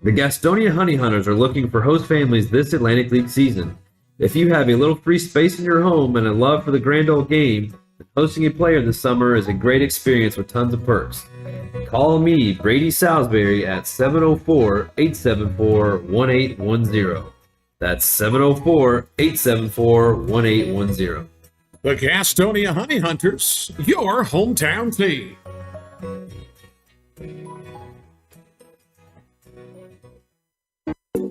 The Gastonia Honey Hunters are looking for host families this Atlantic League season. If you have a little free space in your home and a love for the grand old game, hosting a player this summer is a great experience with tons of perks. Call me, Brady Salisbury, at 704-874-1810. That's 704-874-1810. The Gastonia Honey Hunters, your hometown team.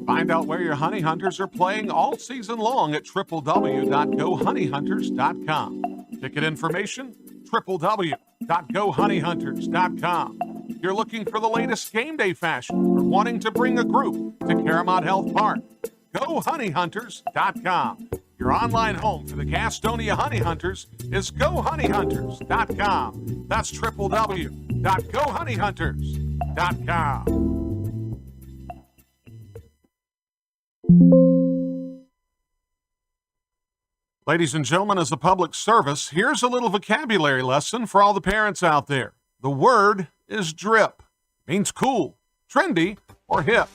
Find out where your honey hunters are playing all season long at www.gohoneyhunters.com. Ticket information, www.gohoneyhunters.com. You're looking for the latest game day fashion or wanting to bring a group to Caramount Health Park. GoHoneyHunters.com. Your online home for the Gastonia Honey Hunters is GoHoneyHunters.com. That's www.gohoneyhunters.com. Ladies and gentlemen, as a public service, here's a little vocabulary lesson for all the parents out there. The word is drip. Means cool, trendy, or hip.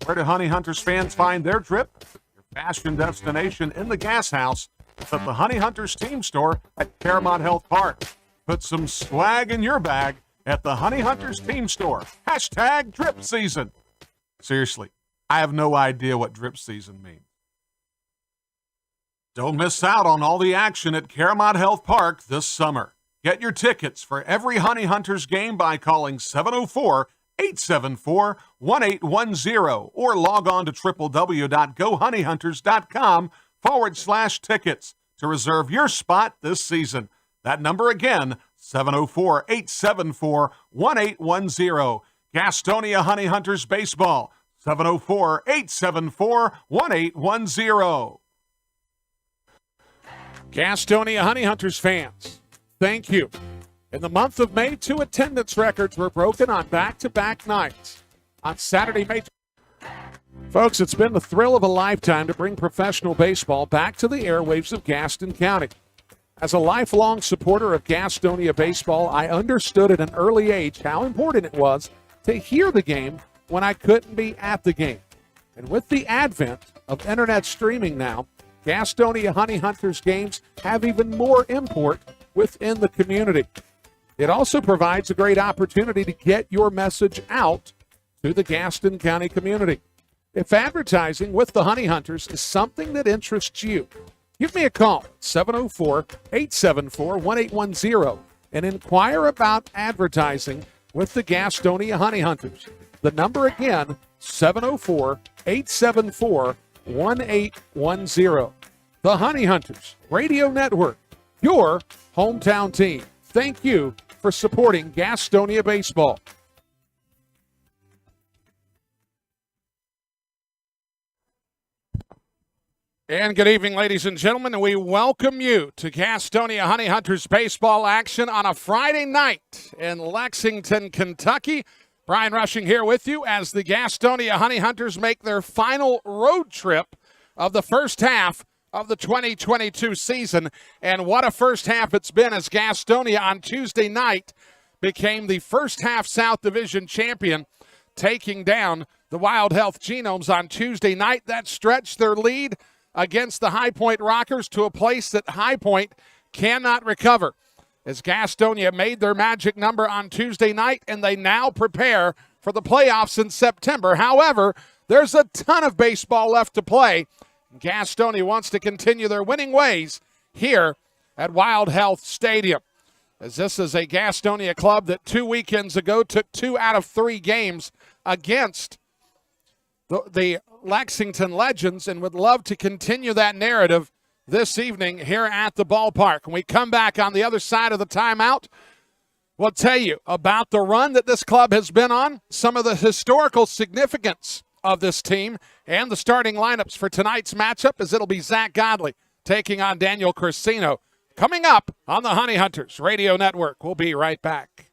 Where do Honey Hunters fans find their drip? Your fashion destination in the gas house is at the Honey Hunters team store at Caramount Health Park. Put some swag in your bag at the Honey Hunters team store. Hashtag drip season. Seriously, I have no idea what drip season means. Don't miss out on all the action at Caramount Health Park this summer. Get your tickets for every Honey Hunters game by calling 704-874-1810 or log on to www.gohoneyhunters.com/tickets to reserve your spot this season. That number again, 704-874-1810. Gastonia Honey Hunters Baseball, 704-874-1810. Gastonia Honey Hunters fans, thank you. In the month of May, 2 attendance records were broken on back-to-back nights. On Saturday, May... Folks, it's been the thrill of a lifetime to bring professional baseball back to the airwaves of Gaston County. As a lifelong supporter of Gastonia baseball, I understood at an early age how important it was to hear the game when I couldn't be at the game. And with the advent of internet streaming now, Gastonia Honey Hunters games have even more import within the community. It also provides a great opportunity to get your message out to the Gaston County community. If advertising with the Honey Hunters is something that interests you, give me a call at 704-874-1810 and inquire about advertising with the Gastonia Honey Hunters. The number again, 704-874-1810. The Honey Hunters Radio Network, your hometown team. Thank you for supporting Gastonia baseball. And good evening, ladies and gentlemen, and we welcome you to Gastonia Honey Hunters baseball action on a Friday night in Lexington, Kentucky. Brian Rushing here with you as the Gastonia Honey Hunters make their final road trip of the first half of the 2022 season. And what a first half it's been, as Gastonia on Tuesday night became the first half South Division champion, taking down the Wild Health Genomes on Tuesday night. That stretched their lead against the High Point Rockers to a place that High Point cannot recover, as Gastonia made their magic number on Tuesday night, and they now prepare for the playoffs in September. However, there's a ton of baseball left to play. Gastonia wants to continue their winning ways here at Wild Health Stadium. as this is a Gastonia club that 2 weekends ago took 2 out of 3 games against the Lexington Legends and would love to continue that narrative this evening here at the ballpark. When we come back on the other side of the timeout, we'll tell you about the run that this club has been on, some of the historical significance of this team, and the starting lineups for tonight's matchup, as it'll be Zach Godley taking on Daniel Corsino. Coming up on the Honey Hunters Radio Network. We'll be right back.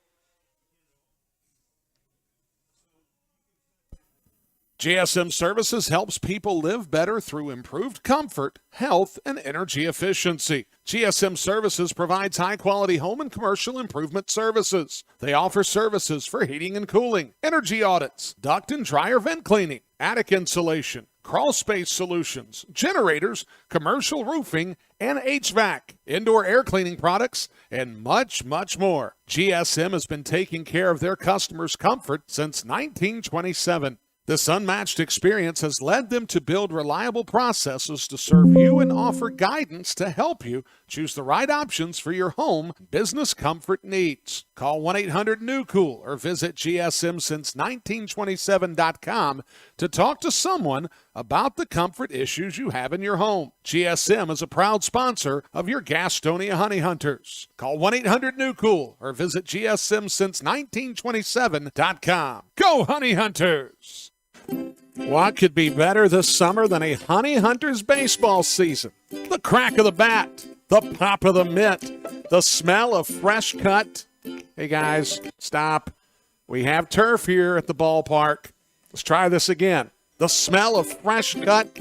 GSM Services helps people live better through improved comfort, health, and energy efficiency. GSM Services provides high-quality home and commercial improvement services. They offer services for heating and cooling, energy audits, duct and dryer vent cleaning, attic insulation, crawl space solutions, generators, commercial roofing, and HVAC, indoor air cleaning products, and much, much more. GSM has been taking care of their customers' comfort since 1927. This unmatched experience has led them to build reliable processes to serve you and offer guidance to help you choose the right options for your home business comfort needs. Call 1-800-NEW-COOL or visit gsmsince1927.com to talk to someone about the comfort issues you have in your home. GSM is a proud sponsor of your Gastonia Honey Hunters. Call 1-800-NEW-COOL or visit gsmsince1927.com. Go Honey Hunters! What could be better this summer than a Honey Hunters baseball season? The crack of the bat, the pop of the mitt, the smell of fresh cut. Hey guys, stop. We have turf here at the ballpark. Let's try this again. The smell of fresh cut.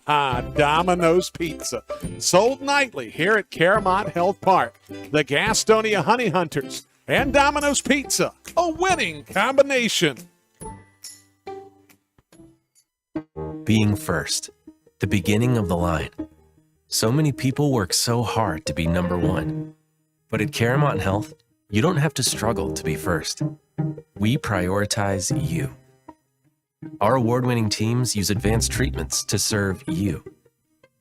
Domino's Pizza. Sold nightly here at Caramont Health Park. The Gastonia Honey Hunters and Domino's Pizza. A winning combination. Being first, the beginning of the line. So many people work so hard to be number one. But at Caramont Health, you don't have to struggle to be first. We prioritize you. Our award-winning teams use advanced treatments to serve you.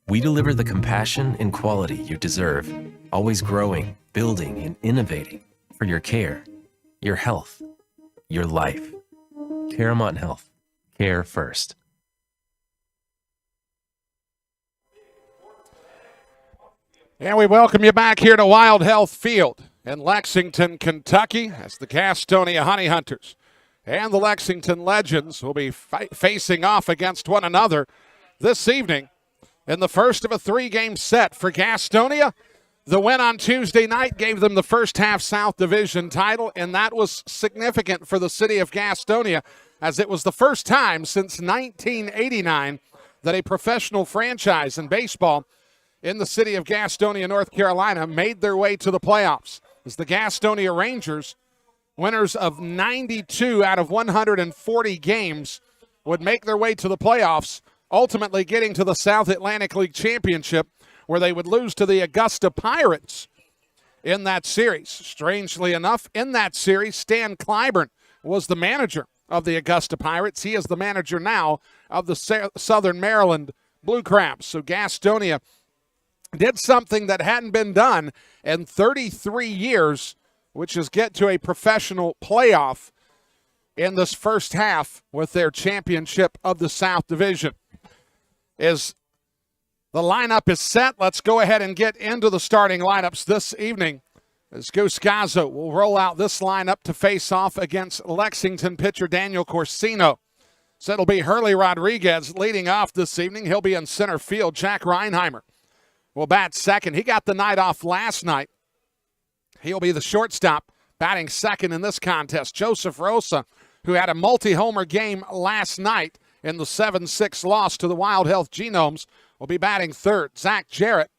We deliver the compassion and quality you deserve, always growing, building, and innovating for your care, your health, your life. Caramont Health. Care first. And we welcome you back here to Wild Health Field in Lexington, Kentucky, as the Gastonia Honey Hunters and the Lexington Legends will be facing off against one another this evening in the first of a 3-game set for Gastonia. The win on Tuesday night gave them the first half South Division title, and that was significant for the city of Gastonia, as it was the first time since 1989 that a professional franchise in baseball in the city of Gastonia, North Carolina, made their way to the playoffs. As the Gastonia Rangers, winners of 92 out of 140 games, would make their way to the playoffs, ultimately getting to the South Atlantic League Championship, where they would lose to the Augusta Pirates in that series. Strangely enough, in that series, Stan Clyburn was the manager of the Augusta Pirates. He is the manager now of the Southern Maryland Blue Crabs. So Gastonia did something that hadn't been done in 33 years, which is get to a professional playoff in this first half with their championship of the South Division. As the lineup is set, let's go ahead and get into the starting lineups this evening. As Goose Gazzo will roll out this lineup to face off against Lexington pitcher Daniel Corsino. So it'll be Hurley Rodriguez leading off this evening. He'll be in center field. Jack Reinheimer will bat second. He got the night off last night. He'll be the shortstop, batting second in this contest. Joseph Rosa, who had a multi-homer game last night in the 7-6 loss to the Wild Health Genomes, will be batting third. Zach Jarrett,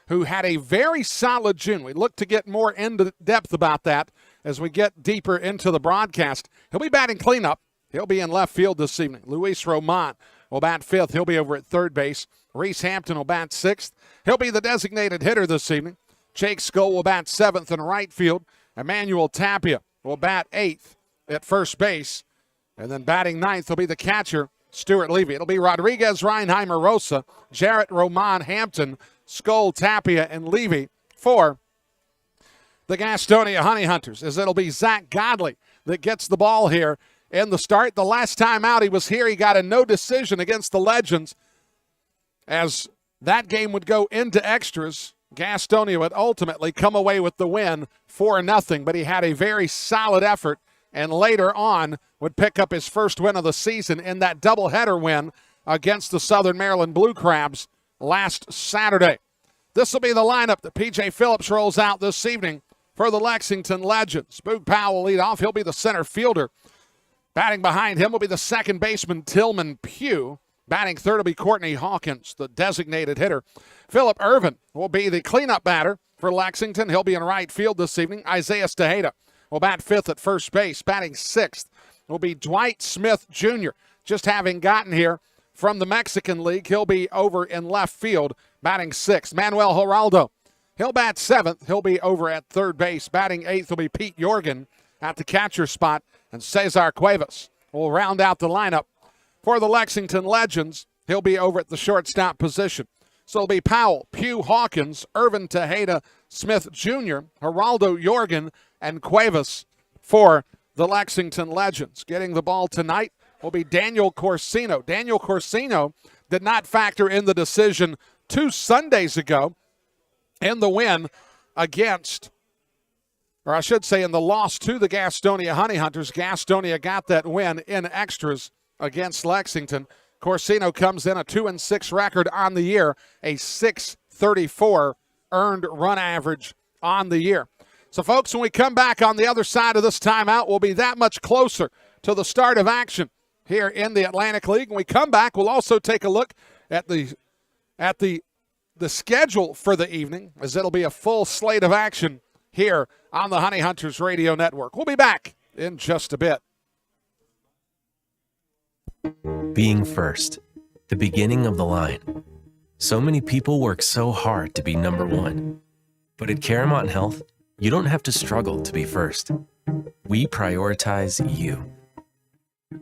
who had a very solid June. We look to get more into depth about that as we get deeper into the broadcast. He'll be batting cleanup. He'll be in left field this evening. Luis Roman will bat fifth. He'll be over at third base. Reese Hampton will bat sixth. He'll be the designated hitter this evening. Jake Skull will bat seventh in right field. Emmanuel Tapia will bat eighth at first base. And then batting ninth will be the catcher, Stuart Levy. It'll be Rodriguez, Reinheimer, Rosa, Jarrett, Roman, Hampton, Skull, Tapia, and Levy for the Gastonia Honey Hunters, as it'll be Zach Godley that gets the ball here in the start. The last time out he was here, he got a no decision against the Legends. As that game would go into extras, Gastonia would ultimately come away with the win 4-0, but he had a very solid effort and later on would pick up his first win of the season in that doubleheader win against the Southern Maryland Blue Crabs last Saturday. This will be the lineup that P.J. Phillips rolls out this evening for the Lexington Legends. Boog Powell will lead off. He'll be the center fielder. Batting behind him will be the second baseman, Tillman Pugh. Batting third will be Courtney Hawkins, the designated hitter. Phillip Irvin will be the cleanup batter for Lexington. He'll be in right field this evening. Isaiah Stejeda will bat fifth at first base. Batting sixth will be Dwight Smith Jr. Just having gotten here from the Mexican League, he'll be over in left field, batting sixth. Manuel Geraldo, he'll bat seventh. He'll be over at third base. Batting eighth will be Pete Jorgen at the catcher spot. And Cesar Cuevas will round out the lineup for the Lexington Legends. He'll be over at the shortstop position. So it'll be Powell, Pugh, Hawkins, Irvin Tejeda, Smith Jr., Geraldo Jorgen, and Cuevas for the Lexington Legends. Getting the ball tonight will be Daniel Corsino. Daniel Corsino did not factor in the decision 2 Sundays ago in the win against, or I should say in the loss to the Gastonia Honey Hunters. Gastonia got that win in extras against Lexington. Corsino comes in a 2-6 record on the year, a .634 earned run average on the year. So, folks, when we come back on the other side of this timeout, we'll be that much closer to the start of action here in the Atlantic League. When we come back, we'll also take a look at the schedule for the evening, as it'll be a full slate of action here on the Honey Hunters Radio Network. We'll be back in just a bit. Being first, the beginning of the line. So many people work so hard to be number one. But at Caramount Health, you don't have to struggle to be first. We prioritize you.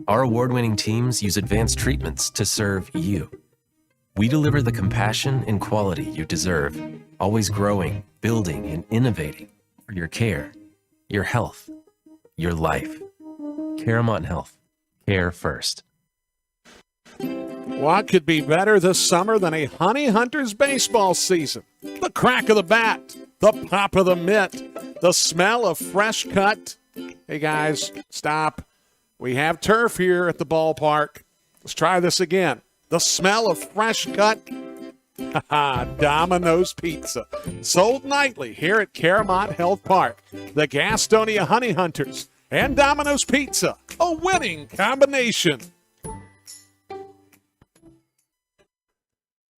Our award-winning teams use advanced treatments to serve you. We deliver the compassion and quality you deserve, always growing, building, and innovating for your care, your health, your life. Caramount Health. Care first. What could be better this summer than a Honey Hunters baseball season? The crack of the bat, the pop of the mitt, the smell of fresh cut. Hey guys, stop. We have turf here at the ballpark. Let's try this again. The smell of fresh cut. Domino's Pizza. Sold nightly here at Caramount Health Park. The Gastonia Honey Hunters and Domino's Pizza. A winning combination.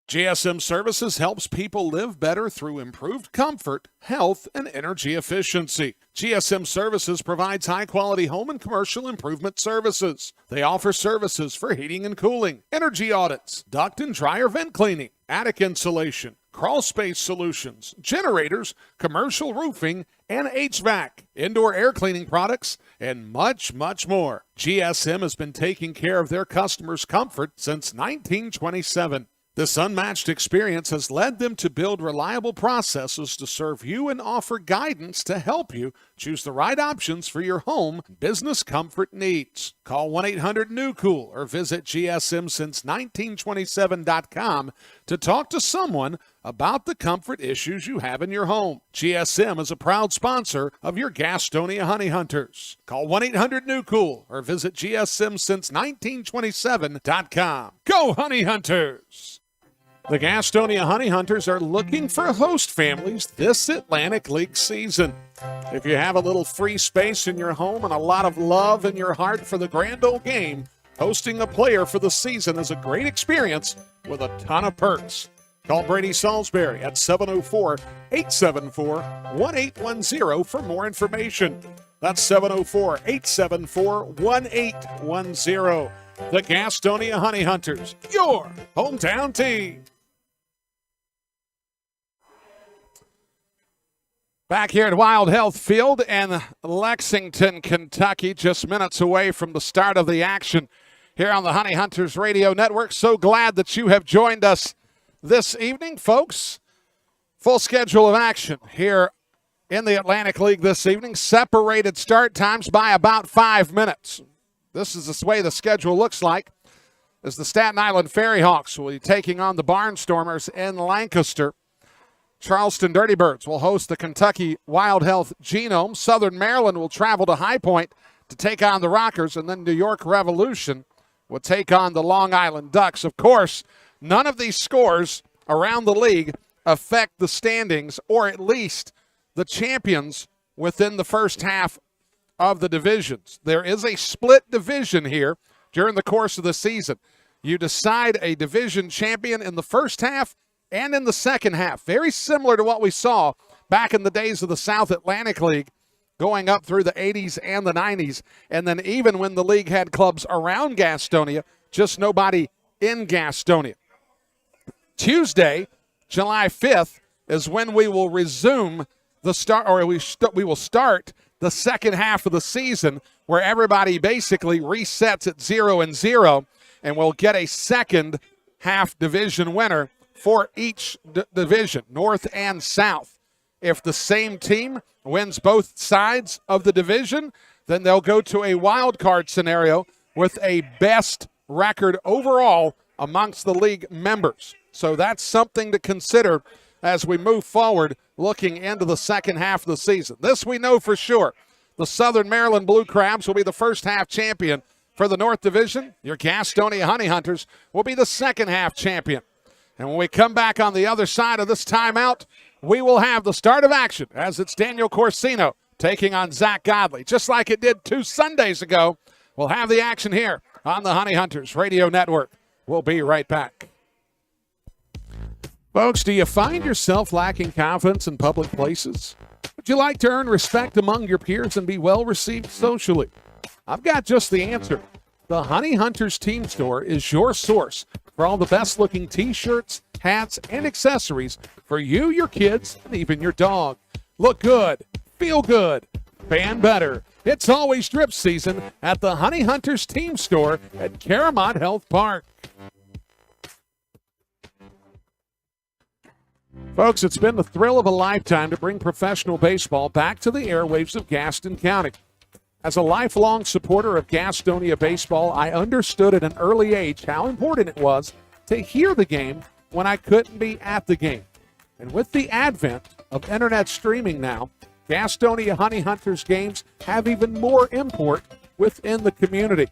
GSM Services helps people live better through improved comfort, health, and energy efficiency. GSM Services provides high-quality home and commercial improvement services. They offer services for heating and cooling, energy audits, duct and dryer vent cleaning, attic insulation, crawl space solutions, generators, commercial roofing, and HVAC, indoor air cleaning products, and much, much more. GSM has been taking care of their customers' comfort since 1927. This unmatched experience has led them to build reliable processes to serve you and offer guidance to help you choose the right options for your home and business comfort needs. Call 1-800-NEW-COOL or visit GSMsince1927.com to talk to someone about the comfort issues you have in your home. GSM is a proud sponsor of your Gastonia Honey Hunters. Call 1-800-NEW-COOL or visit GSMsince1927.com. Go Honey Hunters! The Gastonia Honey Hunters are looking for host families this Atlantic League season. If you have a little free space in your home and a lot of love in your heart for the grand old game, hosting a player for the season is a great experience with a ton of perks. Call Brady Salisbury at 704-874-1810 for more information. That's 704-874-1810. The Gastonia Honey Hunters, your hometown team. Back here at Wild Health Field in Lexington, Kentucky, just minutes away from the start of the action here on the Honey Hunters Radio Network. So glad that you have joined us this evening, folks. Full schedule of action here in the Atlantic League this evening. Separated start times by about 5 minutes. This is the way the schedule looks like, as the Staten Island Ferry Hawks will be taking on the Barnstormers in Lancaster. Charleston Dirty Birds will host the Kentucky Wild Health Genome. Southern Maryland will travel to High Point to take on the Rockers, and then New York Revolution will take on the Long Island Ducks. Of course, none of these scores around the league affect the standings, or at least the champions within the first half of the divisions. There is a split division here during the course of the season. You decide a division champion in the first half and in the second half. Very similar to what we saw back in the days of the South Atlantic League, going up through the 80s and the 90s. And then even when the league had clubs around Gastonia, just nobody in Gastonia. Tuesday, July 5th, is when we will resume the start, or we will start the second half of the season, where everybody basically resets at 0-0, and we'll get a second half division winner for each division, North and South. If the same team wins both sides of the division, then they'll go to a wild card scenario with a best record overall amongst the league members. So that's something to consider as we move forward, looking into the second half of the season. This we know for sure. The Southern Maryland Blue Crabs will be the first half champion for the North Division. Your Gastonia Honey Hunters will be the second half champion. And when we come back on the other side of this timeout, we will have the start of action, as it's Daniel Corsino taking on Zach Godley. Just like it did 2 Sundays ago, we'll have the action here on the Honey Hunters Radio Network. We'll be right back. Folks, do you find yourself lacking confidence in public places? Would you like to earn respect among your peers and be well received socially? I've got just the answer. The Honey Hunters Team Store is your source for all the best looking t-shirts, hats, and accessories for you, your kids, and even your dog. Look good, feel good, fan better. It's always drip season at the Honey Hunters Team Store at Caramont Health Park. Folks, it's been the thrill of a lifetime to bring professional baseball back to the airwaves of Gaston County. As a lifelong supporter of Gastonia baseball, I understood at an early age how important it was to hear the game when I couldn't be at the game. And with the advent of internet streaming now, Gastonia Honey Hunters games have even more import within the community.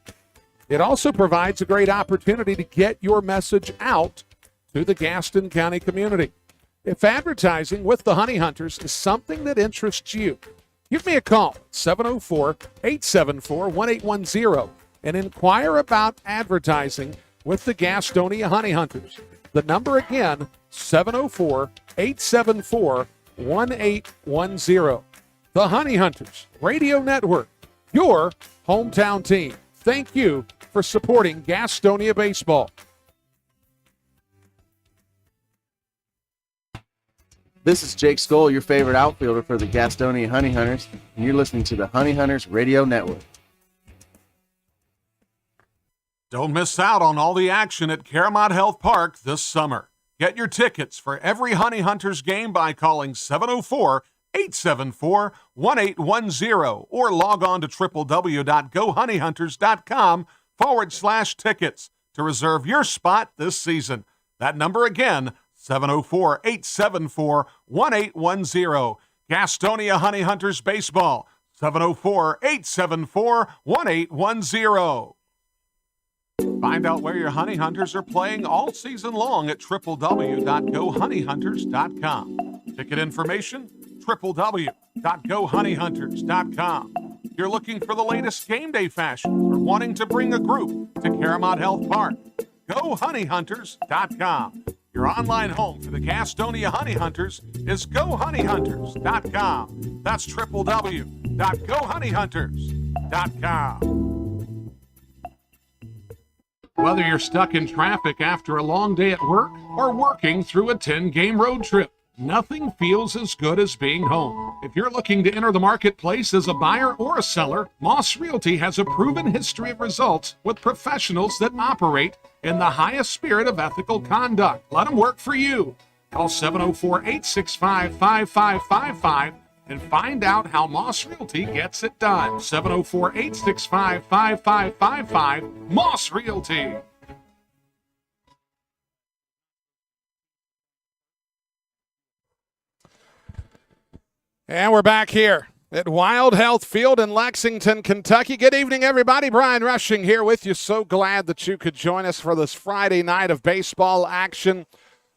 It also provides a great opportunity to get your message out to the Gaston County community. If advertising with the Honey Hunters is something that interests you, give me a call at 704-874-1810 and inquire about advertising with the Gastonia Honey Hunters. The number again, 704-874-1810. The Honey Hunters Radio Network, your hometown team. Thank you for supporting Gastonia baseball. This is Jake Skoll, your favorite outfielder for the Gastonia Honey Hunters, and you're listening to the Honey Hunters Radio Network. Don't miss out on all the action at Caramont Health Park this summer. Get your tickets for every Honey Hunters game by calling 704-874-1810 or log on to www.gohoneyhunters.com/tickets to reserve your spot this season. That number again, 704-874-1810. Gastonia Honey Hunters Baseball, 704-874-1810. Find out where your Honey Hunters are playing all season long at www.gohoneyhunters.com. Ticket information, www.gohoneyhunters.com. If you're looking for the latest game day fashion or wanting to bring a group to Caramont Health Park, gohoneyhunters.com. Your online home for the Gastonia Honey Hunters is gohoneyhunters.com. That's www.gohoneyhunters.com. Whether you're stuck in traffic after a long day at work or working through a 10-game road trip, nothing feels as good as being home. If you're looking to enter the marketplace as a buyer or a seller, Moss Realty has a proven history of results with professionals that operate in the highest spirit of ethical conduct. Let them work for you. Call 704-865-5555 and find out how Moss Realty gets it done. 704-865-5555, Moss Realty. And we're back here at Wild Health Field in Lexington, Kentucky. Good evening, everybody. Brian Rushing here with you. So glad that you could join us for this Friday night of baseball action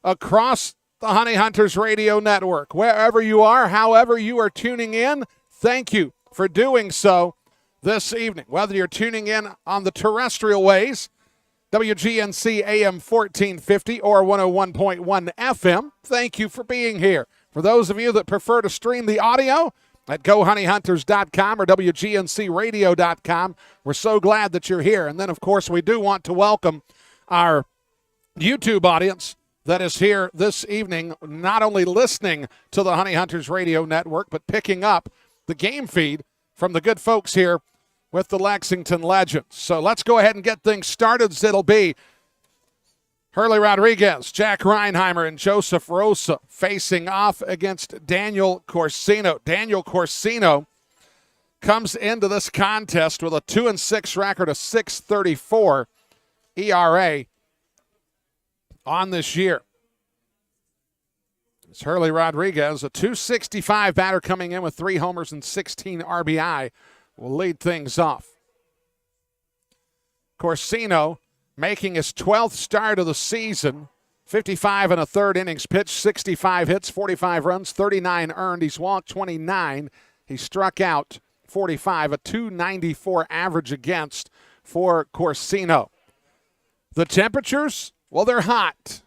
across the Honey Hunters Radio Network. Wherever you are, however you are tuning in, thank you for doing so this evening. Whether you're tuning in on the terrestrial ways, WGNC AM 1450 or 101.1 FM, thank you for being here. For those of you that prefer to stream the audio at GoHoneyHunters.com or WGNCRadio.com, we're so glad that you're here. And then, of course, we do want to welcome our YouTube audience that is here this evening, not only listening to the Honey Hunters Radio Network, but picking up the game feed from the good folks here with the Lexington Legends. So let's go ahead and get things started. It'll be Hurley Rodriguez, Jack Reinheimer, and Joseph Rosa facing off against Daniel Corsino. Daniel Corsino comes into this contest with a 2-6 record, a 6.34 ERA on this year. It's Hurley Rodriguez, a 265 batter coming in with 3 homers and 16 RBI, will lead things off. Corsino making his 12th start of the season, 55 and a third innings pitched, 65 hits, 45 runs, 39 earned. He's walked 29. He struck out 45, a 294 average against for Corsino. The temperatures, well, they're hot.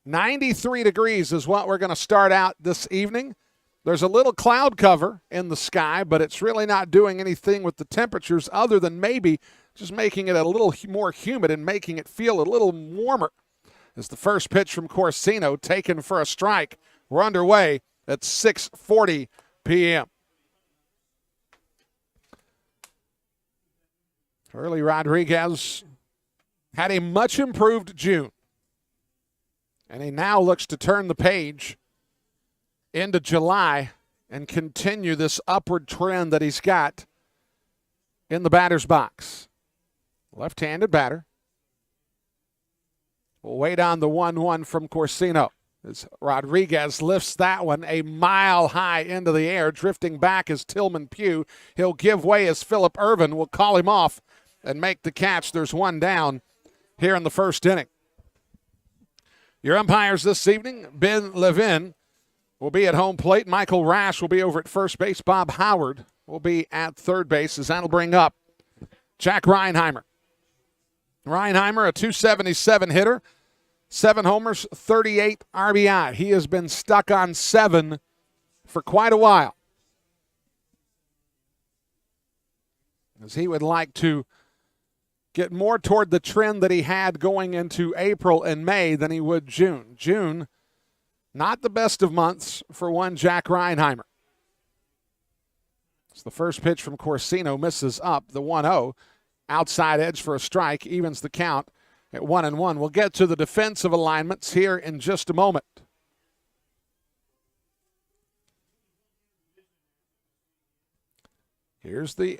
93 degrees is what we're going to start out this evening. There's a little cloud cover in the sky, but it's really not doing anything with the temperatures other than maybe just making it a little more humid and making it feel a little warmer. As the first pitch from Corsino taken for a strike. We're underway at 6:40 p.m. Hurley Rodriguez had a much improved June, and he now looks to turn the page into July and continue this upward trend that he's got in the batter's box. Left-handed batter. We'll wait on the 1-1 from Corsino as Rodriguez lifts that one a mile high into the air. Drifting back is Tillman Pugh. He'll give way as Phillip Irvin will call him off and make the catch. There's one down here in the first inning. Your umpires this evening, Ben Levin will be at home plate. Michael Rash will be over at first base. Bob Howard will be at third base, as that'll bring up Jack Reinheimer. Reinheimer, a 277 hitter, 7 homers, 38 RBI. He has been stuck on 7 for quite a while, as he would like to get more toward the trend that he had going into April and May than he would June. June, not the best of months for one Jack Reinheimer. It's the first pitch from Corsino, misses up the 1-0. Outside edge for a strike, evens the count at 1-1. We'll get to the defensive alignments here in just a moment. Here's the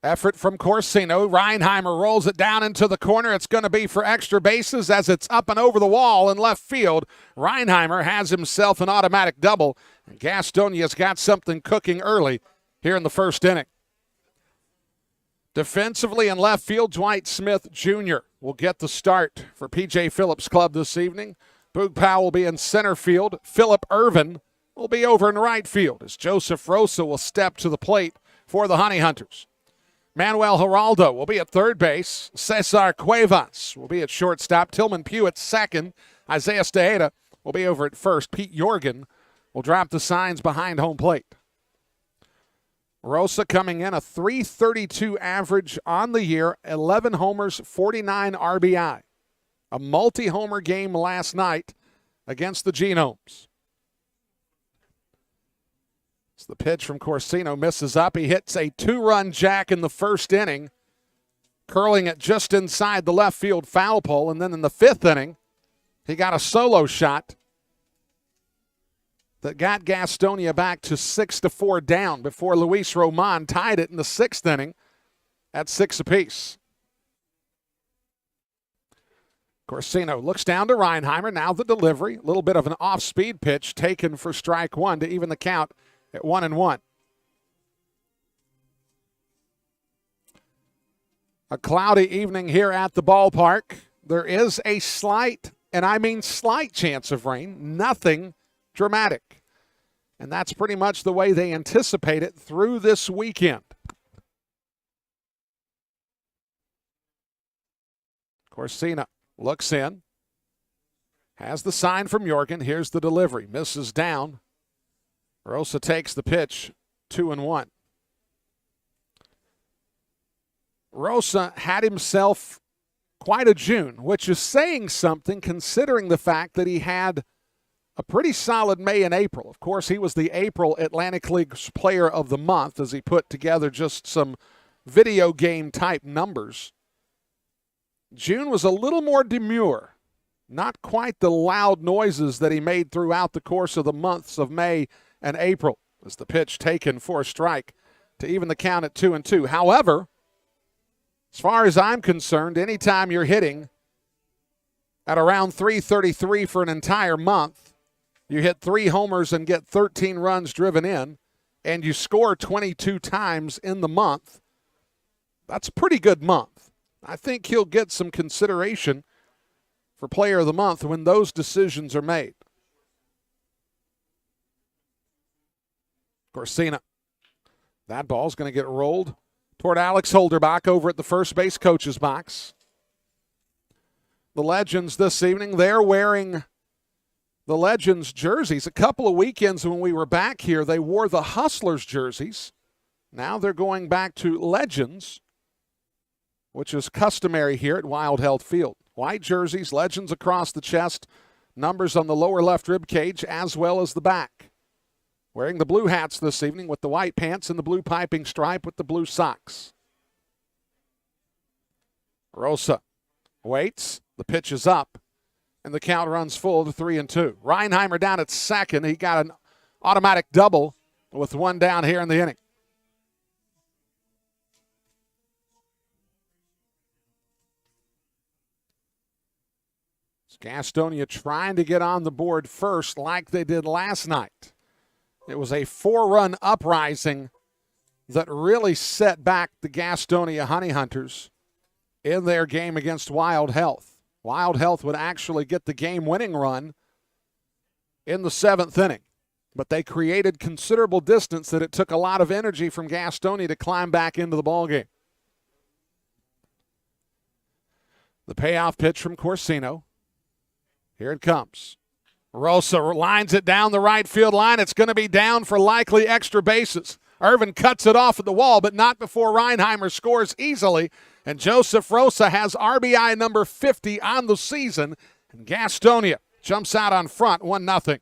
effort from Corsino. Reinheimer rolls it down into the corner. It's going to be for extra bases as it's up and over the wall in left field. Reinheimer has himself an automatic double, and Gastonia's got something cooking early here in the first inning. Defensively in left field, Dwight Smith Jr. will get the start for P.J. Phillips' club this evening. Boog Powell will be in center field. Phillip Irvin will be over in right field as Joseph Rosa will step to the plate for the Honey Hunters. Manuel Geraldo will be at third base. Cesar Cuevas will be at shortstop. Tillman Pugh at second. Isaiah Stejeda will be over at first. Pete Jorgen will drop the signs behind home plate. Rosa coming in a 332 average on the year, 11 homers, 49 RBI. A multi-homer game last night against the Genomes. It's the pitch from Corsino, misses up. He hits a 2-run jack in the first inning, curling it just inside the left field foul pole. And then in the 5th inning, he got a solo shot that got Gastonia back to 6-4 down before Luis Roman tied it in the 6th inning at 6 apiece. Corsino looks down to Reinheimer. Now the delivery. A little bit of an off-speed pitch taken for strike one to even the count at 1-1. A cloudy evening here at the ballpark. There is a slight, and I mean slight, chance of rain. Nothing dramatic. And that's pretty much the way they anticipate it through this weekend. Corsino looks in. Has the sign from Jorgen. Here's the delivery. Misses down. Rosa takes the pitch. 2-1. Rosa had himself quite a June, which is saying something considering the fact that he had a pretty solid May and April. Of course, he was the April Atlantic League Player of the Month as he put together just some video game type numbers. June was a little more demure, not quite the loud noises that he made throughout the course of the months of May and April. As the pitch taken for a strike to even the count at 2-2. However, as far as I'm concerned, anytime you're hitting at around .333 for an entire month, you hit 3 homers and get 13 runs driven in, and you score 22 times in the month, that's a pretty good month. I think he'll get some consideration for Player of the Month when those decisions are made. Corsino. That ball's going to get rolled toward Alex Holderbach over at the first base coach's box. The Legends this evening, they're wearing the Legends jerseys. A couple of weekends when we were back here, they wore the Hustlers jerseys. Now they're going back to Legends, which is customary here at Wild Health Field. White jerseys, Legends across the chest, numbers on the lower left rib cage as well as the back. Wearing the blue hats this evening with the white pants and the blue piping stripe with the blue socks. Rosa waits. The pitch is up, and the count runs full to 3-2. Reinheimer down at second. He got an automatic double with one down here in the inning. Gastonia trying to get on the board first like they did last night. It was a 4-run uprising that really set back the Gastonia Honey Hunters in their game against Wild Health. Wild Health would actually get the game-winning run in the 7th inning, but they created considerable distance that it took a lot of energy from Gastonia to climb back into the ballgame. The payoff pitch from Corsino. Here it comes. Rosa lines it down the right field line. It's going to be down for likely extra bases. Irvin cuts it off at the wall, but not before Reinheimer scores easily. And Joseph Rosa has RBI number 50 on the season. And Gastonia jumps out on front 1-0.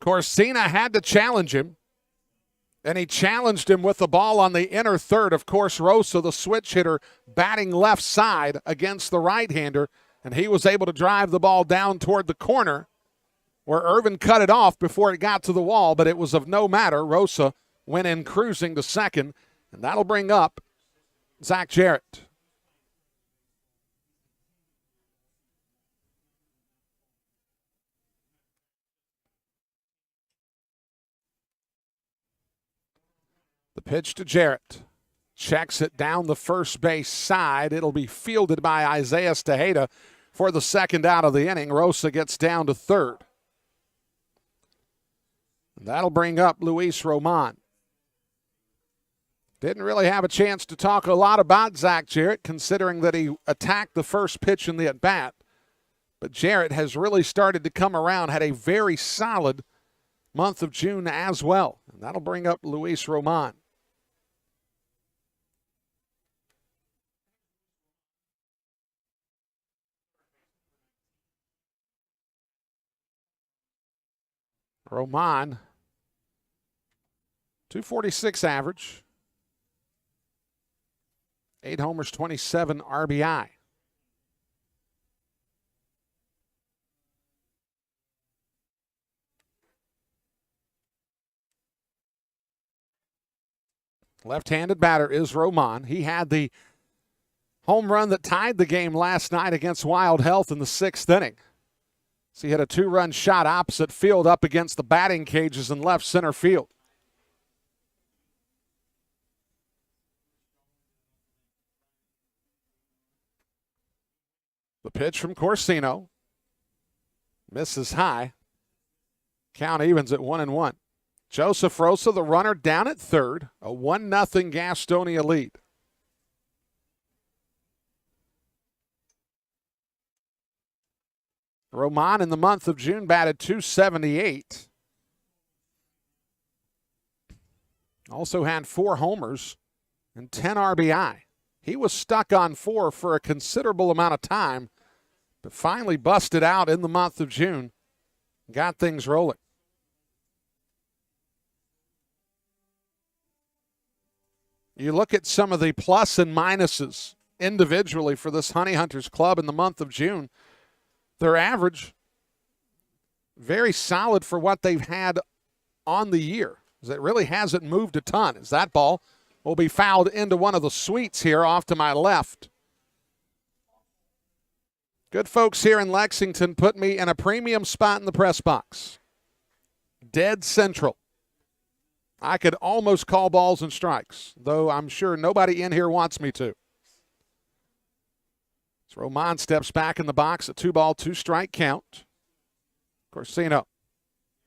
Corsina had to challenge him. And he challenged him with the ball on the inner third. Of course, Rosa, the switch hitter, batting left side against the right-hander. And he was able to drive the ball down toward the corner where Irvin cut it off before it got to the wall, but it was of no matter. Rosa went in cruising to second, and that'll bring up Zach Jarrett. The pitch to Jarrett. Checks it down the first base side. It'll be fielded by Isaiah Stejeda for the second out of the inning. Rosa gets down to third. And that'll bring up Luis Roman. Didn't really have a chance to talk a lot about Zach Jarrett, considering that he attacked the first pitch in the at-bat. But Jarrett has really started to come around, had a very solid month of June as well. And that'll bring up Luis Roman. Roman, 246 average, 8 homers, 27 RBI. Left-handed batter is Roman. He had the home run that tied the game last night against Wild Health in the 6th inning. So he hit a 2-run shot opposite field up against the batting cages in left center field. The pitch from Corsino. Misses high. Count evens at 1-1. Joseph Rosa, the runner, down at third. A 1-0 Gastonia lead. Roman in the month of June batted .278. Also had 4 homers and 10 RBI. He was stuck on 4 for a considerable amount of time, but finally busted out in the month of June. Got things rolling. You look at some of the plus and minuses individually for this Honey Hunters club in the month of June. Their average, very solid for what they've had on the year. It really hasn't moved a ton, as that ball will be fouled into one of the suites here off to my left. Good folks here in Lexington put me in a premium spot in the press box. Dead central. I could almost call balls and strikes, though I'm sure nobody in here wants me to. So Roman steps back in the box, a 2-ball, 2-strike count. Corsino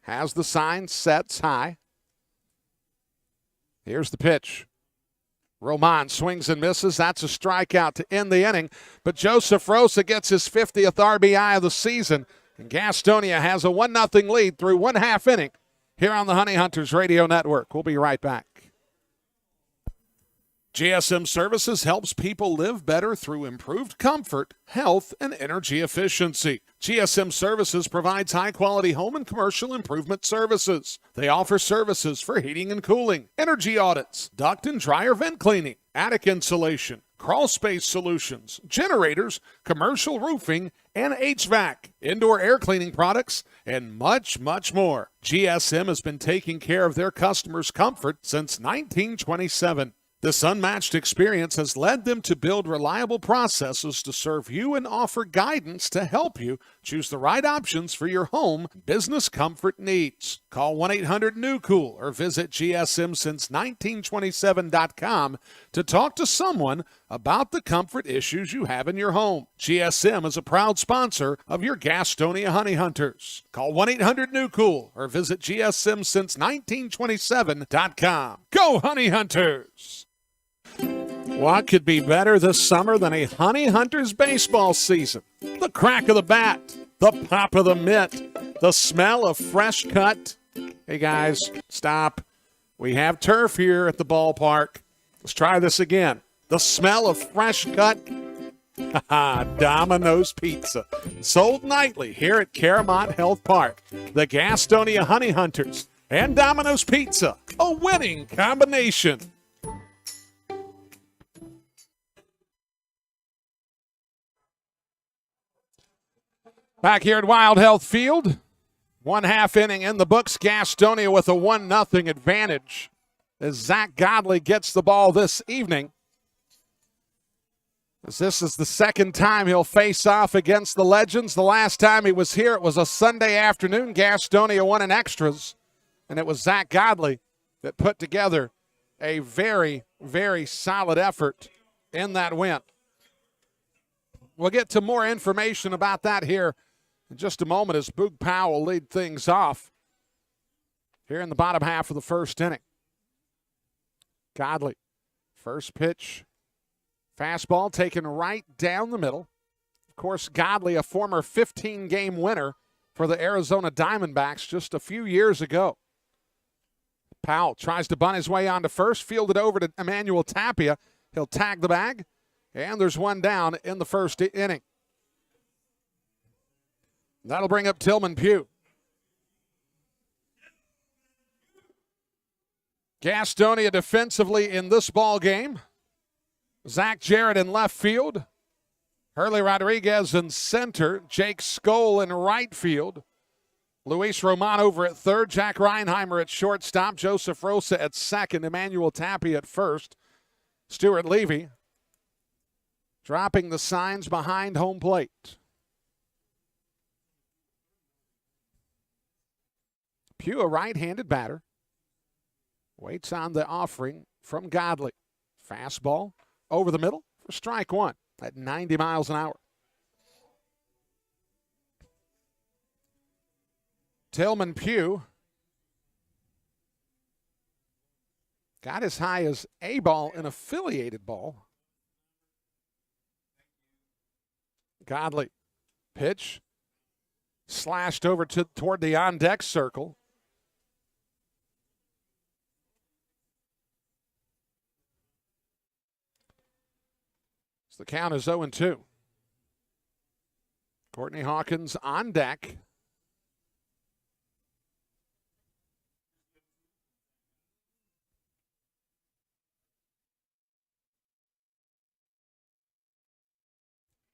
has the sign, sets high. Here's the pitch. Roman swings and misses. That's a strikeout to end the inning. But Joseph Rosa gets his 50th RBI of the season. And Gastonia has a 1-0 lead through 1/2 inning here on the Honey Hunters Radio Network. We'll be right back. GSM Services helps people live better through improved comfort, health, and energy efficiency. GSM Services provides high-quality home and commercial improvement services. They offer services for heating and cooling, energy audits, duct and dryer vent cleaning, attic insulation, crawl space solutions, generators, commercial roofing, and HVAC, indoor air cleaning products, and much, much more. GSM has been taking care of their customers' comfort since 1927. This unmatched experience has led them to build reliable processes to serve you and offer guidance to help you choose the right options for your home business comfort needs. Call 1-800-NEW-COOL or visit GSMsince1927.com to talk to someone about the comfort issues you have in your home. GSM is a proud sponsor of your Gastonia Honey Hunters. Call 1-800-NEW-COOL or visit GSMsince1927.com. Go Honey Hunters! What could be better this summer than a Honey Hunters baseball season? The crack of the bat, the pop of the mitt, the smell of fresh cut. Hey guys, stop. We have turf here at the ballpark. Let's try this again. The smell of fresh cut. Domino's Pizza. Sold nightly here at Caramont Health Park. The Gastonia Honey Hunters and Domino's Pizza. A winning combination. Back here at Wild Health Field, 1/2 inning in the books. Gastonia with a 1-0 advantage as Zach Godley gets the ball this evening. As this is the second time he'll face off against the Legends. The last time he was here, it was a Sunday afternoon. Gastonia won in extras, and it was Zach Godley that put together a very, very solid effort in that win. We'll get to more information about that here in just a moment as Boog Powell lead things off here in the bottom half of the first inning. Godley, first pitch, fastball taken right down the middle. Of course, Godley, a former 15-game winner for the Arizona Diamondbacks just a few years ago. Powell tries to bunt his way onto first, fielded over to Emmanuel Tapia. He'll tag the bag, and there's one down in the first inning. That'll bring up Tillman Pugh. Gastonia defensively in this ball game. Zach Jarrett in left field. Hurley Rodriguez in center. Jake Skoll in right field. Luis Roman over at third, Jack Reinheimer at shortstop, Joseph Rosa at second, Emmanuel Tapia at first, Stuart Levy dropping the signs behind home plate. Pugh, a right-handed batter, waits on the offering from Godley. Fastball over the middle for strike one at 90 miles an hour. Tillman Pugh got as high as A ball in affiliated ball. Godley pitch slashed over toward the on-deck circle. So the count is 0-2. Courtney Hawkins on deck.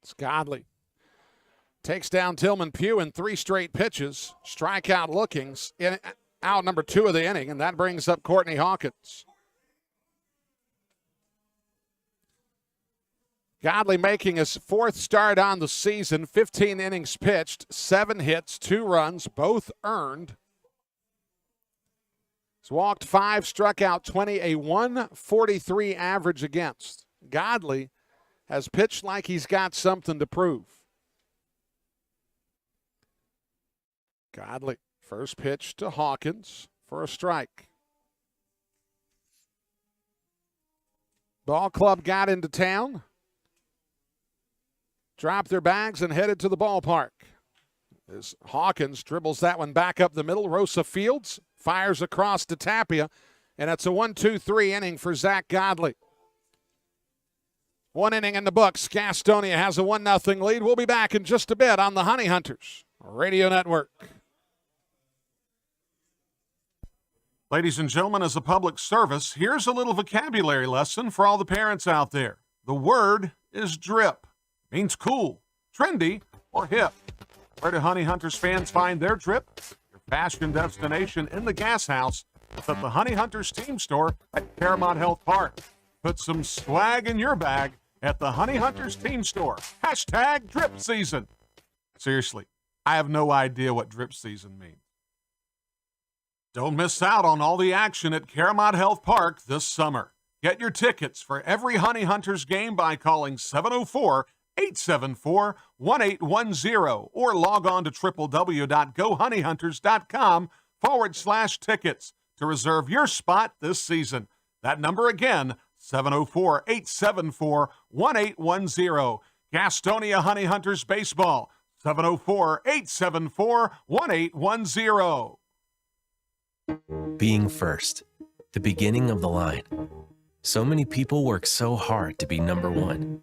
It's Godley. Takes down Tillman Pugh in 3 straight pitches. Strikeout lookings. Out number 2 of the inning, and that brings up Courtney Hawkins. Godley making his 4th start on the season. 15 innings pitched, 7 hits, 2 runs, both earned. He's walked 5, struck out 20, a 143 average against. Godley has pitched like he's got something to prove. Godley, first pitch to Hawkins for a strike. Ball club got into town, dropped their bags and headed to the ballpark. As Hawkins dribbles that one back up the middle, Rosa fields, fires across to Tapia, and it's a 1-2-3 inning for Zach Godley. 1 inning in the books. Gastonia has a 1-0 lead. We'll be back in just a bit on the Honey Hunters Radio Network. Ladies and gentlemen, as a public service, here's a little vocabulary lesson for all the parents out there. The word is drip. It means cool, trendy, or hip. Where do Honey Hunters fans find their drip? Your fashion destination in the gas house. It's at the Honey Hunters team store at Paramount Health Park. Put some swag in your bag at the Honey Hunters team store. Hashtag drip season. Seriously, I have no idea what drip season means. Don't miss out on all the action at Paramount Health Park this summer. Get your tickets for every Honey Hunters game by calling 704-874-1810 or log on to www.gohoneyhunters.com/tickets to reserve your spot this season. That number again, 704-874-1810. Gastonia Honey Hunters Baseball, 704-874-1810. Being first, the beginning of the line. So many people work so hard to be number one.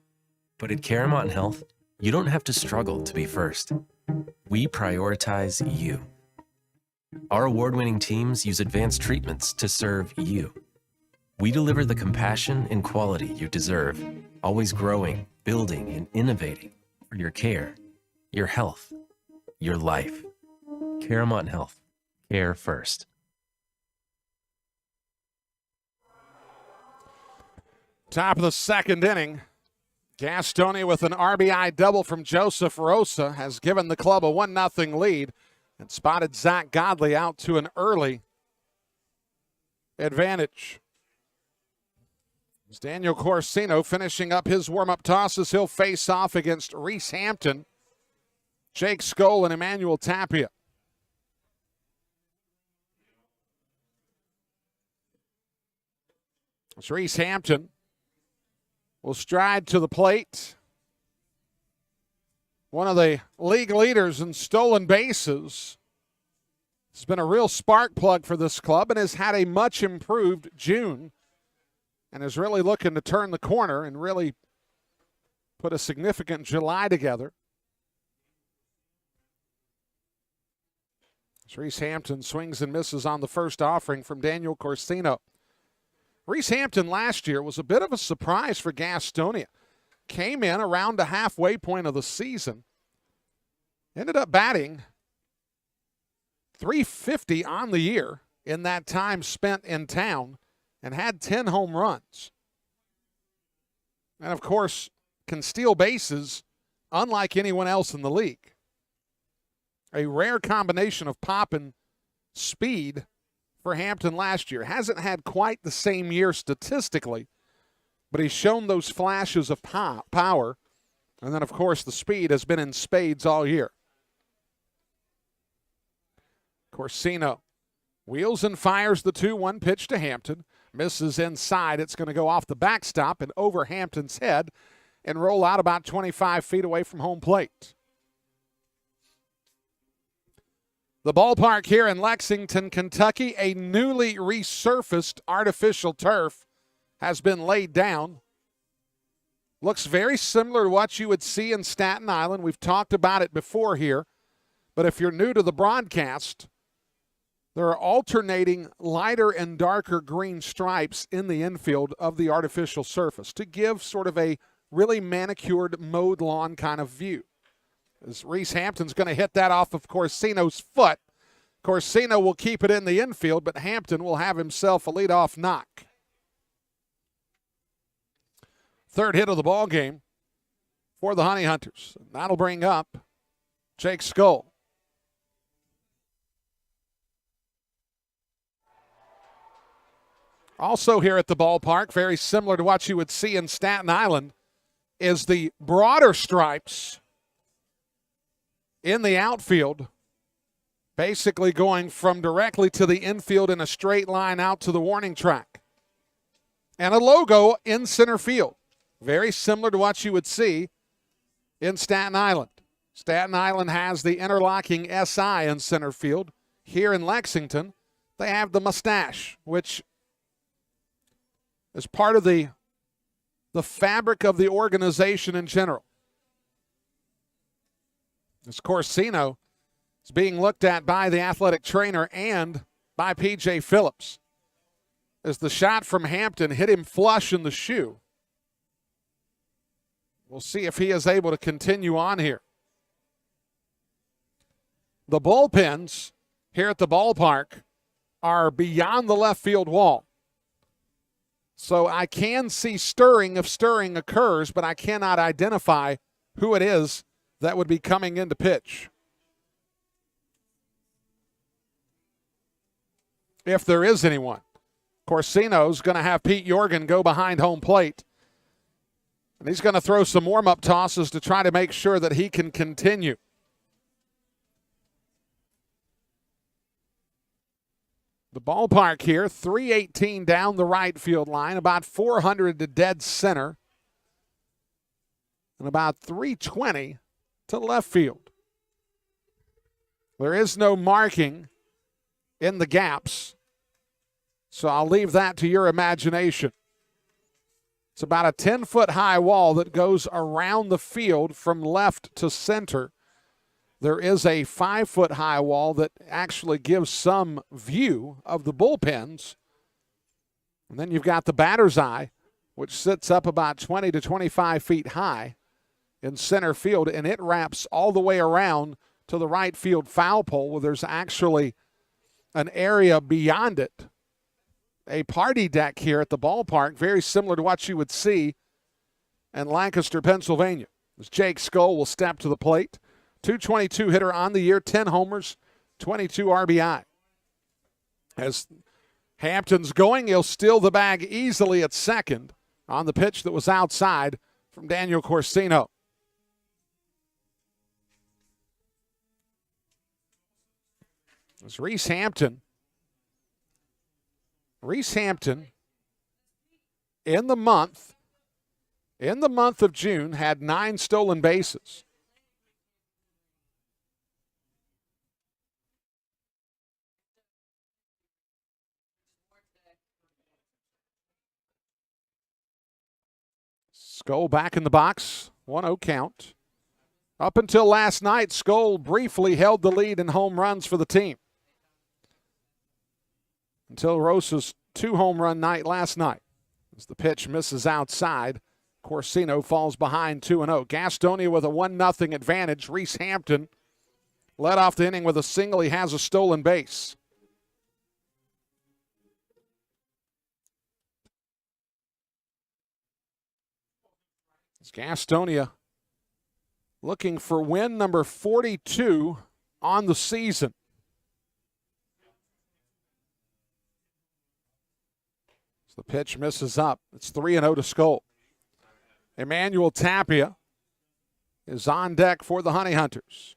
But at Paramount Health, you don't have to struggle to be first. We prioritize you. Our award-winning teams use advanced treatments to serve you. We deliver the compassion and quality you deserve, always growing, building, and innovating for your care, your health, your life. Paramount Health. Care first. Top of the 2nd inning. Gastonia with an RBI double from Joseph Rosa has given the club a 1-0 lead and spotted Zach Godley out to an early advantage. As Daniel Corsino finishing up his warm-up tosses, he'll face off against Reese Hampton, Jake Skoll, and Emmanuel Tapia. As Reese Hampton will stride to the plate. One of the league leaders in stolen bases. Has been a real spark plug for this club and has had a much improved June and is really looking to turn the corner and really put a significant July together. Reese Hampton swings and misses on the first offering from Daniel Corsino. Reese Hampton last year was a bit of a surprise for Gastonia. Came in around the halfway point of the season. Ended up batting .350 on the year in that time spent in town and had 10 home runs. And, of course, can steal bases unlike anyone else in the league. A rare combination of pop and speed for Hampton last year. Hasn't had quite the same year statistically, but he's shown those flashes of power. And then, of course, the speed has been in spades all year. Corsino wheels and fires the 2-1 pitch to Hampton. Misses inside. It's going to go off the backstop and over Hampton's head and roll out about 25 feet away from home plate. The ballpark here in Lexington, Kentucky, a newly resurfaced artificial turf has been laid down. Looks very similar to what you would see in Staten Island. We've talked about it before here. But if you're new to the broadcast, there are alternating lighter and darker green stripes in the infield of the artificial surface to give sort of a really manicured, mowed lawn kind of view. As Reese Hampton's going to hit that off of Corsino's foot. Corsino will keep it in the infield, but Hampton will have himself a leadoff knock. Third hit of the ball game for the Honey Hunters. That'll bring up Jake Skull. Also here at the ballpark, very similar to what you would see in Staten Island, is the broader stripes in the outfield, basically going from directly to the infield in a straight line out to the warning track. And a logo in center field, very similar to what you would see in Staten Island. Staten Island has the interlocking SI in center field. Here in Lexington, they have the mustache, which is part of the fabric of the organization in general. This Corsino is being looked at by the athletic trainer and by P.J. Phillips, as the shot from Hampton hit him flush in the shoe. We'll see if he is able to continue on here. The bullpens here at the ballpark are beyond the left field wall. So I can see stirring if stirring occurs, but I cannot identify who it is that would be coming in to pitch. If there is anyone. Corsino's going to have Pete Jorgen go behind home plate. And he's going to throw some warm-up tosses to try to make sure that he can continue. The ballpark here, 318 down the right field line, about 400 to dead center, and about 320 to left field. There is no marking in the gaps, so I'll leave that to your imagination. It's about a 10-foot high wall that goes around the field from left to center. There is a 5-foot high wall that actually gives some view of the bullpens. And then you've got the batter's eye, which sits up about 20 to 25 feet high in center field, and it wraps all the way around to the right field foul pole, where there's actually an area beyond it, a party deck here at the ballpark, very similar to what you would see in Lancaster, Pennsylvania. As Jake Skull will step to the plate. 222 hitter on the year, 10 homers, 22 RBI. As Hampton's going, he'll steal the bag easily at second on the pitch that was outside from Daniel Corsino. As Reese Hampton in the month of June had 9 stolen bases. Skull back in the box, 1-0 count. Up until last night, Skull briefly held the lead in home runs for the team. Until Rosa's 2-home run night last night. As the pitch misses outside, Corsino falls behind 2-0. Gastonia with a 1-0 advantage. Reese Hampton led off the inning with a single. He has a stolen base. It's Gastonia looking for win number 42 on the season. So the pitch misses up. It's 3-0 to Skull. Emmanuel Tapia is on deck for the Honey Hunters.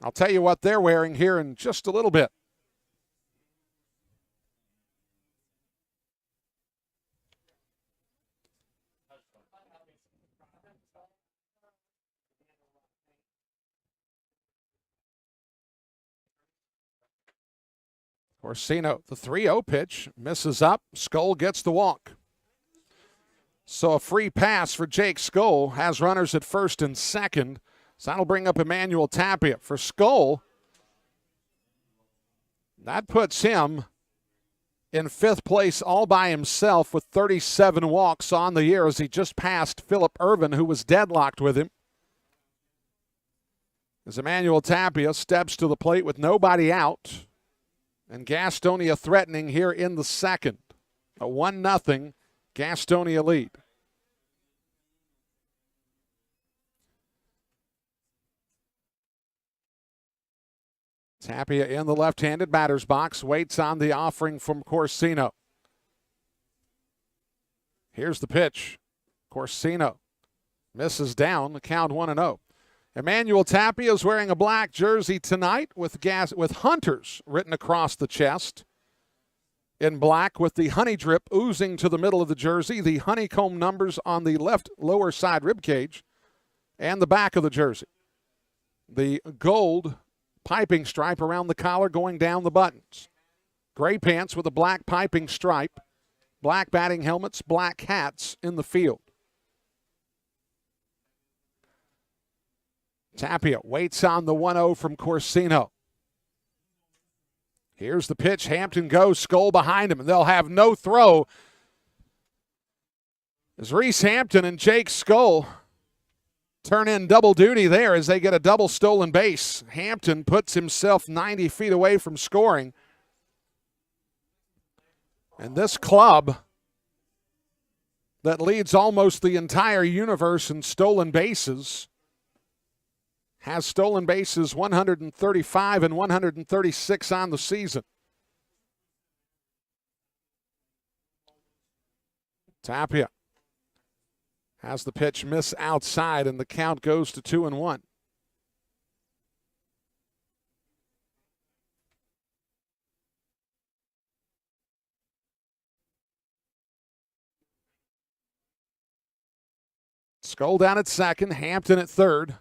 I'll tell you what they're wearing here in just a little bit. Orsino, the 3-0 pitch, misses up. Skull gets the walk. So a free pass for Jake Skull, has runners at first and second. So that'll bring up Emmanuel Tapia. For Skull, that puts him in fifth place all by himself with 37 walks on the year as he just passed Philip Irvin, who was deadlocked with him. As Emmanuel Tapia steps to the plate with nobody out. And Gastonia threatening here in the second. A 1-0 Gastonia lead. Tapia in the left-handed batter's box, waits on the offering from Corsino. Here's the pitch. Corsino misses down, the count 1-0. Emmanuel Tapia is wearing a black jersey tonight with Hunters written across the chest. In black with the honey drip oozing to the middle of the jersey, the honeycomb numbers on the left lower side rib cage, and the back of the jersey. The gold piping stripe around the collar going down the buttons. Gray pants with a black piping stripe, black batting helmets, black hats in the field. Tapia waits on the 1-0 from Corsino. Here's the pitch. Hampton goes, Skull behind him, and they'll have no throw as Reese Hampton and Jake Skull turn in double duty there as they get a double stolen base. Hampton puts himself 90 feet away from scoring. And this club that leads almost the entire universe in stolen bases has stolen bases 135 and 136 on the season. Tapia has the pitch miss outside, and the count goes to 2-1. Skull down at second, Hampton at third.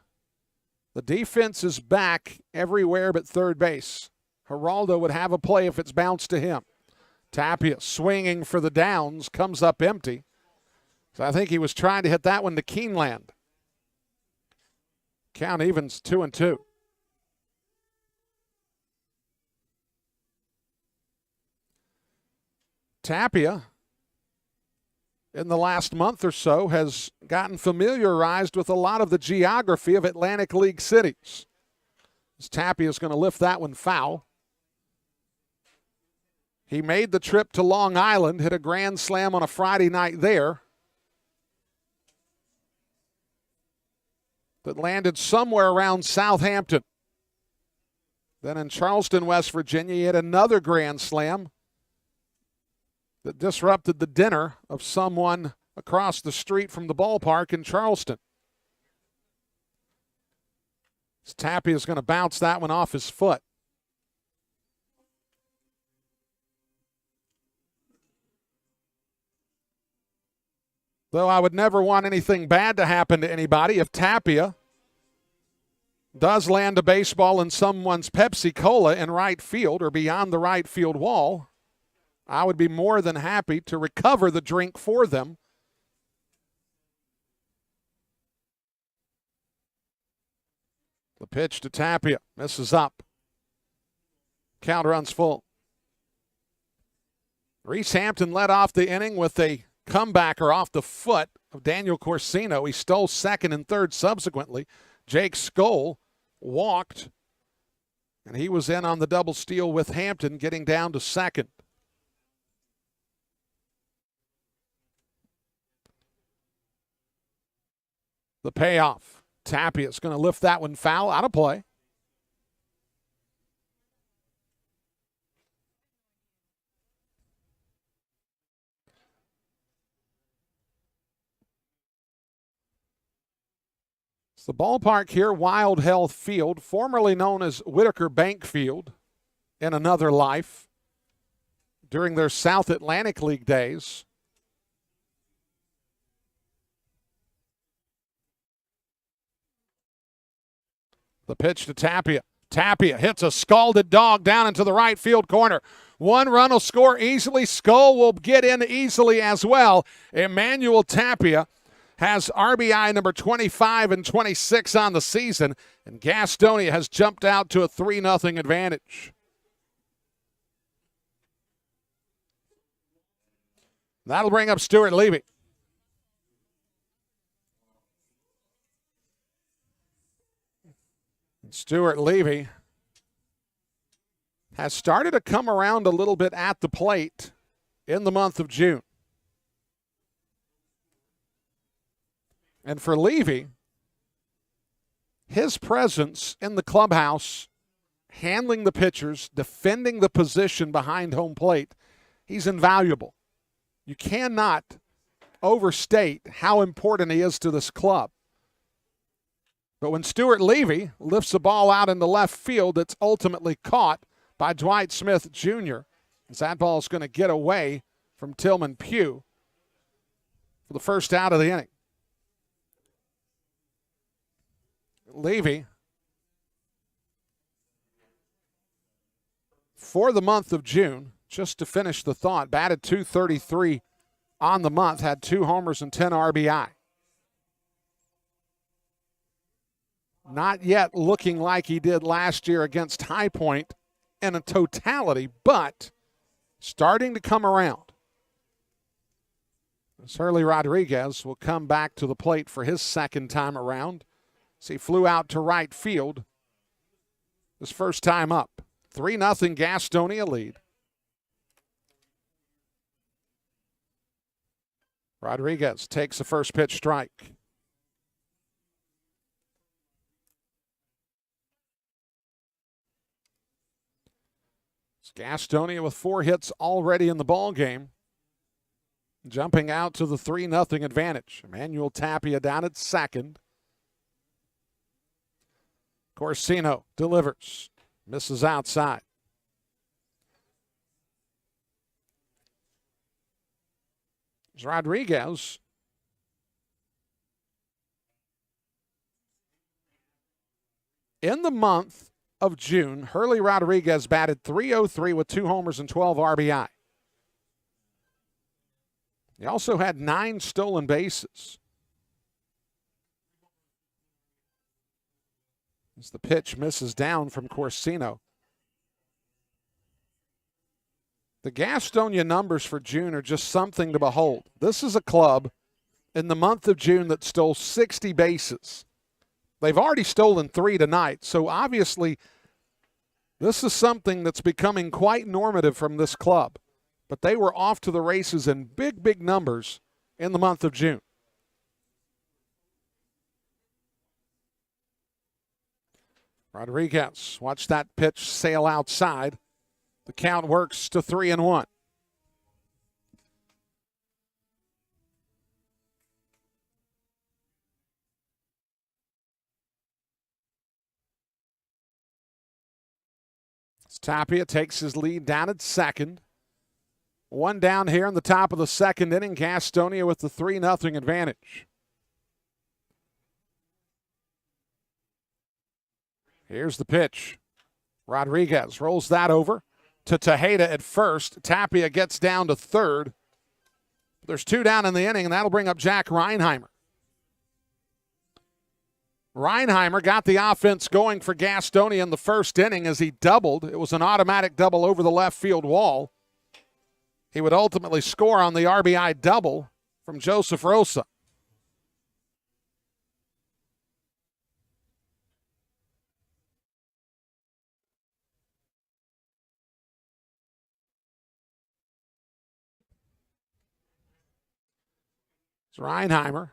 The defense is back everywhere but third base. Geraldo would have a play if it's bounced to him. Tapia swinging for the downs, comes up empty. So I think he was trying to hit that one to Keeneland. Count evens 2-2. Tapia, in the last month or so, has gotten familiarized with a lot of the geography of Atlantic League cities. As Tapia is going to lift that one foul. He made the trip to Long Island, hit a grand slam on a Friday night there that landed somewhere around Southampton. Then in Charleston, West Virginia, he hit another grand slam that disrupted the dinner of someone across the street from the ballpark in Charleston. Tapia is going to bounce that one off his foot. Though I would never want anything bad to happen to anybody, if Tapia does land a baseball in someone's Pepsi Cola in right field or beyond the right field wall, I would be more than happy to recover the drink for them. The pitch to Tapia, misses up. Count runs full. Reese Hampton led off the inning with a comebacker off the foot of Daniel Corsino. He stole second and third subsequently. Jake Skull walked And he was in on the double steal with Hampton, getting down to second. The payoff. Tapia's going to lift that one foul, out of play. It's the ballpark here, Wild Health Field, formerly known as Whitaker Bank Field in another life during their South Atlantic League days. The pitch to Tapia. Tapia hits a scalded dog down into the right field corner. One run will score easily. Skull will get in easily as well. Emmanuel Tapia has RBI number 25 and 26 on the season, and Gastonia has jumped out to a 3-0 advantage. That'll bring up Stuart Levy. Stuart Levy has started to come around a little bit at the plate in the month of June. And for Levy, his presence in the clubhouse, handling the pitchers, defending the position behind home plate, he's invaluable. You cannot overstate how important he is to this club. But when Stuart Levy lifts the ball out in the left field, it's ultimately caught by Dwight Smith Jr. As that ball is going to get away from Tillman Pugh for the first out of the inning. Levy, for the month of June, just to finish the thought, batted .233 on the month, had 2 homers and 10 RBI. Not yet looking like he did last year against High Point in a totality, but starting to come around. Hurley Rodriguez will come back to the plate for his second time around. So he flew out to right field his first time up. 3-0 Gastonia lead. Rodriguez takes the first pitch strike. It's Gastonia with 4 hits already in the ball game, jumping out to the 3-0 advantage. Emmanuel Tapia down at second. Corsino delivers. Misses outside. There's Rodriguez. In the month of June, Hurley Rodriguez batted .303 with 2 homers and 12 RBI. He also had 9 stolen bases. As the pitch misses down from Corsino. The Gastonia numbers for June are just something to behold. This is a club in the month of June that stole 60 bases. They've already stolen 3 tonight, so obviously this is something that's becoming quite normative from this club. But they were off to the races in big, big numbers in the month of June. Rodriguez, watch that pitch sail outside. The count works to 3-1. Tapia takes his lead down at second. 1 down here in the top of the second inning. Gastonia with the 3-0 advantage. Here's the pitch. Rodriguez rolls that over to Tejeda at first. Tapia gets down to third. There's 2 down in the inning, and that'll bring up Jack Reinheimer. Reinheimer got the offense going for Gastonia in the first inning as he doubled. It was an automatic double over the left field wall. He would ultimately score on the RBI double from Joseph Rosa. It's Reinheimer.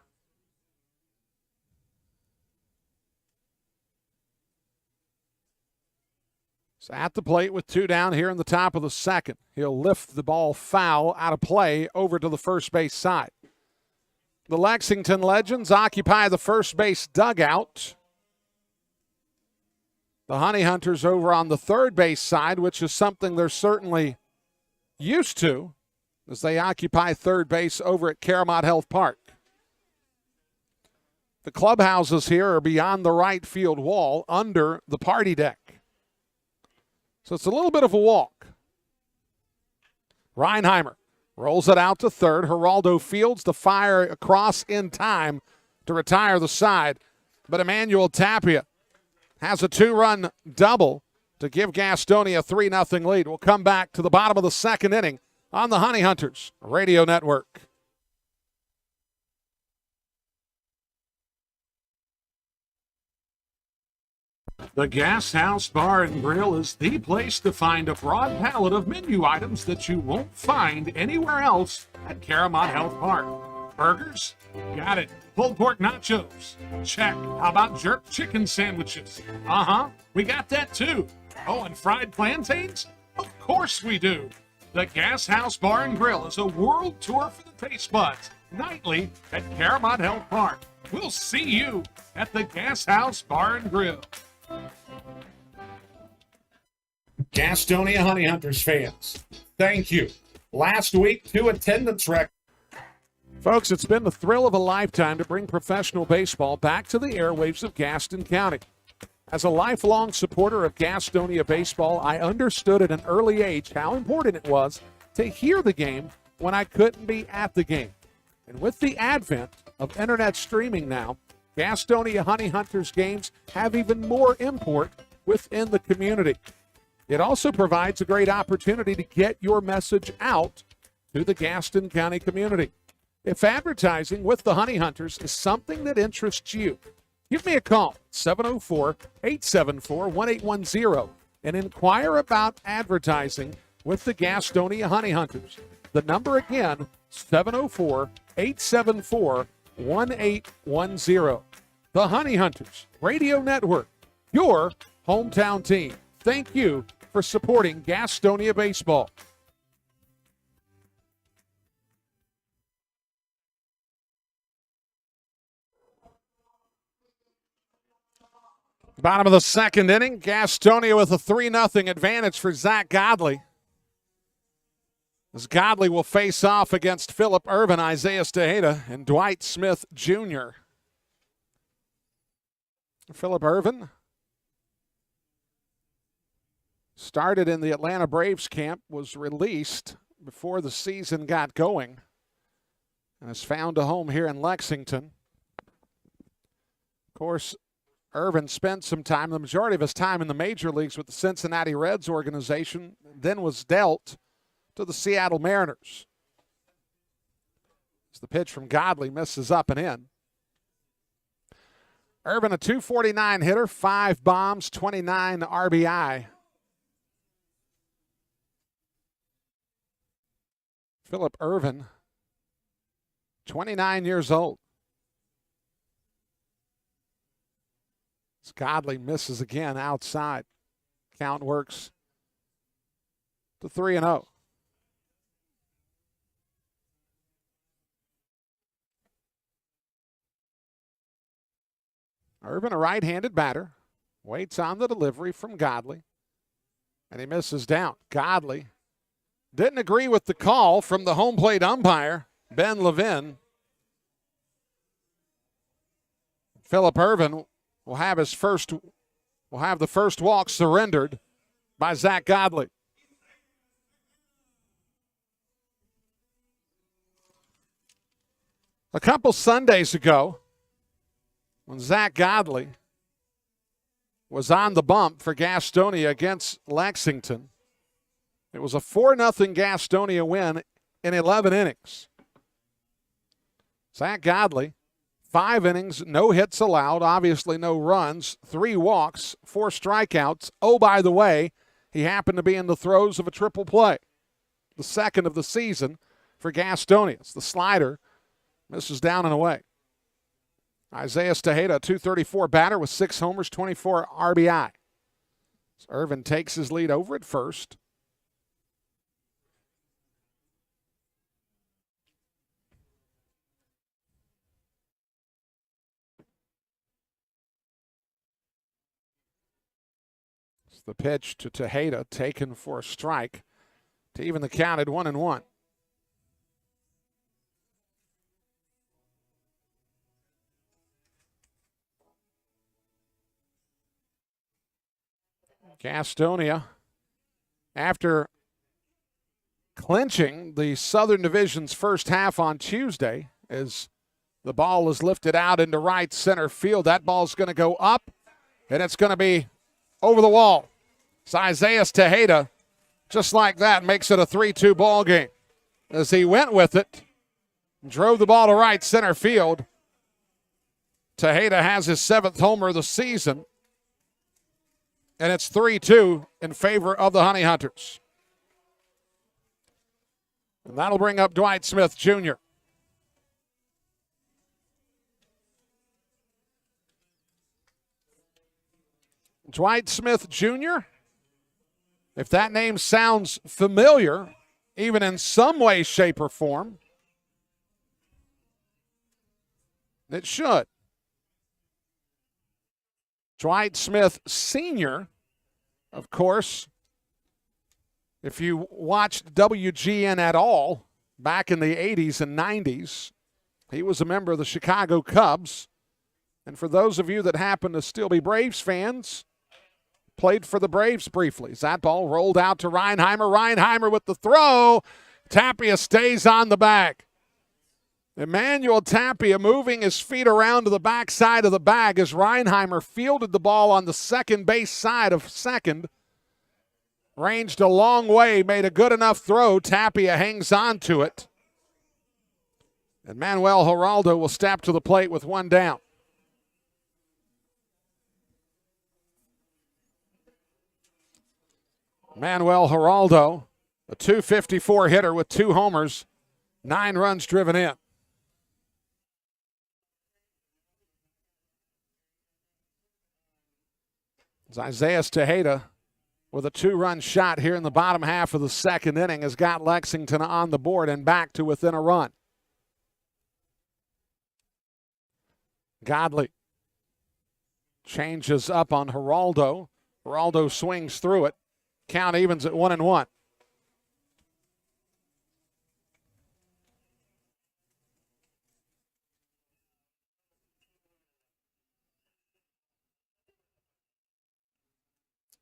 He's at the plate with 2 down here in the top of the second. He'll lift the ball foul out of play over to the first base side. The Lexington Legends occupy the first base dugout. The Honey Hunters over on the third base side, which is something they're certainly used to as they occupy third base over at Caramont Health Park. The clubhouses here are beyond the right field wall under the party deck. So it's a little bit of a walk. Reinheimer rolls it out to third. Geraldo fields the fire across in time to retire the side. But Emmanuel Tapia has a 2-run double to give Gastonia a 3-0 lead. We'll come back to the bottom of the second inning on the Honey Hunters Radio Network. The Gas House Bar and Grill is the place to find a broad palette of menu items that you won't find anywhere else at Caramont Health Park. Burgers? Got it. Pulled pork nachos? Check. How about jerk chicken sandwiches? We got that too. Oh, and fried plantains? Of course we do. The Gas House Bar and Grill is a world tour for the taste buds, nightly at Caramont Health Park. We'll see you at the Gas House Bar and Grill. Gastonia Honey Hunters fans, thank you. Last week, 2 attendance records. Folks, it's been the thrill of a lifetime to bring professional baseball back to the airwaves of Gaston County. As a lifelong supporter of Gastonia baseball, I understood at an early age how important it was to hear the game when I couldn't be at the game. And with the advent of internet streaming now, Gastonia Honey Hunters games have even more import within the community. It also provides a great opportunity to get your message out to the Gaston County community. If advertising with the Honey Hunters is something that interests you, give me a call, 704-874-1810, and inquire about advertising with the Gastonia Honey Hunters. The number again, 704-874-1810. The Honey Hunters Radio Network, your hometown team. Thank you for supporting Gastonia baseball. Bottom of the second inning, Gastonia with a 3-0 advantage for Zach Godley. As Godley will face off against Philip Irvin, Isaiah Stejeda, and Dwight Smith Jr. Philip Irvin started in the Atlanta Braves camp, was released before the season got going, and has found a home here in Lexington. Of course, Irvin spent some time, the majority of his time in the major leagues with the Cincinnati Reds organization, then was dealt to the Seattle Mariners. As the pitch from Godley misses up and in. Irvin, a .249 hitter, 5 bombs, 29 RBI. Philip Irvin, 29 years old. As Godley misses again outside. Count works to 3-0. Irvin, a right-handed batter, waits on the delivery from Godley, and he misses down. Godley didn't agree with the call from the home plate umpire, Ben Levin. Philip Irvin will have the first walk surrendered by Zach Godley. A couple Sundays ago, when Zach Godley was on the bump for Gastonia against Lexington, it was a 4-0 Gastonia win in 11 innings. Zach Godley, 5 innings, no hits allowed, obviously no runs, 3 walks, 4 strikeouts. Oh, by the way, he happened to be in the throes of a triple play, the second of the season for Gastonia. It's the slider Misses down and away. Isaiah Tejeda, 234 batter with 6 homers, 24 RBI. So Irvin takes his lead over at first. It's the pitch to Tejeda, taken for a strike to even the count at 1-1. Gastonia, after clinching the Southern Division's first half on Tuesday, as the ball is lifted out into right center field. That ball's going to go up, and it's going to be over the wall. It's Isaiah Tejeda, just like that, makes it a 3-2 ball game. As he went with it, drove the ball to right center field. Tejeda has his 7th homer of the season. And it's 3-2 in favor of the Honey Hunters. And that'll bring up Dwight Smith Jr. Dwight Smith Jr., if that name sounds familiar, even in some way, shape, or form, it should. Dwight Smith Sr., of course, if you watched WGN at all back in the 80s and 90s, he was a member of the Chicago Cubs. And for those of you that happen to still be Braves fans, played for the Braves briefly. As that ball rolled out to Reinheimer. Reinheimer with the throw. Tapia stays on the bag. Emmanuel Tapia moving his feet around to the backside of the bag as Reinheimer fielded the ball on the second base side of second. Ranged a long way, made a good enough throw. Tapia hangs on to it. And Manuel Geraldo will step to the plate with one down. Manuel Geraldo, a .254 hitter with 2 homers, 9 runs driven in. It's Isaiah Tejeda with a 2-run shot here in the bottom half of the second inning has got Lexington on the board and back to within a run. Godley changes up on Geraldo. Geraldo swings through it. Count evens at 1-1.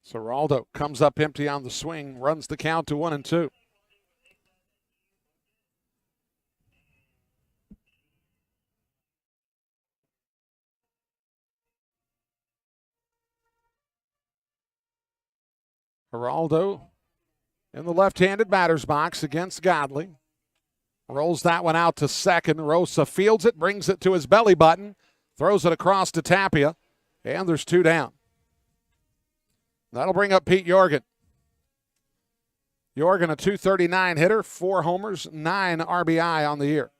So Geraldo comes up empty on the swing, runs the count to 1-2. Geraldo in the left-handed batter's box against Godley. Rolls that one out to second. Rosa fields it, brings it to his belly button, throws it across to Tapia, and there's 2 down. That'll bring up Pete Jorgen. Jorgen, a .239 hitter, 4 homers, 9 RBI on the year.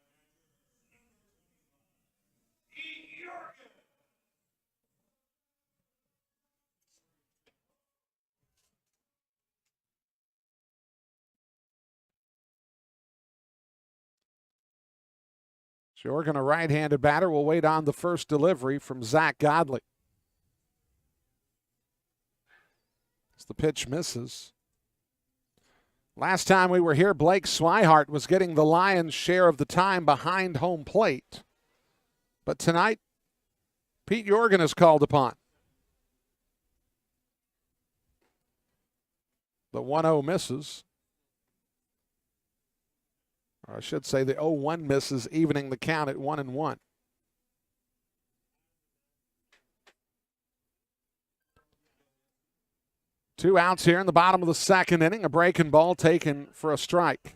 Jorgen, a right-handed batter, will wait on the first delivery from Zach Godley. As the pitch misses. Last time we were here, Blake Swihart was getting the lion's share of the time behind home plate. But tonight, Pete Jorgen is called upon. The 1-0 misses. Or I should say the 0-1 misses, evening the count at 1-1. Two outs here in the bottom of the second inning. A breaking ball taken for a strike.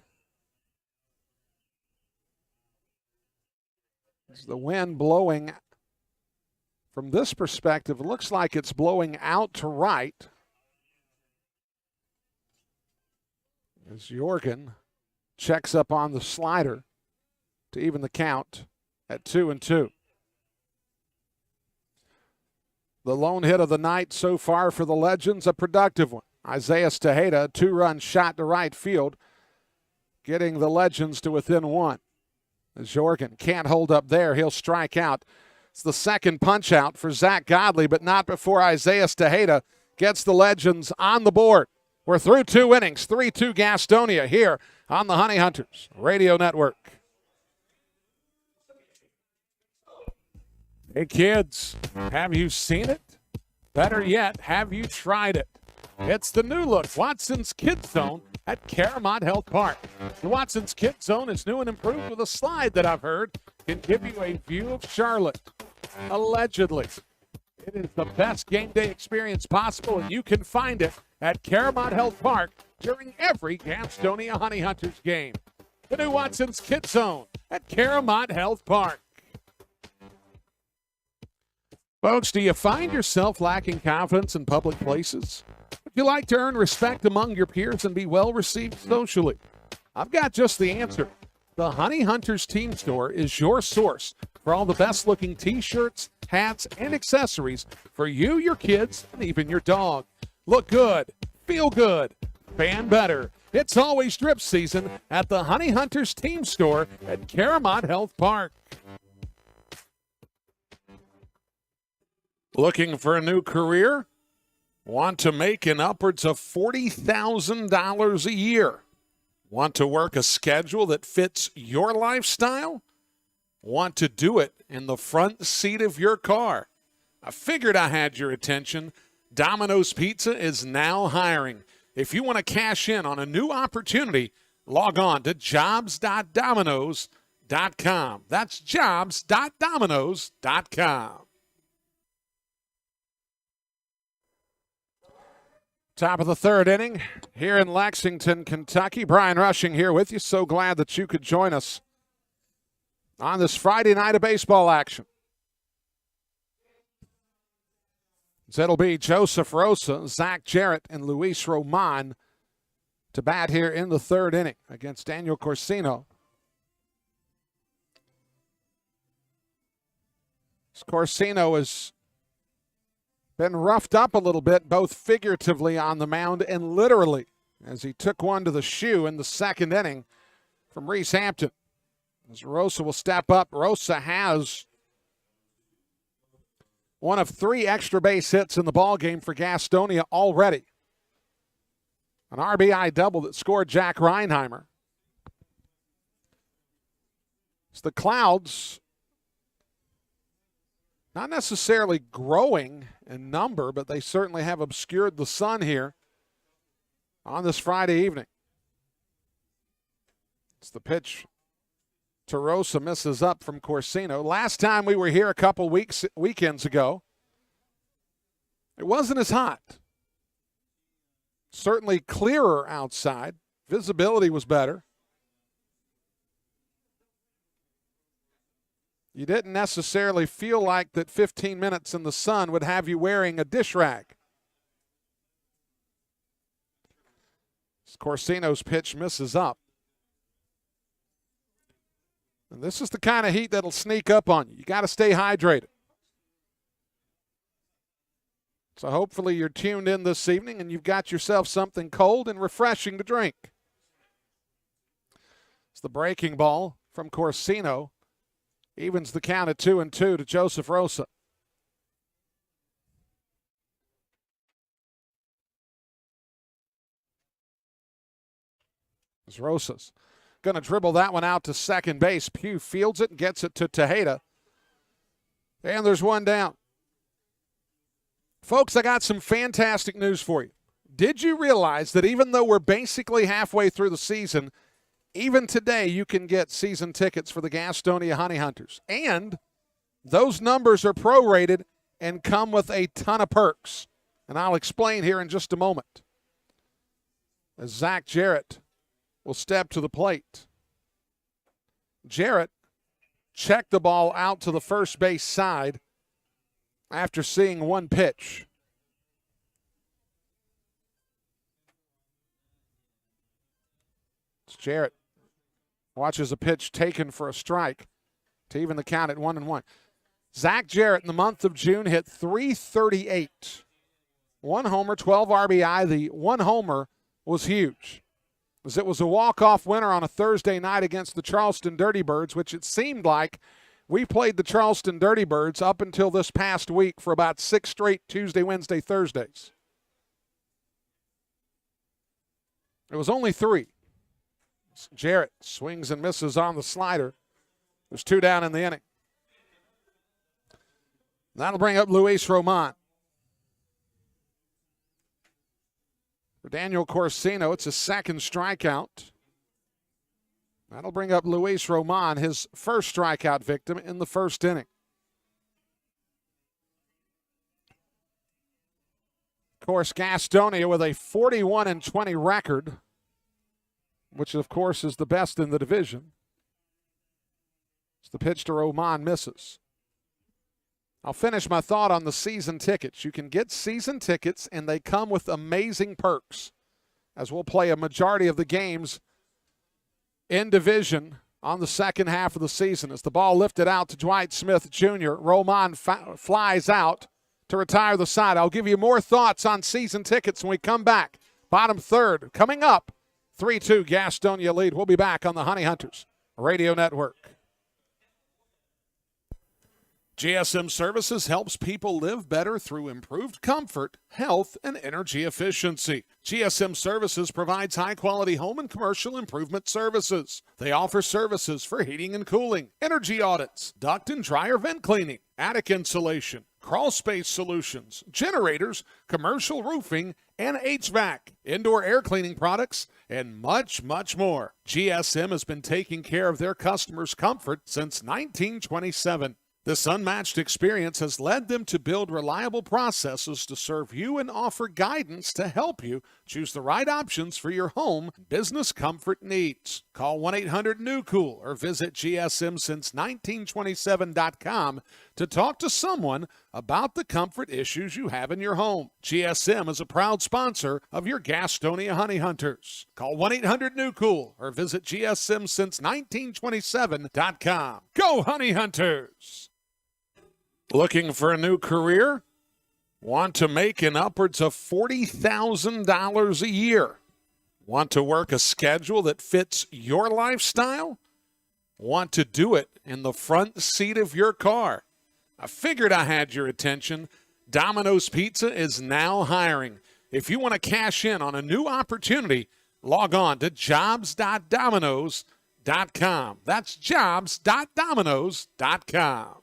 As the wind blowing from this perspective, it looks like it's blowing out to right. As Jorgen checks up on the slider to even the count at 2-2. The lone hit of the night so far for the Legends, a productive one. Isaiah Tejeda, a 2-run shot to right field, getting the Legends to within 1. As Jorgen can't hold up there, he'll strike out. It's the second punch out for Zach Godley, but not before Isaiah Tejeda gets the Legends on the board. We're through 2 innings, 3-2 Gastonia here on the Honey Hunters Radio Network. Hey kids, have you seen it? Better yet, have you tried it? It's the new look Watson's Kids Zone at Caramont Health Park. The Watson's Kids Zone is new and improved with a slide that I've heard can give you a view of Charlotte. Allegedly. It is the best game day experience possible, and you can find it at Caramont Health Park during every Gastonia Honey Hunters game. The new Watson's Kids Zone at Caramont Health Park. Folks, do you find yourself lacking confidence in public places? Would you like to earn respect among your peers and be well received socially? I've got just the answer. The Honey Hunters Team Store is your source for all the best looking t-shirts, hats, and accessories for you, your kids, and even your dog. Look good, feel good, fan better. It's always drip season at the Honey Hunters Team Store at Caramont Health Park. Looking for a new career? Want to make an upwards of $40,000 a year? Want to work a schedule that fits your lifestyle? Want to do it in the front seat of your car? I figured I had your attention. Domino's Pizza is now hiring. If you want to cash in on a new opportunity, log on to jobs.domino's.com. That's jobs.domino's.com. Top of the third inning here in Lexington, Kentucky. Brian Rushing here with you. So glad that you could join us on this Friday night of baseball action. So it'll be Joseph Rosa, Zach Jarrett, and Luis Roman to bat here in the third inning against Daniel Corsino. Corsino has been roughed up a little bit, both figuratively on the mound and literally, as he took one to the shoe in the second inning from Reese Hampton. As Rosa will step up, Rosa has one of 3 extra base hits in the ballgame for Gastonia already. An RBI double that scored Jack Reinheimer. It's the clouds not necessarily growing in number, but they certainly have obscured the sun here on this Friday evening. It's the pitch to Rosa, misses up from Corsino. Last time we were here a couple weekends ago, it wasn't as hot. Certainly clearer outside. Visibility was better. You didn't necessarily feel like that 15 minutes in the sun would have you wearing a dish rag. Corsino's pitch misses up. And this is the kind of heat that'll sneak up on you. You got to stay hydrated. So hopefully you're tuned in this evening and you've got yourself something cold and refreshing to drink. It's the breaking ball from Corsino. Evens the count at 2-2 to Joseph Rosa. As Rosa's going to dribble that one out to second base. Pugh fields it and gets it to Tejeda. And there's one down. Folks, I got some fantastic news for you. Did you realize that even though we're basically halfway through the season, even today, you can get season tickets for the Gastonia Honey Hunters. And those numbers are prorated and come with a ton of perks. And I'll explain here in just a moment. As Zach Jarrett will step to the plate. Jarrett checked the ball out to the first base side after seeing one pitch. It's Jarrett. Watches a pitch taken for a strike. to even the count at 1-1. Zach Jarrett in the month of June hit .338. 1 homer, 12 RBI. The 1 homer was huge, as it was a walk-off winner on a Thursday night against the Charleston Dirty Birds, which it seemed like we played the Charleston Dirty Birds up until this past week for about 6 straight Tuesday, Wednesday, Thursdays. It was only 3. Jarrett swings and misses on the slider. There's 2 down in the inning. That'll bring up Luis Roman. For Daniel Corsino, it's a second strikeout. That'll bring up Luis Roman, his first strikeout victim in the first inning. Of course, Gastonia with a 41-20 record, which of course is the best in the division. As the pitch to Roman misses. I'll finish my thought on the season tickets. You can get season tickets, and they come with amazing perks, as we'll play a majority of the games in division on the second half of the season. As the ball lifted out to Dwight Smith Jr., Roman flies out to retire the side. I'll give you more thoughts on season tickets when we come back. Bottom third coming up. 3-2 Gastonia lead. We'll be back on the Honey Hunters Radio Network. GSM Services helps people live better through improved comfort, health, and energy efficiency. GSM Services provides high-quality home and commercial improvement services. They offer services for heating and cooling, energy audits, duct and dryer vent cleaning, attic insulation, crawl space solutions, generators, commercial roofing, and HVAC, indoor air cleaning products, and much, much more. GSM has been taking care of their customers' comfort since 1927. This unmatched experience has led them to build reliable processes to serve you and offer guidance to help you choose the right options for your home and business comfort needs. Call 1-800-NEW-COOL or visit GSMsince1927.com to talk to someone about the comfort issues you have in your home. GSM is a proud sponsor of your Gastonia Honey Hunters. Call 1-800-NEW-COOL or visit GSMsince1927.com. Go Honey Hunters! Looking for a new career? Want to make an upwards of $40,000 a year? Want to work a schedule that fits your lifestyle? Want to do it in the front seat of your car? I figured I had your attention. Domino's Pizza is now hiring. If you want to cash in on a new opportunity, log on to jobs.domino's.com. That's jobs.domino's.com.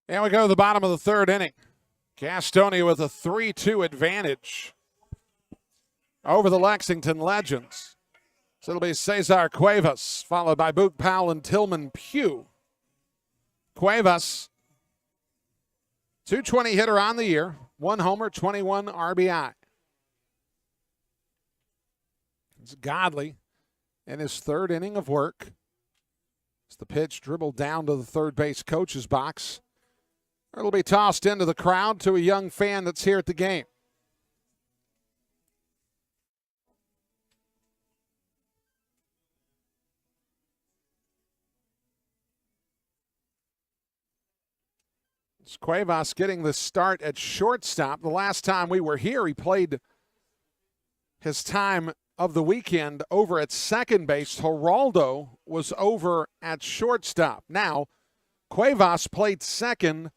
And we go to the bottom of the third inning. Gastonia with a 3-2 advantage over the Lexington Legends. So it'll be Cesar Cuevas, followed by Boog Powell and Tillman Pugh. Cuevas, 220 hitter on the year, 1 homer, 21 RBI. It's Godley in his third inning of work. As the pitch dribbled down to the third base coach's box. It'll be tossed into the crowd to a young fan that's here at the game. It's Cuevas getting the start at shortstop. The last time we were here, he played his time of the weekend over at second base. Geraldo was over at shortstop. Now, Cuevas played second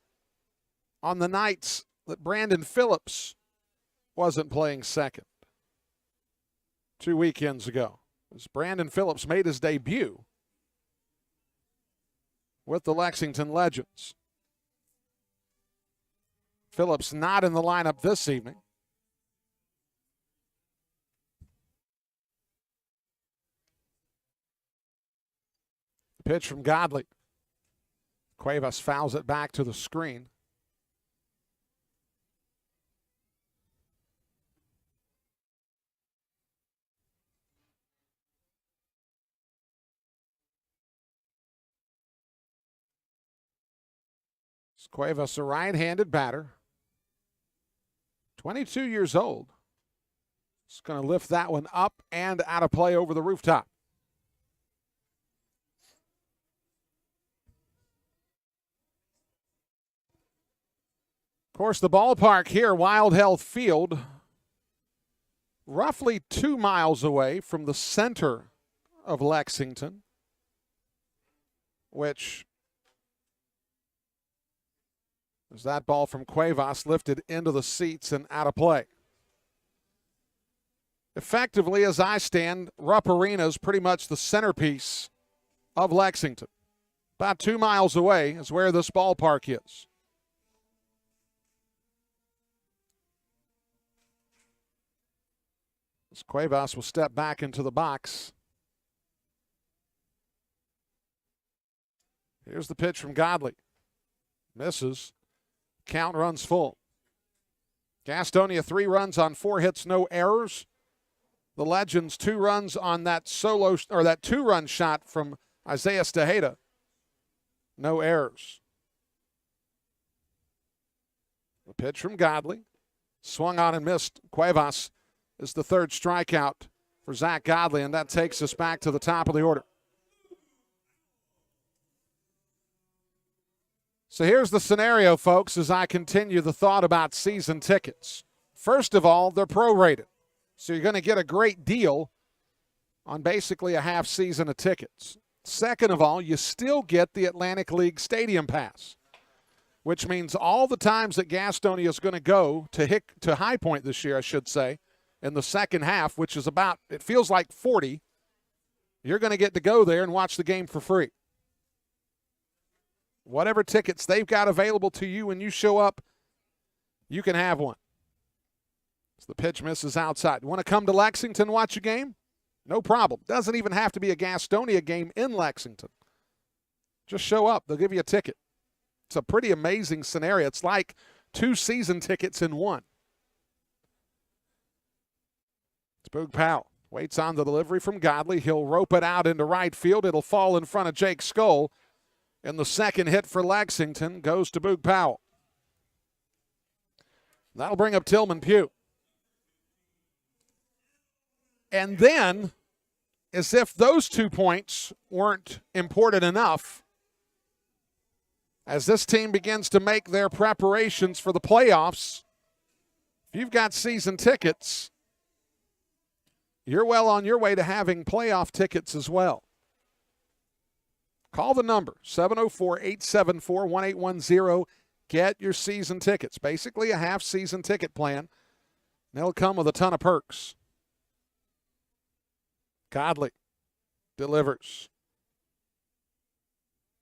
on the nights that Brandon Phillips wasn't playing second 2 weekends ago, as Brandon Phillips made his debut with the Lexington Legends. Phillips not in the lineup this evening. Pitch from Godley. Cuevas fouls it back to the screen. Cuevas, a right-handed batter, 22 years old. It's going to lift that one up and out of play over the rooftop. Of course, the ballpark here, Wild Health Field, roughly 2 miles away from the center of Lexington, which is that ball from Cuevas lifted into the seats and out of play. Effectively, as I stand, Rupp Arena is pretty much the centerpiece of Lexington. About 2 miles away is where this ballpark is. As Cuevas will step back into the box. Here's the pitch from Godley. Misses. Count runs full. Gastonia 3 runs on 4 hits, no errors. The Legends 2 runs on that solo or that 2-run shot from Isaiah Stejeda. No errors. The pitch from Godley. Swung on and missed. Cuevas is the 3rd strikeout for Zach Godley, and that takes us back to the top of the order. So here's the scenario, folks, as I continue the thought about season tickets. First of all, they're prorated. So you're going to get a great deal on basically a half season of tickets. Second of all, you still get the Atlantic League Stadium Pass, which means all the times that Gastonia is going to go to High Point this year, I should say, in the second half, which is about, it feels like 40, you're going to get to go there and watch the game for free. Whatever tickets they've got available to you when you show up, you can have one. So the pitch misses outside. Want to come to Lexington, watch a game? No problem. Doesn't even have to be a Gastonia game in Lexington. Just show up. They'll give you a ticket. It's a pretty amazing scenario. It's like 2 season tickets in one. It's Boog Powell. Waits on the delivery from Godley. He'll rope it out into right field. It'll fall in front of Jake Skoll. And the second hit for Lexington goes to Boog Powell. That'll bring up Tillman Pugh. And then, as if those 2 points weren't important enough, as this team begins to make their preparations for the playoffs, if you've got season tickets, you're well on your way to having playoff tickets as well. Call the number, 704-874-1810. Get your season tickets. Basically a half-season ticket plan. They'll come with a ton of perks. Godley delivers.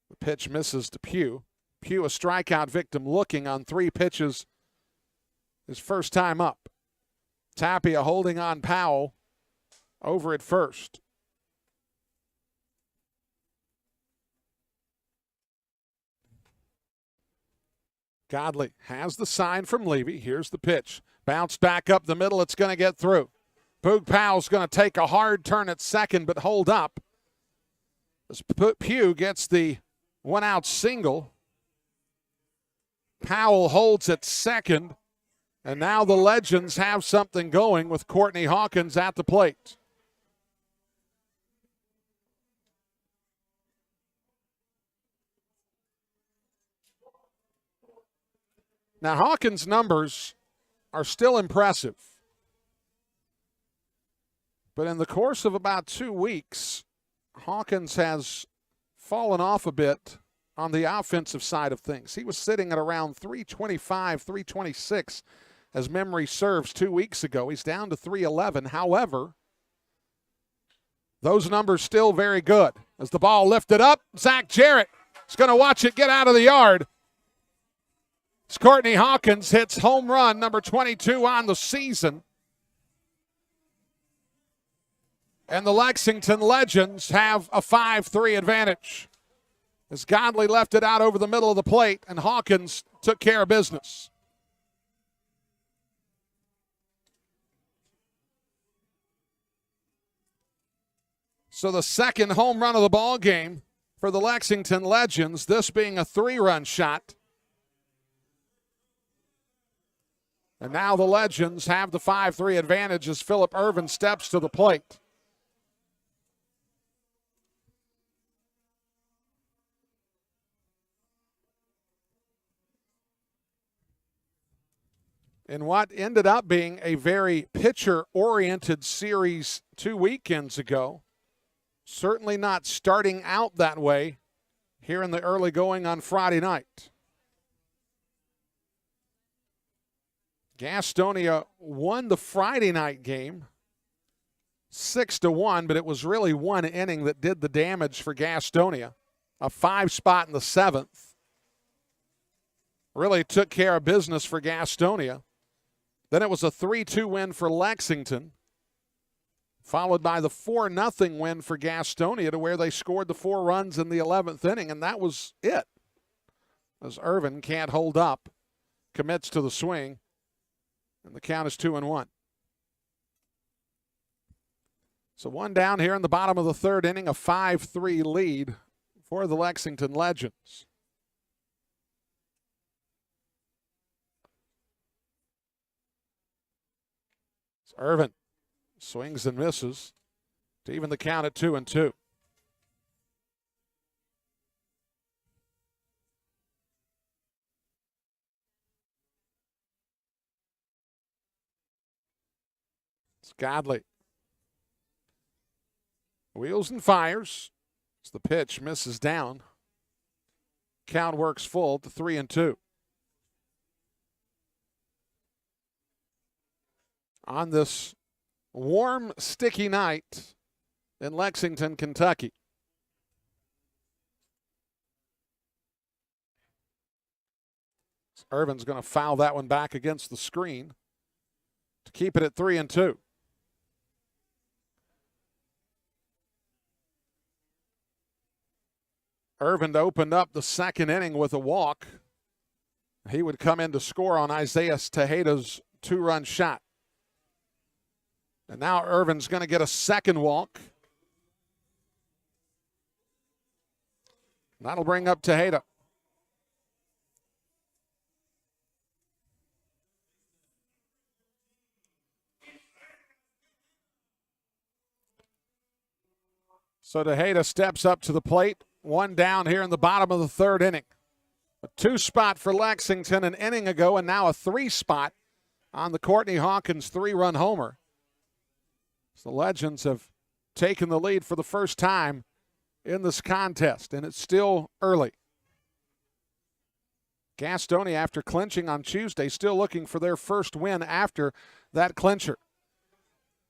The pitch misses to Pugh. Pugh, a strikeout victim, looking on 3 pitches. His first time up. Tapia holding on Powell over at first. Godley has the sign from Levy. Here's the pitch. Bounced back up the middle. It's going to get through. Boog Powell's going to take a hard turn at second, but hold up. As Pugh gets the 1-out single. Powell holds at second. And now the Legends have something going with Courtney Hawkins at the plate. Now, Hawkins' numbers are still impressive. But in the course of about 2 weeks, Hawkins has fallen off a bit on the offensive side of things. He was sitting at around 325, 326, as memory serves, 2 weeks ago. He's down to 311. However, those numbers still very good. As the ball lifted up, Zach Jarrett is going to watch it get out of the yard. Courtney Hawkins hits home run number 22 on the season. And the Lexington Legends have a 5-3 advantage. As Godley left it out over the middle of the plate, and Hawkins took care of business. So the second home run of the ball game for the Lexington Legends, this being a 3-run shot. And now the Legends have the 5-3 advantage as Phillip Ervin steps to the plate. In what ended up being a very pitcher-oriented series 2 weekends ago. Certainly not starting out that way here in the early going on Friday night. Gastonia won the Friday night game 6-1, but it was really one inning that did the damage for Gastonia. A 5 spot in the 7th. Really took care of business for Gastonia. Then it was a 3-2 win for Lexington, followed by the 4-0 win for Gastonia, to where they scored the 4 runs in the 11th inning, and that was it. As Ervin can't hold up, commits to the swing, and the count is 2-1. So one down here in the bottom of the 3rd inning, a 5-3 lead for the Lexington Legends. Ervin swings and misses to even the count at 2-2. It's Godley. Wheels and fires as the pitch misses down. Count works full to 3-2. On this warm, sticky night in Lexington, Kentucky. Ervin's going to foul that one back against the screen to keep it at 3-2. Ervin opened up the 2nd inning with a walk. He would come in to score on Isaiah Tejeda's 2-run shot. And now Ervin's going to get a 2nd walk. That'll bring up Tejeda. So Tejeda steps up to the plate. One down here in the bottom of the 3rd inning. A 2-spot for Lexington an inning ago, and now a 3-spot on the Courtney Hawkins 3-run homer. So the Legends have taken the lead for the first time in this contest, and it's still early. Gastonia, after clinching on Tuesday, still looking for their first win after that clincher.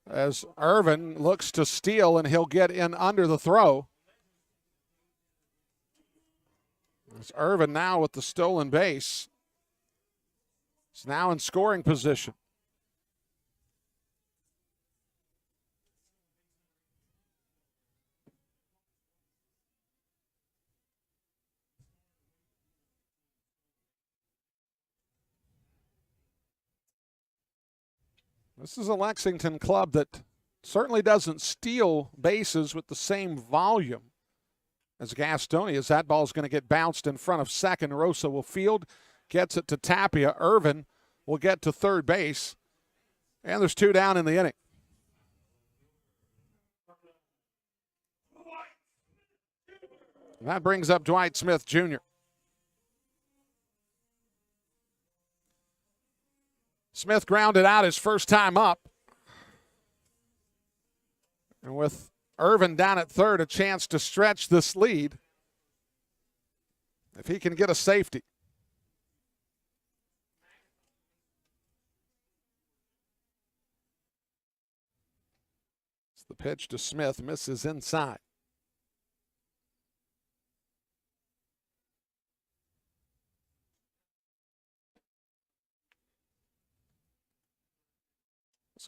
As Ervin looks to steal, and he'll get in under the throw. It's Ervin now with the stolen base. He's now in scoring position. This is a Lexington club that certainly doesn't steal bases with the same volume as Gastonia. As that ball is going to get bounced in front of second. Rosa will field, gets it to Tapia. Ervin will get to third base, and there's 2 down in the inning. And that brings up Dwight Smith Jr. Smith grounded out his first time up. And with Ervin down at third, a chance to stretch this lead if he can get a safety. It's the pitch to Smith, misses inside.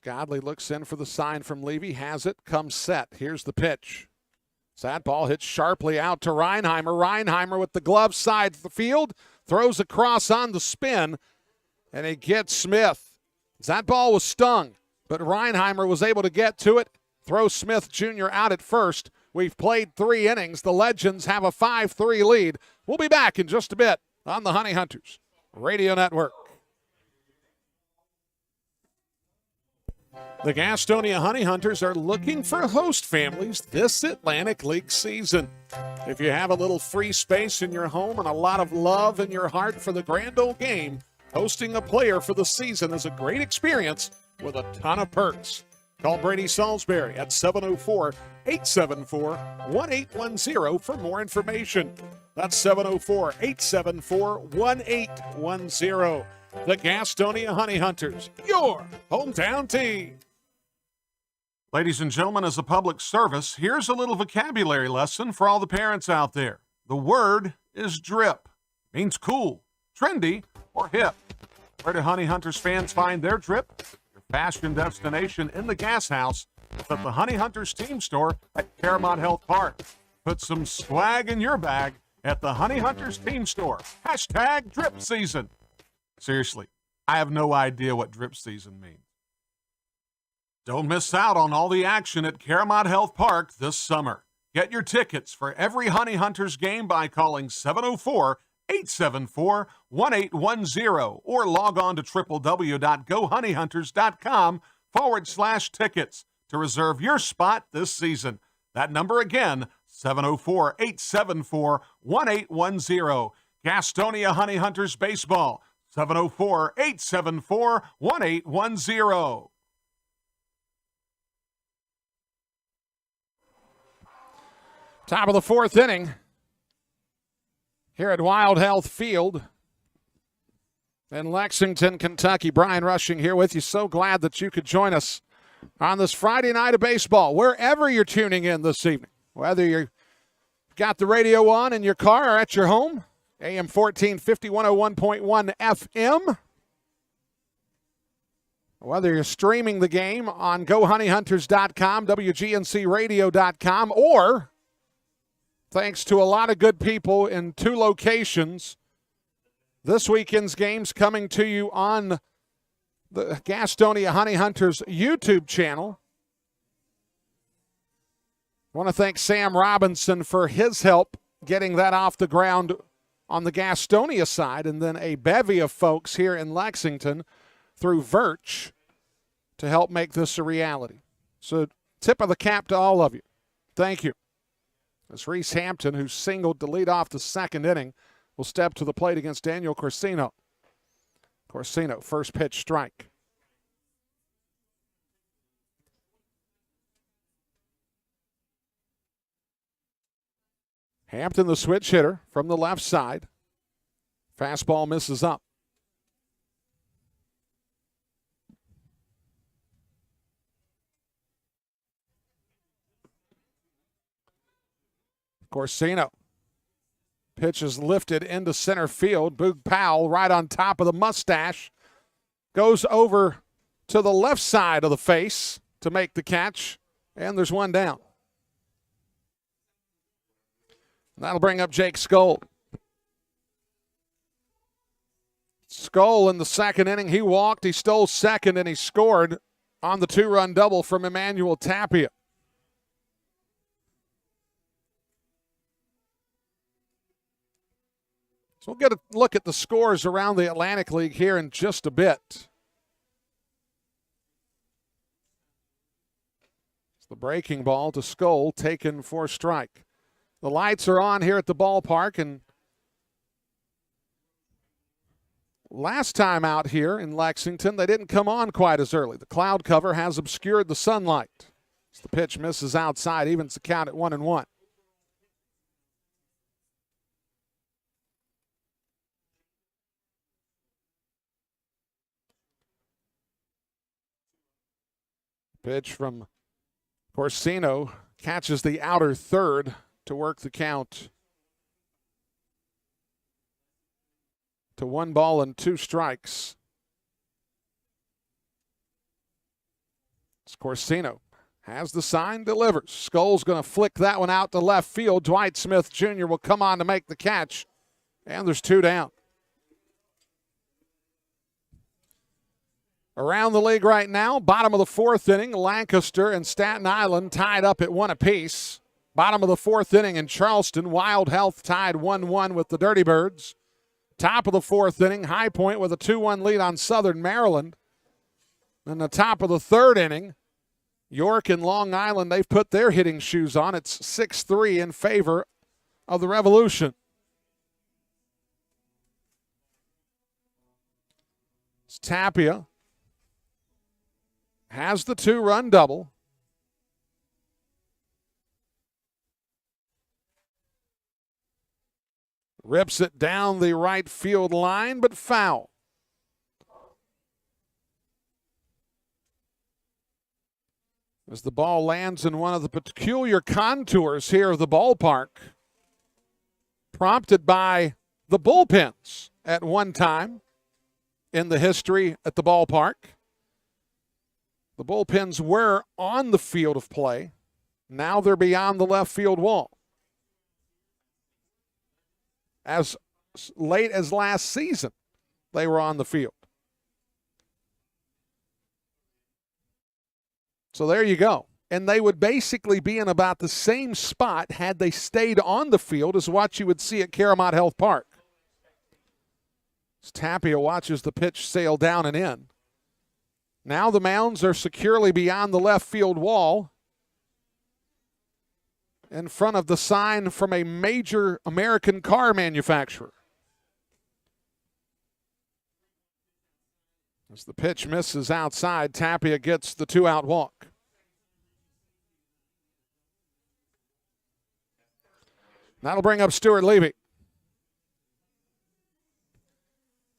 Godley looks in for the sign from Levy, has it, comes set. Here's the pitch. That ball hits sharply out to Reinheimer. Reinheimer with the glove side of the field, throws across on the spin, and he gets Smith. That ball was stung, but Reinheimer was able to get to it, throw Smith Jr. out at first. We've played 3 innings. The Legends have a 5-3 lead. We'll be back in just a bit on the Honey Hunters Radio Network. The Gastonia Honey Hunters are looking for host families this Atlantic League season. If you have a little free space in your home and a lot of love in your heart for the grand old game, hosting a player for the season is a great experience with a ton of perks. Call Brady Salisbury at 704-874-1810 for more information. That's 704-874-1810. The Gastonia Honey Hunters, your hometown team. Ladies and gentlemen, as a public service, here's a little vocabulary lesson for all the parents out there. The word is drip. Means cool, trendy, or hip. Where do Honey Hunters fans find their drip? Your fashion destination in the gas house is at the Honey Hunters team store at Paramount Health Park. Put some swag in your bag at the Honey Hunters team store. Hashtag drip season. Seriously, I have no idea what drip season means. Don't miss out on all the action at Paramount Health Park this summer. Get your tickets for every Honey Hunters game by calling 704-874-1810 or log on to www.gohoneyhunters.com/tickets to reserve your spot this season. That number again, 704-874-1810. Gastonia Honey Hunters Baseball, 704-874-1810. Top of the fourth inning here at Wild Health Field in Lexington, Kentucky. Brian Rushing here with you. So glad that you could join us on this Friday night of baseball, wherever you're tuning in this evening. Whether you've got the radio on in your car or at your home, AM 1450, 101.1 FM. Whether you're streaming the game on GoHoneyHunters.com, WGNCRadio.com, or thanks to a lot of good people in two locations, this weekend's games coming to you on the Gastonia Honey Hunters YouTube channel. I want to thank Sam Robinson for his help getting that off the ground on the Gastonia side, and then a bevy of folks here in Lexington through Virch to help make this a reality. So tip of the cap to all of you. Thank you. As Reese Hampton, who singled to lead off the second inning, will step to the plate against Daniel Corsino. Corsino, first pitch strike. Hampton, the switch hitter from the left side. Fastball misses up. Corsino. Pitch is lifted into center field. Boog Powell right on top of the mustache. Goes over to the left side of the face to make the catch. And there's one down. That'll bring up Jake Skoll. Skoll in the second inning. He walked, he stole second, and he scored on the two-run double from Emmanuel Tapia. So we'll get a look at the scores around the Atlantic League here in just a bit. It's the breaking ball to Skoll, taken for strike. The lights are on here at the ballpark, and last time out here in Lexington, they didn't come on quite as early. The cloud cover has obscured the sunlight. As the pitch misses outside, evens the count at 1-1. Pitch from Corsino catches the outer third to work the count to 1-2 It's Corsino has the sign, delivers. Skoll's going to flick that one out to left field. Dwight Smith Jr. will come on to make the catch, and there's two down. Around the league right now, bottom of the fourth inning, Lancaster and Staten Island tied up at 1 apiece. Bottom of the fourth inning in Charleston, Wild Health tied 1-1 with the Dirty Birds. Top of the fourth inning, High Point with a 2-1 lead on Southern Maryland. In the top of the third inning, York and Long Island, they've put their hitting shoes on. It's 6-3 in favor of the Revolution. It's Tapia. Has the 2-run double. Rips it down the right field line, but foul. As the ball lands in one of the peculiar contours here of the ballpark, prompted by the bullpens at one time in the history at the ballpark. The bullpens were on the field of play. Now they're beyond the left field wall. As late as last season, they were on the field. So there you go. And they would basically be in about the same spot had they stayed on the field as what you would see at Caramount Health Park. As Tapia watches the pitch sail down and in. Now the mounds are securely beyond the left field wall, in front of the sign from a major American car manufacturer. As the pitch misses outside, Tapia gets the 2-out walk. That'll bring up Stuart Levy.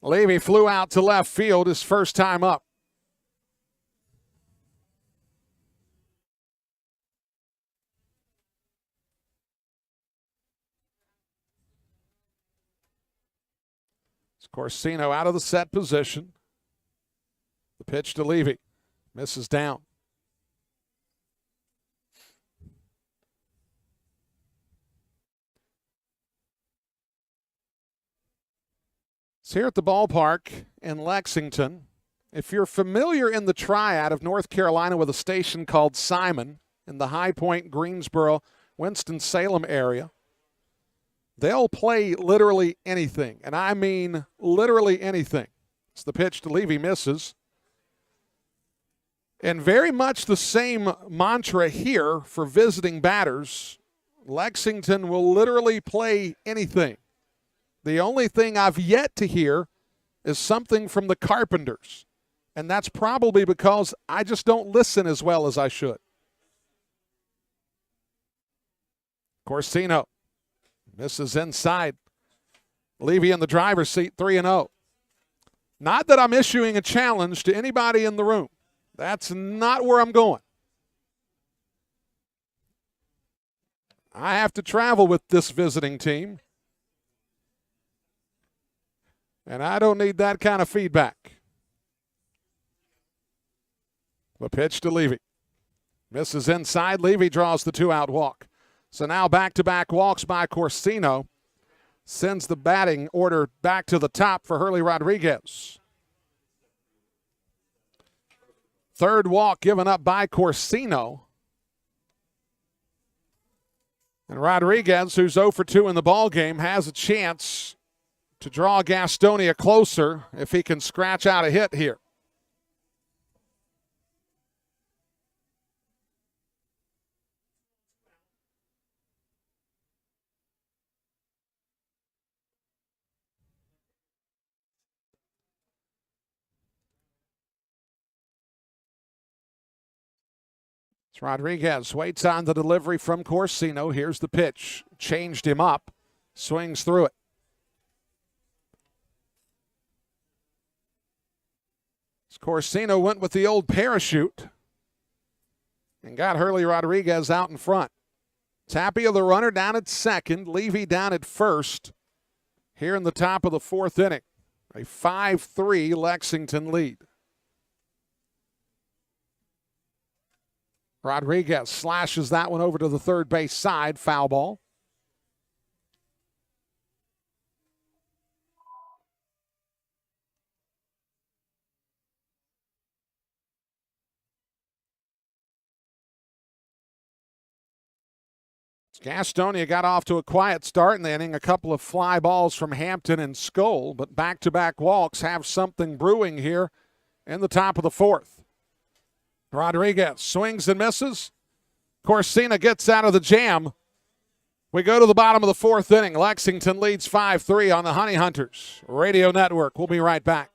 Levy flew out to left field his first time up. Corsino out of the set position. The pitch to Levy. Misses down. It's here at the ballpark in Lexington. If you're familiar in the triad of North Carolina with a station called Simon in the High Point, Greensboro, Winston-Salem area, they'll play literally anything, and I mean literally anything. It's the pitch to Levy, misses. And very much the same mantra here for visiting batters. Lexington will literally play anything. The only thing I've yet to hear is something from the Carpenters, and that's probably because I just don't listen as well as I should. Corsino misses inside. Levy in the driver's seat, 3-0. Not that I'm issuing a challenge to anybody in the room. That's not where I'm going. I have to travel with this visiting team, and I don't need that kind of feedback. The pitch to Levy. Misses inside. Levy draws the 2-out walk. So now back-to-back walks by Corsino sends the batting order back to the top for Hurley Rodriguez. Third walk given up by Corsino. And Rodriguez, who's 0 for 2 in the ballgame, has a chance to draw Gastonia closer if he can scratch out a hit here. Rodriguez waits on the delivery from Corsino. Here's the pitch. Changed him up. Swings through it. Corsino went with the old parachute and got Hurley Rodriguez out in front. Tapia, the runner, down at second. Levy down at first here in the top of the fourth inning. A 5-3 Lexington lead. Rodriguez slashes that one over to the third base side. Foul ball. Gastonia got off to a quiet start in the inning. A couple of fly balls from Hampton and Skoll, but back-to-back walks have something brewing here in the top of the fourth. Rodriguez swings and misses. Corsina gets out of the jam. We go to the bottom of the fourth inning. Lexington leads 5-3 on the Honey Hunters Radio Network. We'll be right back.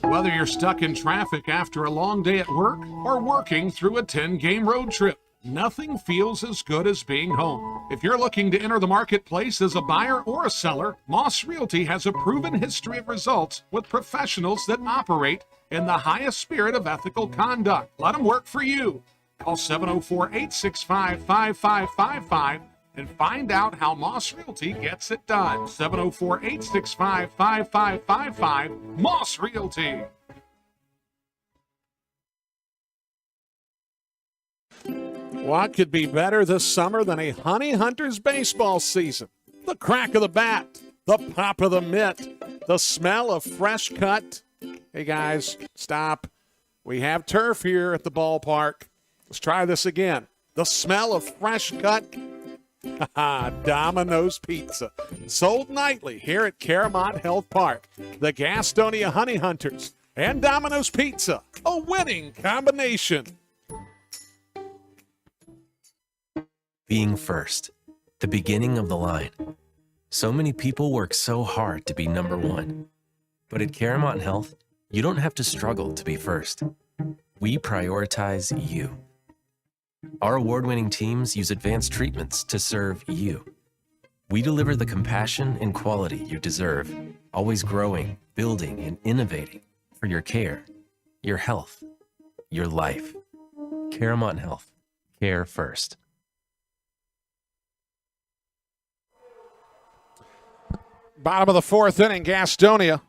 Whether you're stuck in traffic after a long day at work or working through a 10-game road trip, nothing feels as good as being home. If you're looking to enter the marketplace as a buyer or a seller, Moss Realty has a proven history of results with professionals that operate in the highest spirit of ethical conduct. Let them work for you. Call 704-865-5555 and find out how Moss Realty gets it done. 704-865-5555, Moss Realty. What could be better this summer than a Honey Hunters baseball season? The crack of the bat, the pop of the mitt, the smell of fresh cut. Hey guys, stop. We have turf here at the ballpark. Let's try this again. The smell of fresh cut. Domino's Pizza. Sold nightly here at Caramont Health Park. The Gastonia Honey Hunters and Domino's Pizza. A winning combination. Being first, the beginning of the line. So many people work so hard to be number one. But at Caramont Health, you don't have to struggle to be first. We prioritize you. Our award-winning teams use advanced treatments to serve you. We deliver the compassion and quality you deserve, always growing, building, and innovating for your care, your health, your life. Caramont Health. Care first. Bottom of the fourth inning, Gastonia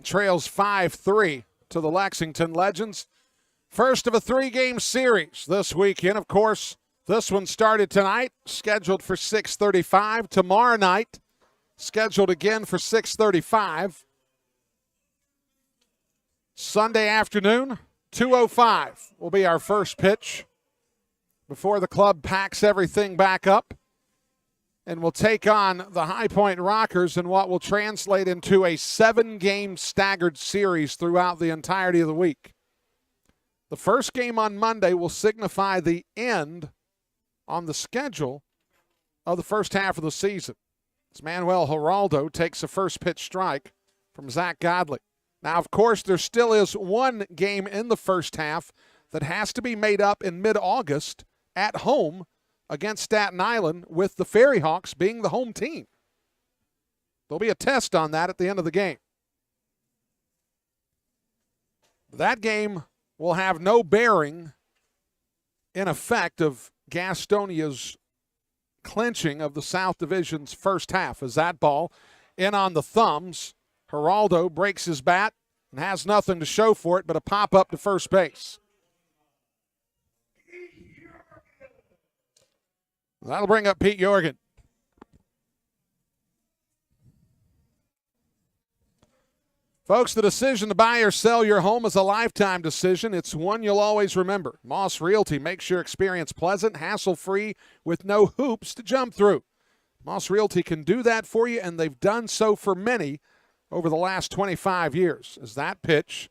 trails 5-3 to the Lexington Legends. First of a three-game series this weekend. Of course, this one started tonight, scheduled for 6:35. Tomorrow night, scheduled again for 6:35. Sunday afternoon, 2:05 will be our first pitch before the club packs everything back up and will take on the High Point Rockers in what will translate into a 7-game staggered series throughout the entirety of the week. The first game on Monday will signify the end on the schedule of the first half of the season, as Manuel Geraldo takes a first pitch strike from Zach Godley. Now, of course, there still is one game in the first half that has to be made up in mid-August at home against Staten Island, with the Fairy Hawks being the home team. There'll be a test on that at the end of the game. That game will have no bearing, in effect, of Gastonia's clinching of the South Division's first half, as that ball in on the thumbs. Geraldo breaks his bat and has nothing to show for it but a pop-up to first base. That'll bring up Pete Jorgen. Folks, the decision to buy or sell your home is a lifetime decision. It's one you'll always remember. Moss Realty makes your experience pleasant, hassle-free, with no hoops to jump through. Moss Realty can do that for you, and they've done so for many over the last 25 years. As that pitch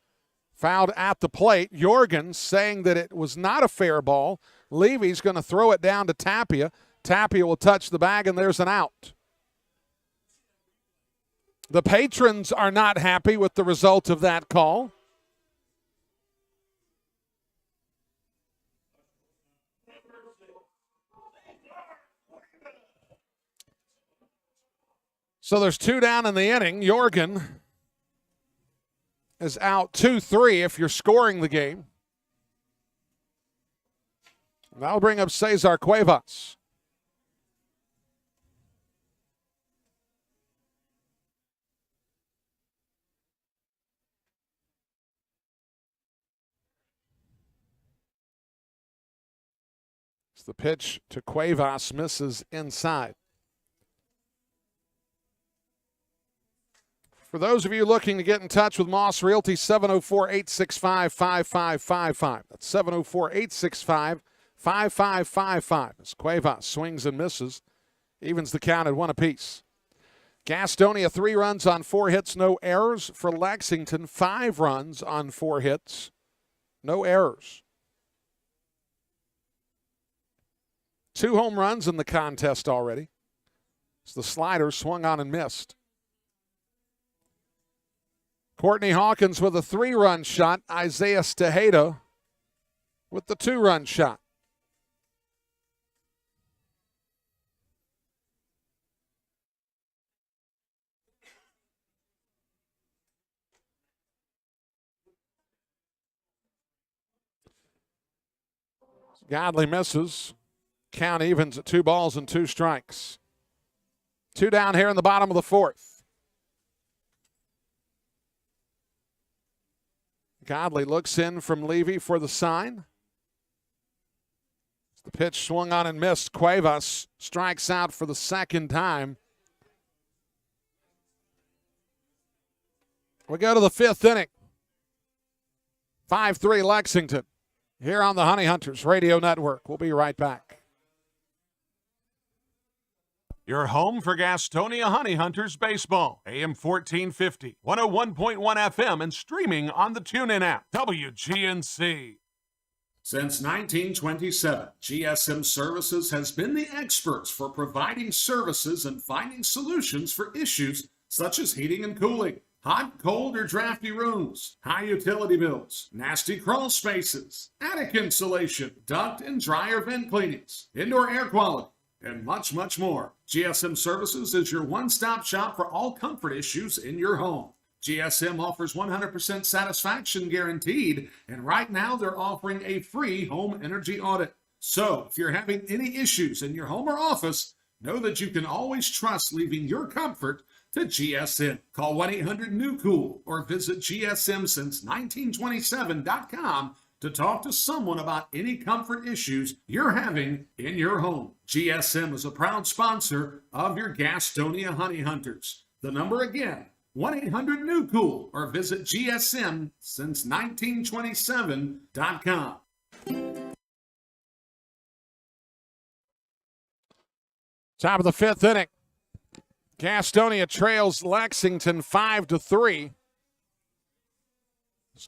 fouled at the plate, Jorgen saying that it was not a fair ball. Levy's going to throw it down to Tapia. Tapia will touch the bag, and there's an out. The patrons are not happy with the result of that call. So there's two down in the inning. Jorgen is out 2-3 if you're scoring the game. That'll bring up Cesar Cuevas. The pitch to Cuevas misses inside. For those of you looking to get in touch with Moss Realty, 704-865-5555. That's 704-865-5555. As Cuevas swings and misses, evens the count at one apiece. Gastonia, 3 runs on 4 hits, no errors. For Lexington, 5 runs on 4 hits, No errors. 2 home runs in the contest already. As the slider swung on and missed. Courtney Hawkins with a 3-run shot. Isaiah Stejeda with the 2-run shot. Godley misses. Count evens at 2 balls and 2 strikes. 2 down here in the bottom of the 4th. Godley looks in from Levy for the sign. The pitch swung on and missed. Cuevas strikes out for the 2nd time. We go to the 5th inning. 5-3 Lexington. Here on the Honey Hunters Radio Network. We'll be right back. Your home for Gastonia Honey Hunters baseball. AM 1450, 101.1 FM, and streaming on the TuneIn app. WGNC. Since 1927, GSM Services has been the experts for providing services and finding solutions for issues such as heating and cooling, hot, cold, or drafty rooms, high utility bills, nasty crawl spaces, attic insulation, duct and dryer vent cleanings, indoor air quality, and much, much more. GSM Services is your one-stop shop for all comfort issues in your home. GSM offers 100% satisfaction guaranteed, and right now they're offering a free home energy audit. So if you're having any issues in your home or office, know that you can always trust leaving your comfort to GSM. Call 1-800-NEW-COOL or visit GSMsince1927.com to talk to someone about any comfort issues you're having in your home. GSM is a proud sponsor of your Gastonia Honey Hunters. The number again, 1-800-NEW-COOL or visit GSMsince1927.com. Top of the 5th inning. Gastonia trails Lexington 5-3.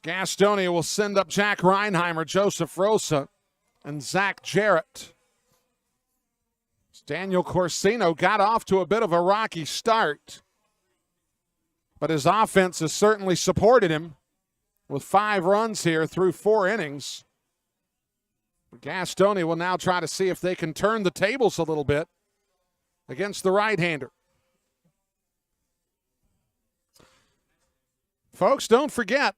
Gastonia will send up Jack Reinheimer, Joseph Rosa, and Zach Jarrett. Daniel Corsino got off to a bit of a rocky start, but his offense has certainly supported him with 5 runs here through 4 innings. Gastonia will now try to see if they can turn the tables a little bit against the right-hander. Folks, don't forget,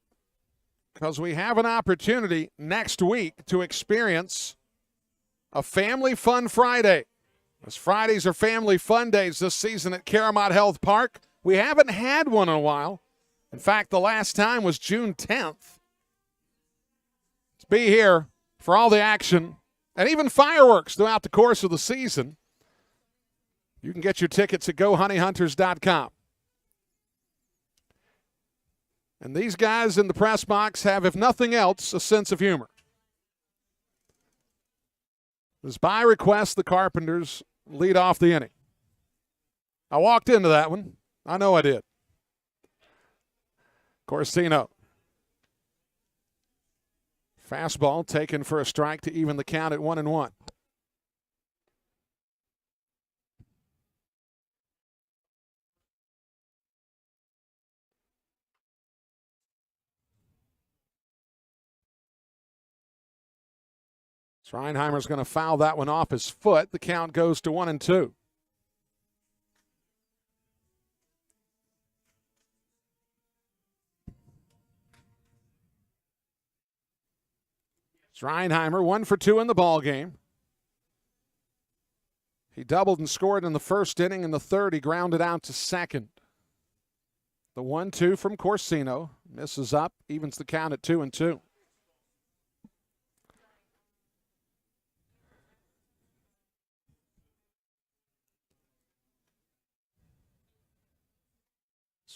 because we have an opportunity next week to experience a Family Fun Friday. As Fridays are Family Fun Days this season at Caramont Health Park. We haven't had one in a while. In fact, the last time was June 10th. Let's be here for all the action and even fireworks throughout the course of the season. You can get your tickets at GoHoneyHunters.com. And these guys in the press box have, if nothing else, a sense of humor. As by request, the Carpenters lead off the inning. I walked into that one. I know I did. Corsino. Fastball taken for a strike to even the count at 1-1. Reinheimer's going to foul that one off his foot. The count goes to 1-2. It's Reinheimer, 1 for 2 in the ball game. He doubled and scored in the first inning. In the third, he grounded out to second. The 1-2 from Corsino misses up, evens the count at 2-2.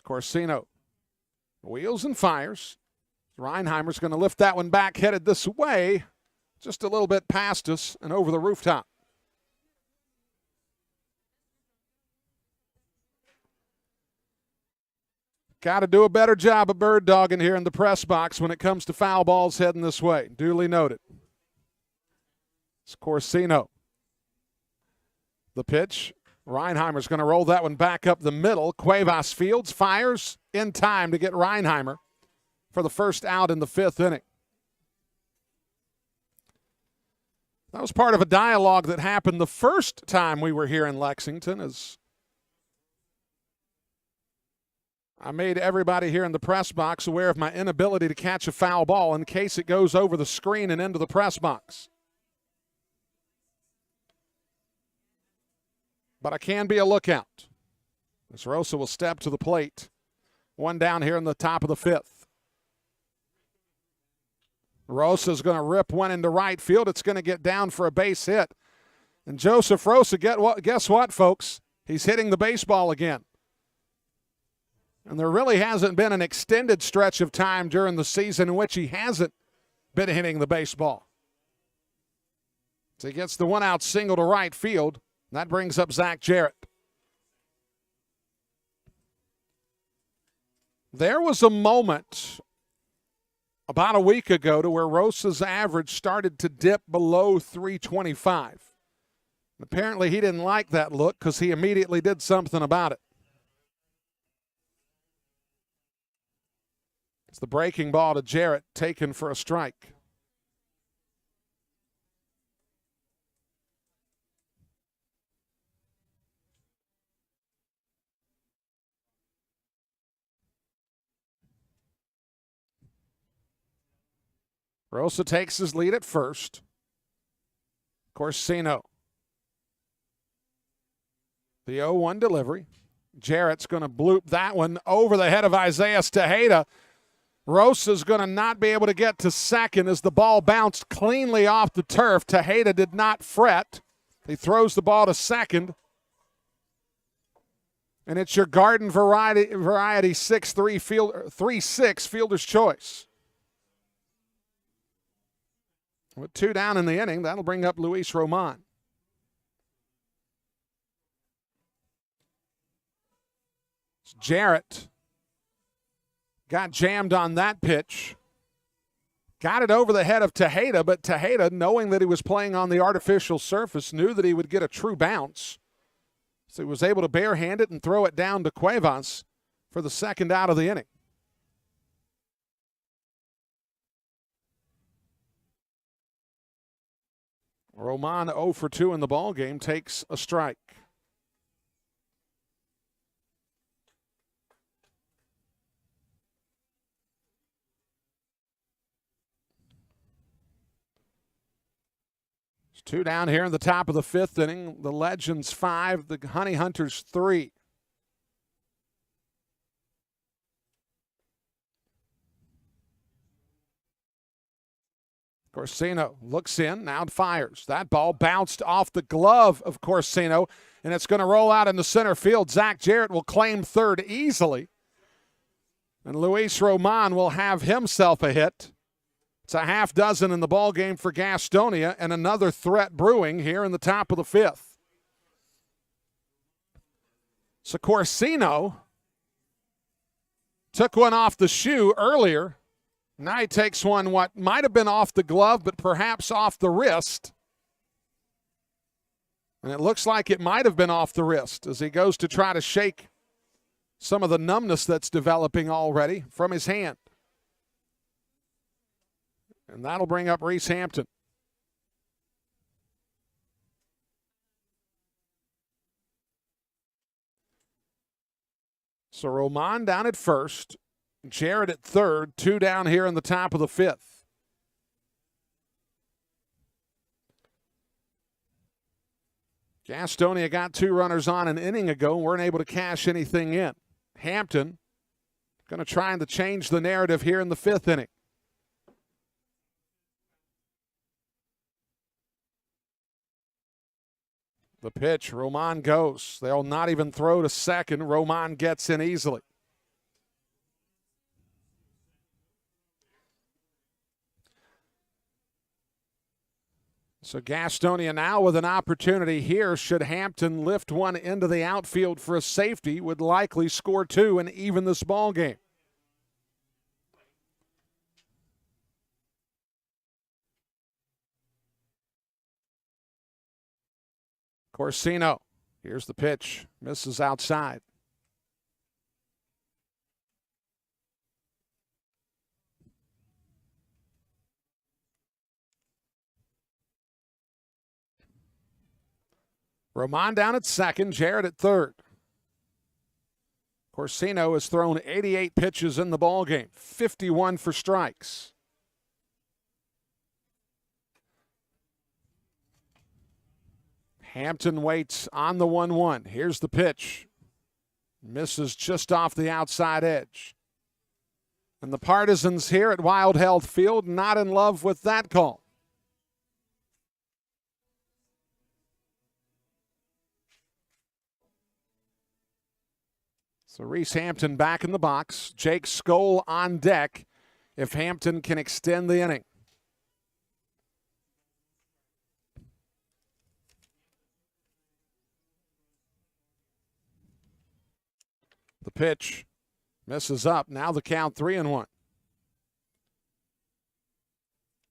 Corsino wheels and fires. Reinheimer's going to lift that one back, headed this way, just a little bit past us and over the rooftop. Got to do a better job of bird dogging here in the press box when it comes to foul balls heading this way. Duly noted. It's Corsino. The pitch. Reinheimer's going to roll that one back up the middle. Cuevas fields, fires in time to get Reinheimer for the first out in the 5th inning. That was part of a dialogue that happened the first time we were here in Lexington, as I made everybody here in the press box aware of my inability to catch a foul ball in case it goes over the screen and into the press box. But I can be a lookout. As Rosa will step to the plate. One down here in the top of the 5th. Rosa's going to rip one into right field. It's going to get down for a base hit. And Joseph Rosa, guess what, folks? He's hitting the baseball again. And there really hasn't been an extended stretch of time during the season in which he hasn't been hitting the baseball. So he gets the one-out single to right field. That brings up Zach Jarrett. There was a moment about a week ago to where Rosa's average started to dip below 325. Apparently he didn't like that look because he immediately did something about it. It's the breaking ball to Jarrett, taken for a strike. Rosa takes his lead at first. Corsino. The 0-1 delivery. Jarrett's going to bloop that one over the head of Isaiah Tejeda. Rosa's going to not be able to get to second as the ball bounced cleanly off the turf. Tejeda did not fret. He throws the ball to second. And it's your garden variety 3-6 fielder's choice. With 2 down in the inning, that'll bring up Luis Roman. Jarrett got jammed on that pitch. Got it over the head of Tejeda, but Tejeda, knowing that he was playing on the artificial surface, knew that he would get a true bounce. So he was able to barehand it and throw it down to Cuevas for the second out of the inning. Roman 0 for 2 in the ballgame, takes a strike. There's 2 down here in the top of the 5th inning. The Legends 5, the Honey Hunters 3. Corsino looks in, now fires. That ball bounced off the glove of Corsino, and it's going to roll out into center field. Zach Jarrett will claim third easily, and Luis Roman will have himself a hit. It's a half dozen in the ballgame for Gastonia, and another threat brewing here in the top of the 5th. So Corsino took one off the shoe earlier. Now he takes one what might have been off the glove, but perhaps off the wrist. And it looks like it might have been off the wrist as he goes to try to shake some of the numbness that's developing already from his hand. And that'll bring up Reese Hampton. So Roman down at first. Jarrett at third, 2 down here in the top of the 5th. Gastonia got 2 runners on an inning ago and weren't able to cash anything in. Hampton going to try to change the narrative here in the 5th inning. The pitch, Roman goes. They'll not even throw to second. Roman gets in easily. So Gastonia now with an opportunity here. Should Hampton lift one into the outfield for a safety, would likely score two and even this ball game. Corsino, here's the pitch, misses outside. Roman down at second, Jarrett at third. Corsino has thrown 88 pitches in the ballgame, 51 for strikes. Hampton waits on the 1-1. Here's the pitch. Misses just off the outside edge. And the Partisans here at Wild Health Field not in love with that call. So Reese Hampton back in the box. Jake Skoll on deck if Hampton can extend the inning. The pitch misses up. Now the count 3-1.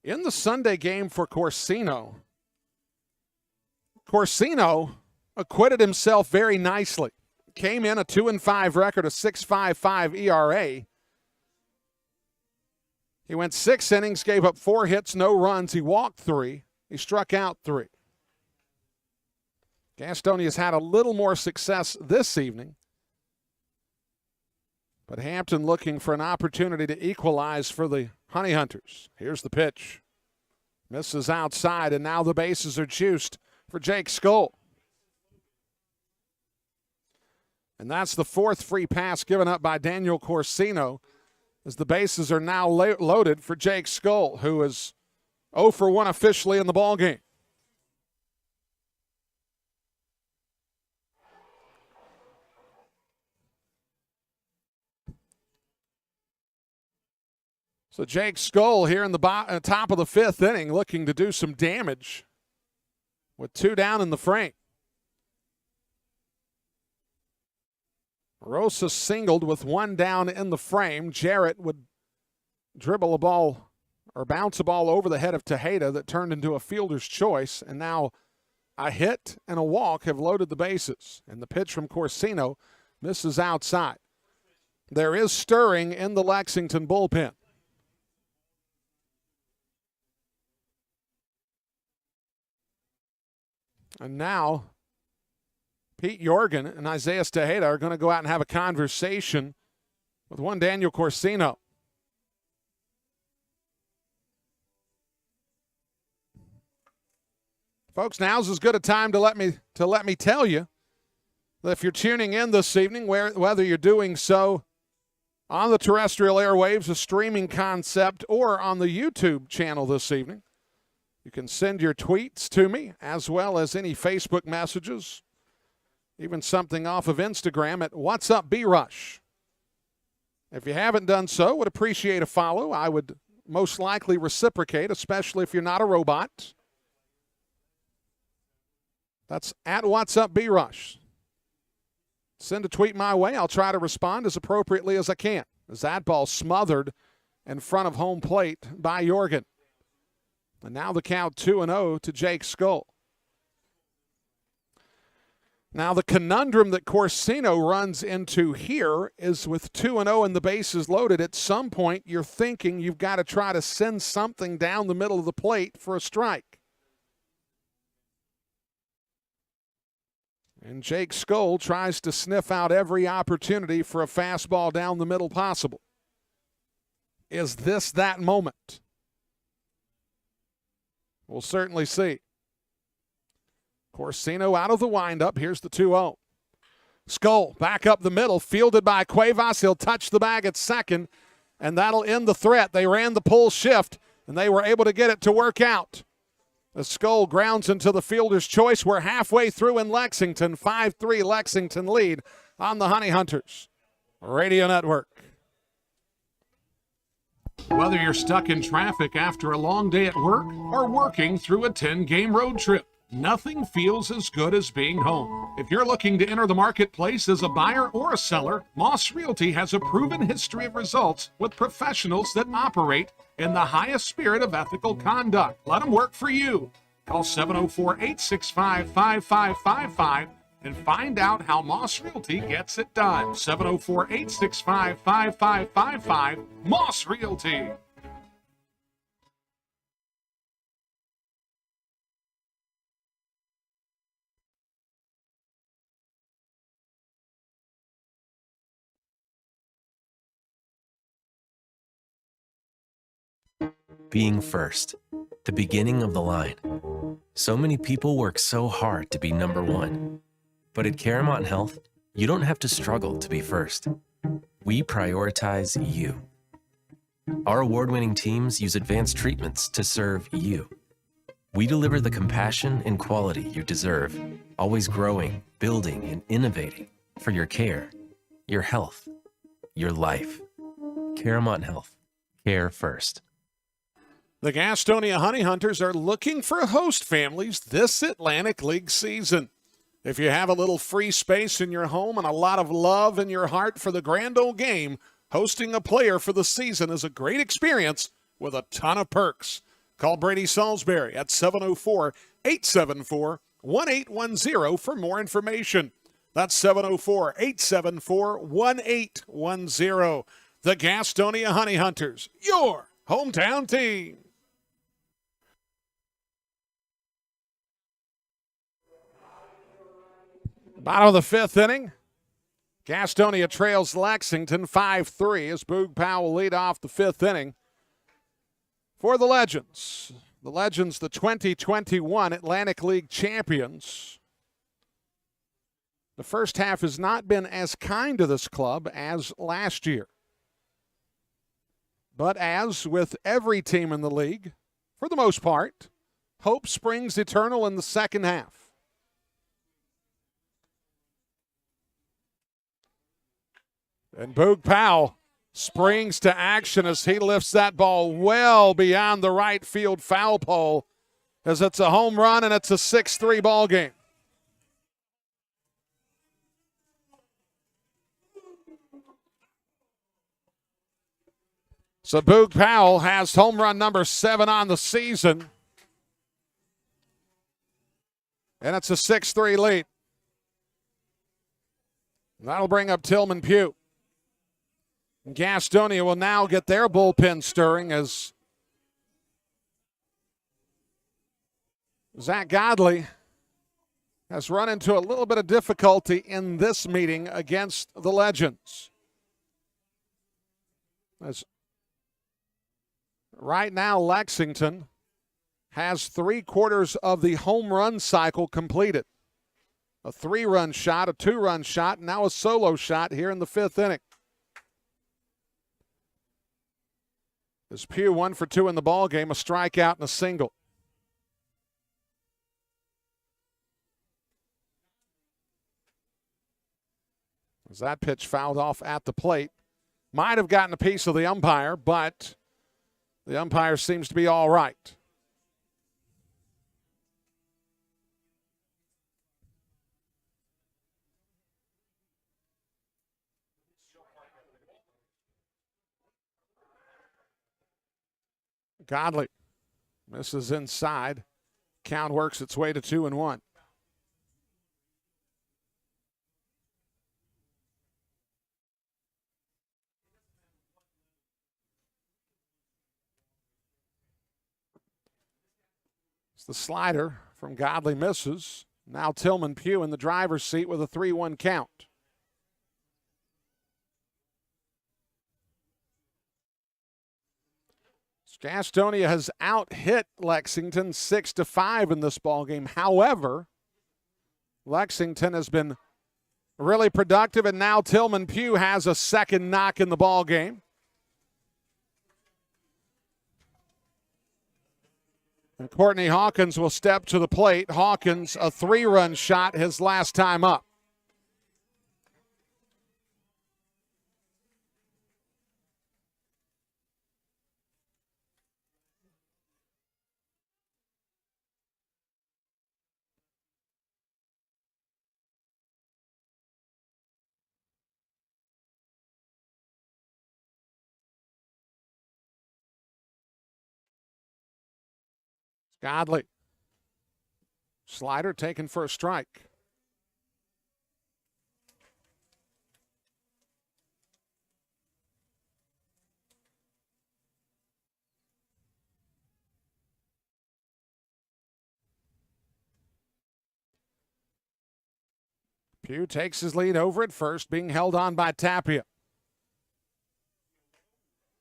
In the Sunday game for Corsino, Corsino acquitted himself very nicely. Came in a 2-5 record, a 6.55 ERA. He went 6 innings, gave up 4 hits, no runs. He walked 3. He struck out 3. Gastonia's had a little more success this evening. But Hampton looking for an opportunity to equalize for the Honey Hunters. Here's the pitch. Misses outside, and now the bases are juiced for Jake Skoll. And that's the 4th free pass given up by Daniel Corsino, as the bases are now loaded for Jake Skoll, who is 0 for 1 officially in the ballgame. So Jake Skoll here in the top of the 5th inning looking to do some damage with 2 down in the frame. Rosa singled with 1 down in the frame. Jarrett would dribble a ball or bounce a ball over the head of Tejeda that turned into a fielder's choice. And now a hit and a walk have loaded the bases. And the pitch from Corsino misses outside. There is stirring in the Lexington bullpen. And now Pete Jorgen and Isaiah Tejeda are going to go out and have a conversation with one Daniel Corsino. Folks, now's as good a time to let me tell you that if you're tuning in this evening, whether you're doing so on the terrestrial airwaves, a streaming concept, or on the YouTube channel this evening, you can send your tweets to me, as well as any Facebook messages, even something off of Instagram at What's Up B-Rush. If you haven't done so, would appreciate a follow. I would most likely reciprocate, especially if you're not a robot. That's at What's Up B-Rush. Send a tweet my way. I'll try to respond as appropriately as I can. As that ball smothered in front of home plate by Jorgen. And now the count 2-0 to Jake Skoll. Now the conundrum that Corsino runs into here is with 2-0 and the bases loaded, at some point you're thinking you've got to try to send something down the middle of the plate for a strike. And Jake Skoll tries to sniff out every opportunity for a fastball down the middle possible. Is this that moment? We'll certainly see. Corsino out of the windup. Here's the 2-0. Skoll back up the middle, fielded by Cuevas. He'll touch the bag at second, and that'll end the threat. They ran the pull shift, and they were able to get it to work out. The Skoll grounds into the fielder's choice. We're halfway through in Lexington. 5-3 Lexington lead on the Honey Hunters Radio Network. Whether you're stuck in traffic after a long day at work or working through a 10-game road trip, nothing feels as good as being home. If you're looking to enter the marketplace as a buyer or a seller, Moss Realty has a proven history of results with professionals that operate in the highest spirit of ethical conduct. Let them work for you. Call 704-865-5555 and find out how Moss Realty gets it done. 704-865-5555, Moss Realty. Being first, the beginning of the line. So many people work so hard to be number one. But at Caramount Health, you don't have to struggle to be first. We prioritize you. Our award-winning teams use advanced treatments to serve you. We deliver the compassion and quality you deserve, always growing, building, and innovating for your care, your health, your life. Caramount Health. Care first. The Gastonia Honey Hunters are looking for host families this Atlantic League season. If you have a little free space in your home and a lot of love in your heart for the grand old game, hosting a player for the season is a great experience with a ton of perks. Call Brady Salisbury at 704-874-1810 for more information. That's 704-874-1810. The Gastonia Honey Hunters, your hometown team. Bottom of the fifth inning. Gastonia trails Lexington 5-3 as Boog Powell lead off the fifth inning for the Legends. The Legends, the 2021 Atlantic League champions. The first half has not been as kind to this club as last year. But as with every team in the league, for the most part, hope springs eternal in the second half. And Boog Powell springs to action as he lifts that ball well beyond the right field foul pole as it's a home run and it's a 6-3 ball game. So Boog Powell has home run number 7 on the season. And it's a 6-3 lead. And that'll bring up Tillman Pugh. Gastonia will now get their bullpen stirring as Zach Godley has run into a little bit of difficulty in this meeting against the Legends. As right now, Lexington has 3/4 of the home run cycle completed. A 3-run shot, a 2-run shot, and now a solo shot here in the fifth inning. As Pugh 1 for 2 in the ball game, a strikeout and a single. As that pitch fouled off at the plate. Might have gotten a piece of the umpire, but the umpire seems to be all right. Godley misses inside. Count works its way to 2-1. It's the slider from Godley misses. Now Tillman Pugh in the driver's seat with a 3-1 count. Gastonia has out-hit Lexington 6-5 in this ballgame. However, Lexington has been really productive, and now Tillman Pugh has a second knock in the ballgame. And Courtney Hawkins will step to the plate. Hawkins, a 3-run shot his last time up. Godley. Slider taken for a strike. Pugh takes his lead over at first, being held on by Tapia.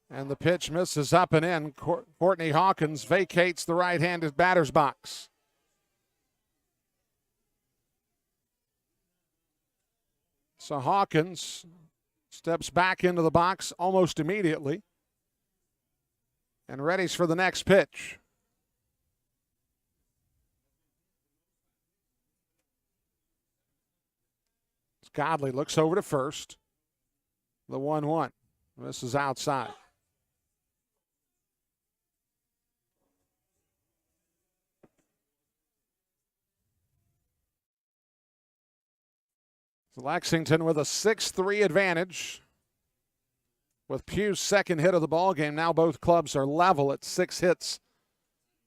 And the pitch misses up and in. Courtney Hawkins vacates the right-handed batter's box. So Hawkins steps back into the box almost immediately and readies for the next pitch. Godley looks over to first. The 1-1. This is outside. Lexington with a 6-3 advantage. With Pugh's second hit of the ball game, now both clubs are level at 6 hits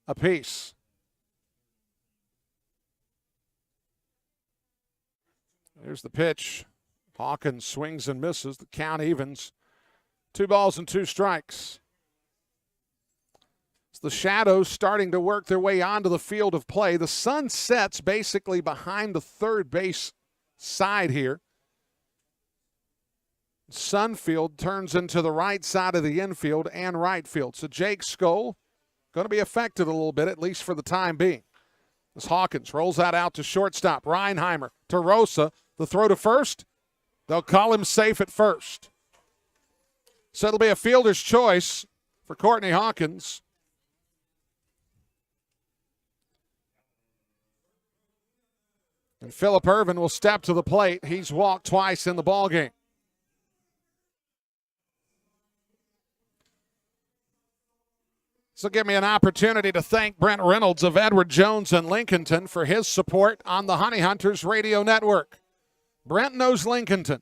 apiece. Here's the pitch. Hawkins swings and misses. The count evens. 2 balls and 2 strikes. It's the shadows starting to work their way onto the field of play. The sun sets basically behind the third base side here. Sunfield turns into the right side of the infield and right field. So Jake Skoll going to be affected a little bit, at least for the time being. As Hawkins rolls that out to shortstop. Reinheimer to Rosa. The throw to first. They'll call him safe at first. So it'll be a fielder's choice for Courtney Hawkins. And Phillip Ervin will step to the plate. He's walked twice in the ballgame. So give me an opportunity to thank Brent Reynolds of Edward Jones and Lincolnton for his support on the Honey Hunters Radio Network. Brent knows Lincolnton,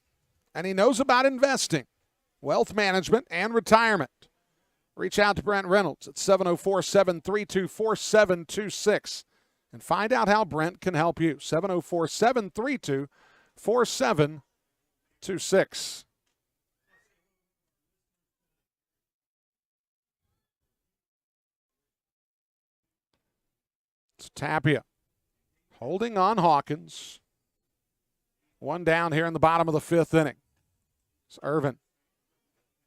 and he knows about investing, wealth management, and retirement. Reach out to Brent Reynolds at 704-732-4726 and find out how Brent can help you. 704-732-4726. It's Tapia holding on Hawkins. 1 down here in the bottom of the 5th inning. It's Ervin.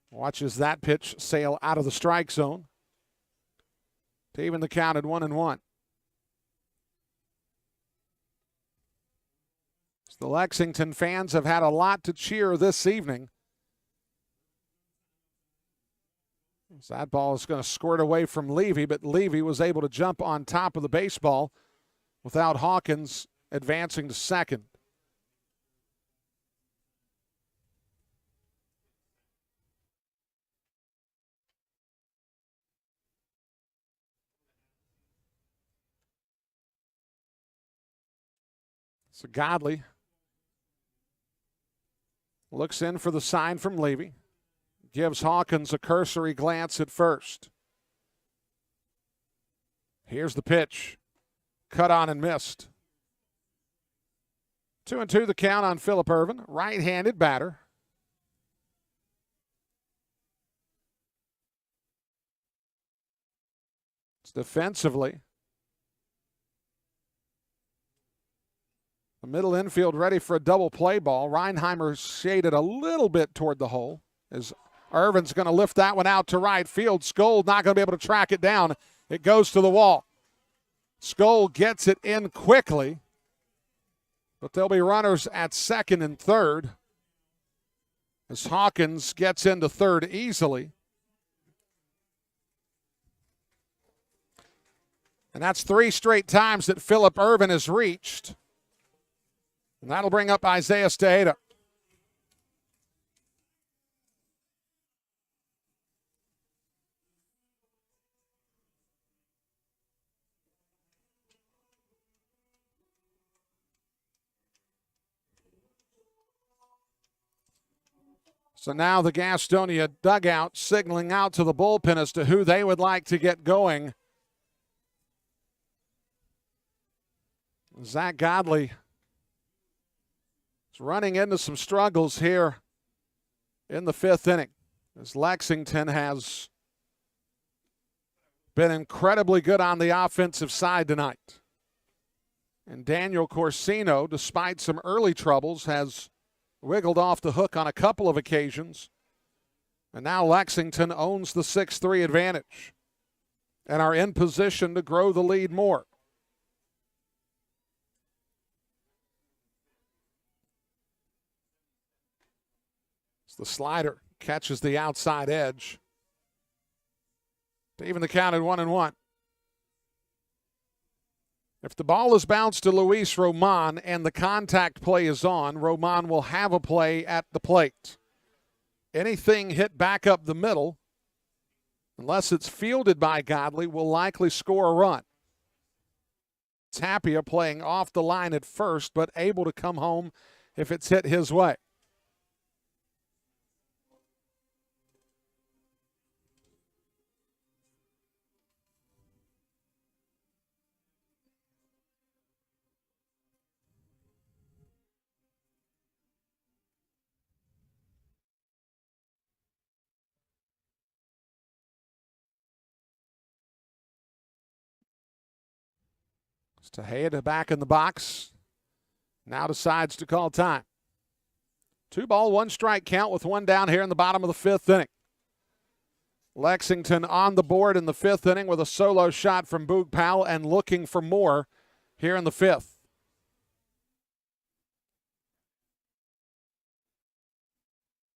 Watches that pitch sail out of the strike zone to even the count at 1-1. So the Lexington fans have had a lot to cheer this evening. So that ball is going to squirt away from Levy, but Levy was able to jump on top of the baseball without Hawkins advancing to second. So Godley looks in for the sign from Levy. Gives Hawkins a cursory glance at first. Here's the pitch. Cut on and missed. 2-2 the count on Phillip Ervin, right-handed batter. It's defensively. The middle infield ready for a double play ball. Reinheimer shaded a little bit toward the hole as Ervin's going to lift that one out to right field. Skoll not going to be able to track it down. It goes to the wall. Skoll gets it in quickly, but there'll be runners at second and third as Hawkins gets into third easily. And that's 3 straight times that Phillip Ervin has reached. And that'll bring up Isaiah Stejeda. So now the Gastonia dugout signaling out to the bullpen as to who they would like to get going Zach Godley is running into some struggles here in the 5th inning, as Lexington has been incredibly good on the offensive side tonight. And Daniel Corsino, despite some early troubles, has wiggled off the hook on a couple of occasions. And now Lexington owns the 6-3 advantage and are in position to grow the lead more. As the slider catches the outside edge to even the count at 1-1. If the ball is bounced to Luis Roman and the contact play is on, Roman will have a play at the plate. Anything hit back up the middle, unless it's fielded by Godley, will likely score a run. Tapia playing off the line at first, but able to come home if it's hit his way. Tejeda back in the box. Now decides to call time. 2-ball, 1-strike count with 1 down here in the bottom of the 5th inning. Lexington on the board in the 5th inning with a solo shot from Boog Powell and looking for more here in the 5th.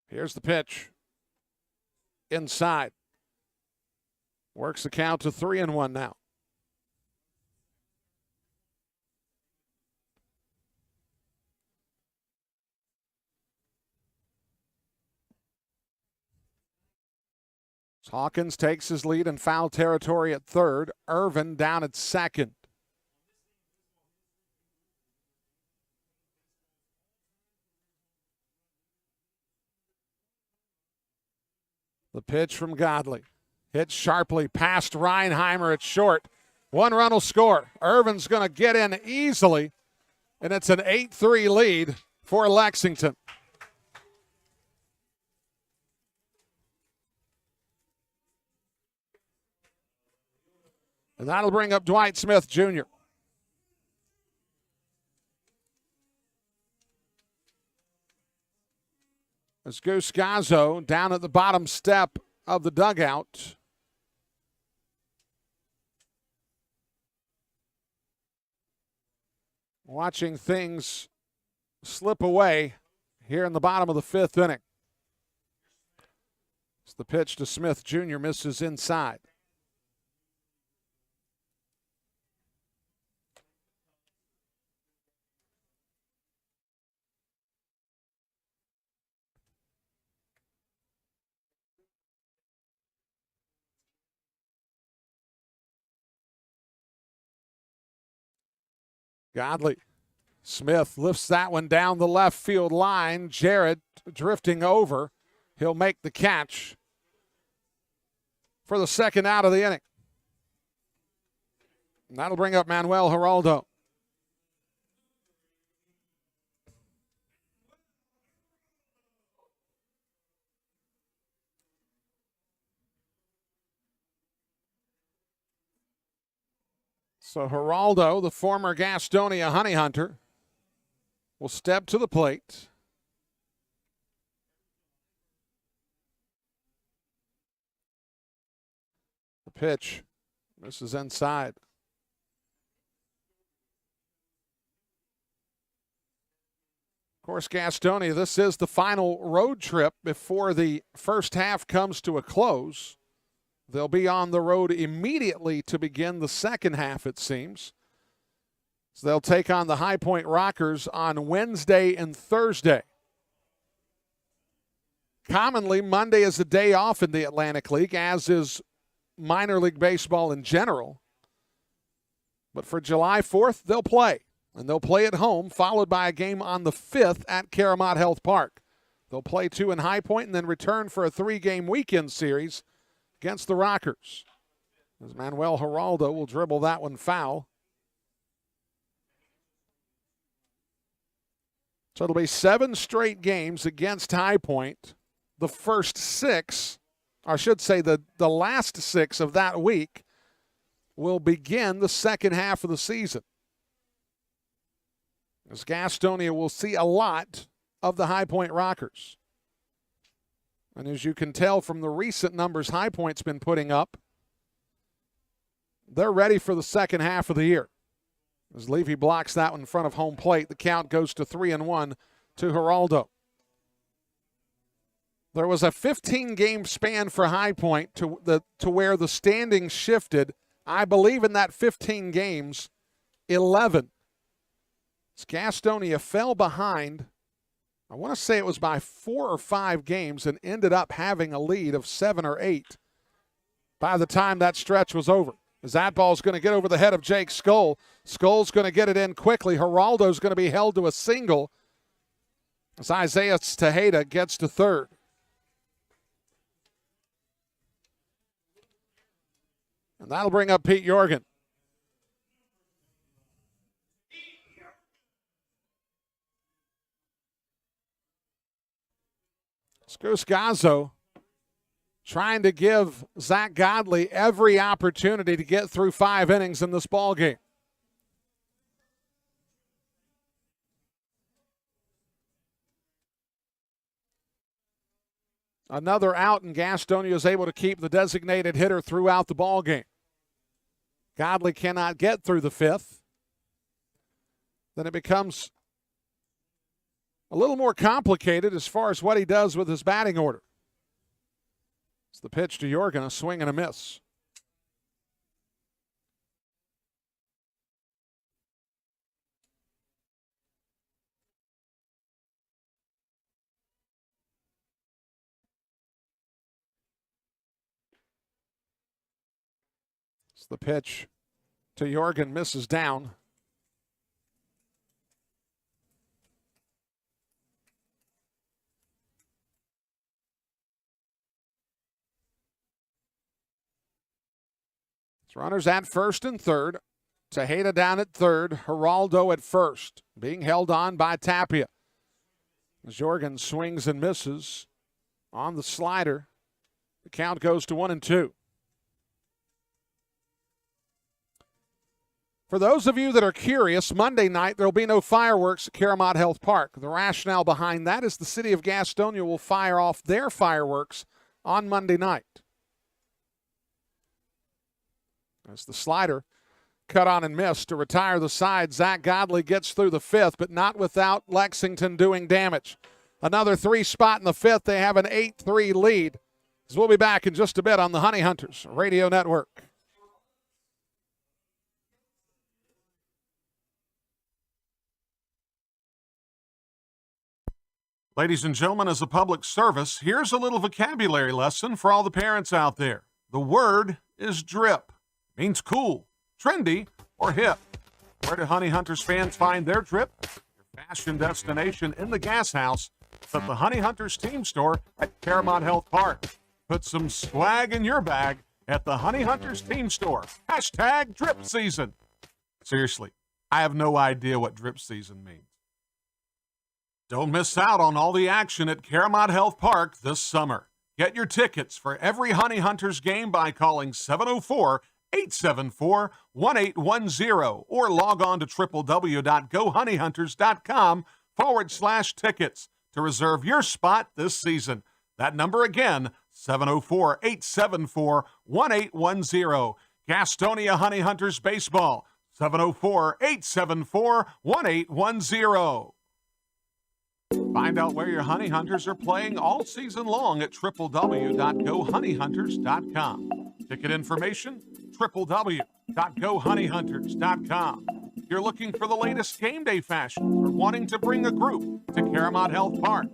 Here's the pitch. Inside. Works the count to 3-1 now. Hawkins takes his lead in foul territory at third. Irvin down at second. The pitch from Godley. Hit sharply past Reinheimer at short. 1 run will score. Irvin's going to get in easily, and it's an 8-3 lead for Lexington. And that'll bring up Dwight Smith Jr. As Goose Gazzo down at the bottom step of the dugout. Watching things slip away here in the bottom of the 5th inning. As the pitch to Smith Jr. misses inside. Godley. Smith lifts that one down the left field line. Jarrett drifting over. He'll make the catch for the second out of the inning. And that'll bring up Manuel Geraldo. So Geraldo, the former Gastonia Honey Hunter, will step to the plate. The pitch. This is inside. Of course, Gastonia, this is the final road trip before the first half comes to a close. They'll be on the road immediately to begin the second half, it seems. So they'll take on the High Point Rockers on Wednesday and Thursday. Commonly, Monday is a day off in the Atlantic League, as is minor league baseball in general. But for July 4th, they'll play. And they'll play at home, followed by a game on the 5th at Caramount Health Park. They'll play 2 in High Point and then return for a 3-game weekend series against the Rockers. As Manuel Geraldo will dribble that one foul. So it'll be 7 straight games against High Point. The first 6, or I should say the last 6 of that week, will begin the second half of the season. As Gastonia will see a lot of the High Point Rockers. And as you can tell from the recent numbers High Point's been putting up, they're ready for the second half of the year. As Levy blocks that one in front of home plate, the count goes to 3-1 to Geraldo. There was a 15-game span for High Point to where the standings shifted. I believe in that 15 games, 11. As Gastonia fell behind, I want to say it was by 4 or 5 games, and ended up having a lead of 7 or 8 by the time that stretch was over. As that ball's going to get over the head of Jake Skoll. Skoll's going to get it in quickly. Geraldo's going to be held to a single as Isaiah Tejeda gets to third. And that'll bring up Pete Jorgen. Goose Gazzo trying to give Zach Godley every opportunity to get through 5 innings in this ball game. Another out, and Gastonia is able to keep the designated hitter throughout the ball game. Godley cannot get through the 5th. Then it becomes a little more complicated as far as what he does with his batting order. It's the pitch to Jorgen, a swing and a miss. It's the pitch to Jorgen, misses down. Runners at first and third. Tejeda down at third. Geraldo at first. Being held on by Tapia. As Jorgen swings and misses on the slider. The count goes to 1-2. For those of you that are curious, Monday night there will be no fireworks at Caramont Health Park. The rationale behind that is the city of Gastonia will fire off their fireworks on Monday night. As the slider cut on and missed to retire the side, Zach Godley gets through the 5th, but not without Lexington doing damage. Another 3 spot in the 5th. They have an 8-3 lead. As we'll be back in just a bit on the Honey Hunters Radio Network. Ladies and gentlemen, as a public service, here's a little vocabulary lesson for all the parents out there. The word is drip. Means cool, trendy, or hip. Where do Honey Hunters fans find their drip? Your fashion destination in the gas house. It's at the Honey Hunters team store at Caramont Health Park. Put some swag in your bag at the Honey Hunters team store. Hashtag drip season. Seriously, I have no idea what drip season means. Don't miss out on all the action at Caramont Health Park this summer. Get your tickets for every Honey Hunters game by calling 704-874-1810 or log on to www.gohoneyhunters.com/tickets to reserve your spot this season. That number again, 704-874-1810. Gastonia Honey Hunters Baseball, 704-874-1810. Find out where your Honey Hunters are playing all season long at www.gohoneyhunters.com. Ticket information, www.gohoneyhunters.com. If you're looking for the latest game day fashion or wanting to bring a group to Caramont Health Park,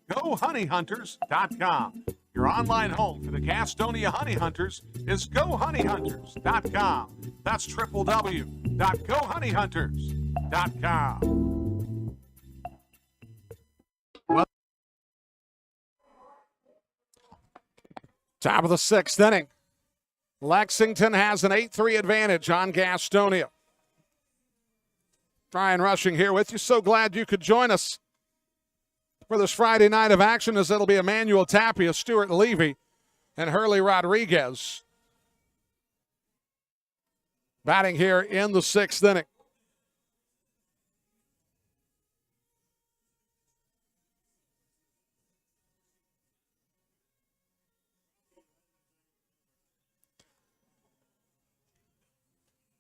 gohoneyhunters.com. Your online home for the Gastonia Honey Hunters is gohoneyhunters.com. That's www.gohoneyhunters.com. Top of the 6th inning. Lexington has an 8-3 advantage on Gastonia. Brian Rushing here with you. So glad you could join us for this Friday night of action, as it'll be Emmanuel Tapia, Stuart Levy, and Hurley Rodriguez batting here in the 6th inning.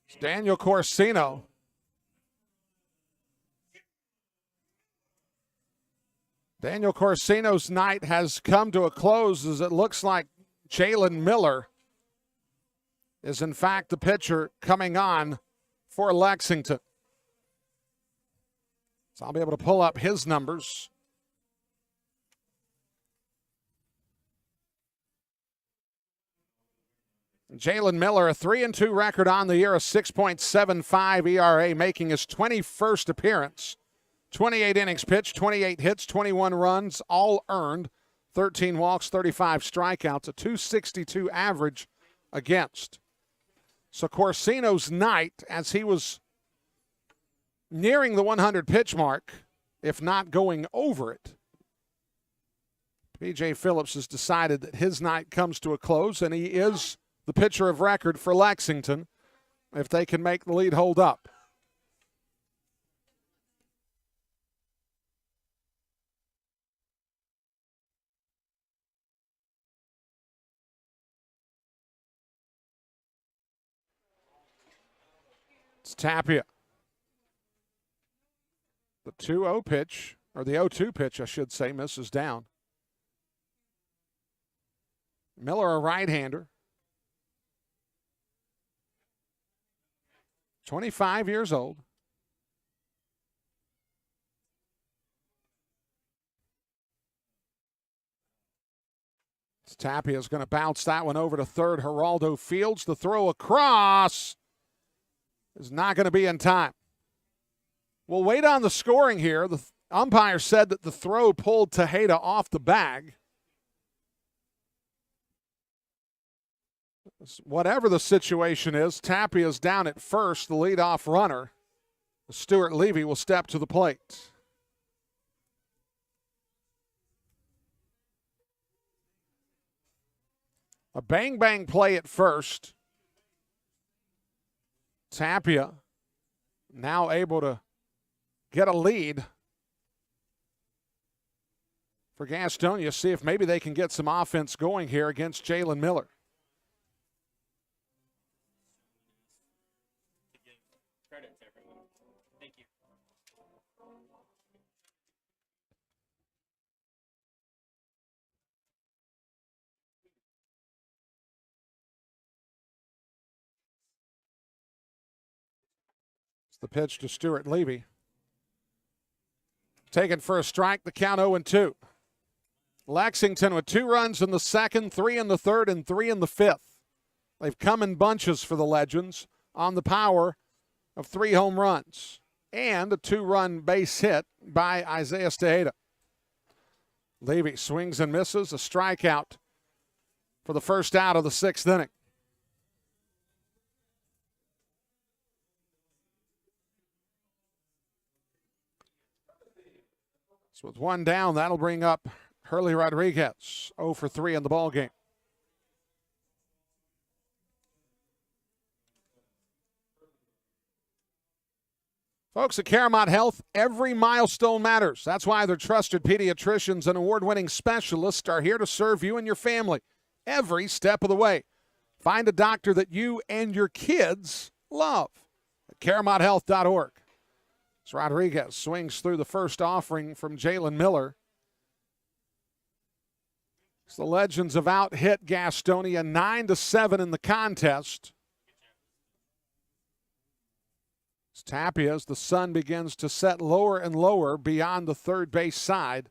It's Daniel Corsino. Daniel Corsino's night has come to a close, as it looks like Jalen Miller is in fact the pitcher coming on for Lexington. So I'll be able to pull up his numbers. Jalen Miller, a 3-2 record on the year, a 6.75 ERA, making his 21st appearance. 28 innings pitched, 28 hits, 21 runs, all earned, 13 walks, 35 strikeouts, a 262 average against. So Corsino's night, as he was nearing the 100 pitch mark, if not going over it, P.J. Phillips has decided that his night comes to a close, and he is the pitcher of record for Lexington if they can make the lead hold up. It's Tapia. The 2-0 pitch, or the 0-2 pitch, I should say, misses down. Miller, a right-hander. 25 years old. Tapia is going to bounce that one over to third. Geraldo Fields. The throw across is not going to be in time. We'll wait on the scoring here. The umpire said that the throw pulled Tejeda off the bag. Whatever the situation is, Tapia's down at first, the leadoff runner. Stuart Levy will step to the plate. A bang-bang play at first. Tapia now able to get a lead for Gastonia. See if maybe they can get some offense going here against Jalen Miller. The pitch to Stuart Levy. Taken for a strike, the count 0-2. Lexington with 2 runs in the second, 3 in the third, and 3 in the fifth. They've come in bunches for the Legends on the power of 3 home runs and a 2-run base hit by Isaiah Tejeda. Levy swings and misses, a strikeout for the first out of the 6th inning. So with 1 down, that'll bring up Hurley Rodriguez, 0 for 3 in the ballgame. Folks at Caramount Health, every milestone matters. That's why their trusted pediatricians and award-winning specialists are here to serve you and your family every step of the way. Find a doctor that you and your kids love at CaramountHealth.org. As Rodriguez swings through the first offering from Jalen Miller. So the Legends have out-hit Gastonia 9-7 in the contest. As Tapia, as the sun begins to set lower and lower beyond the third base side,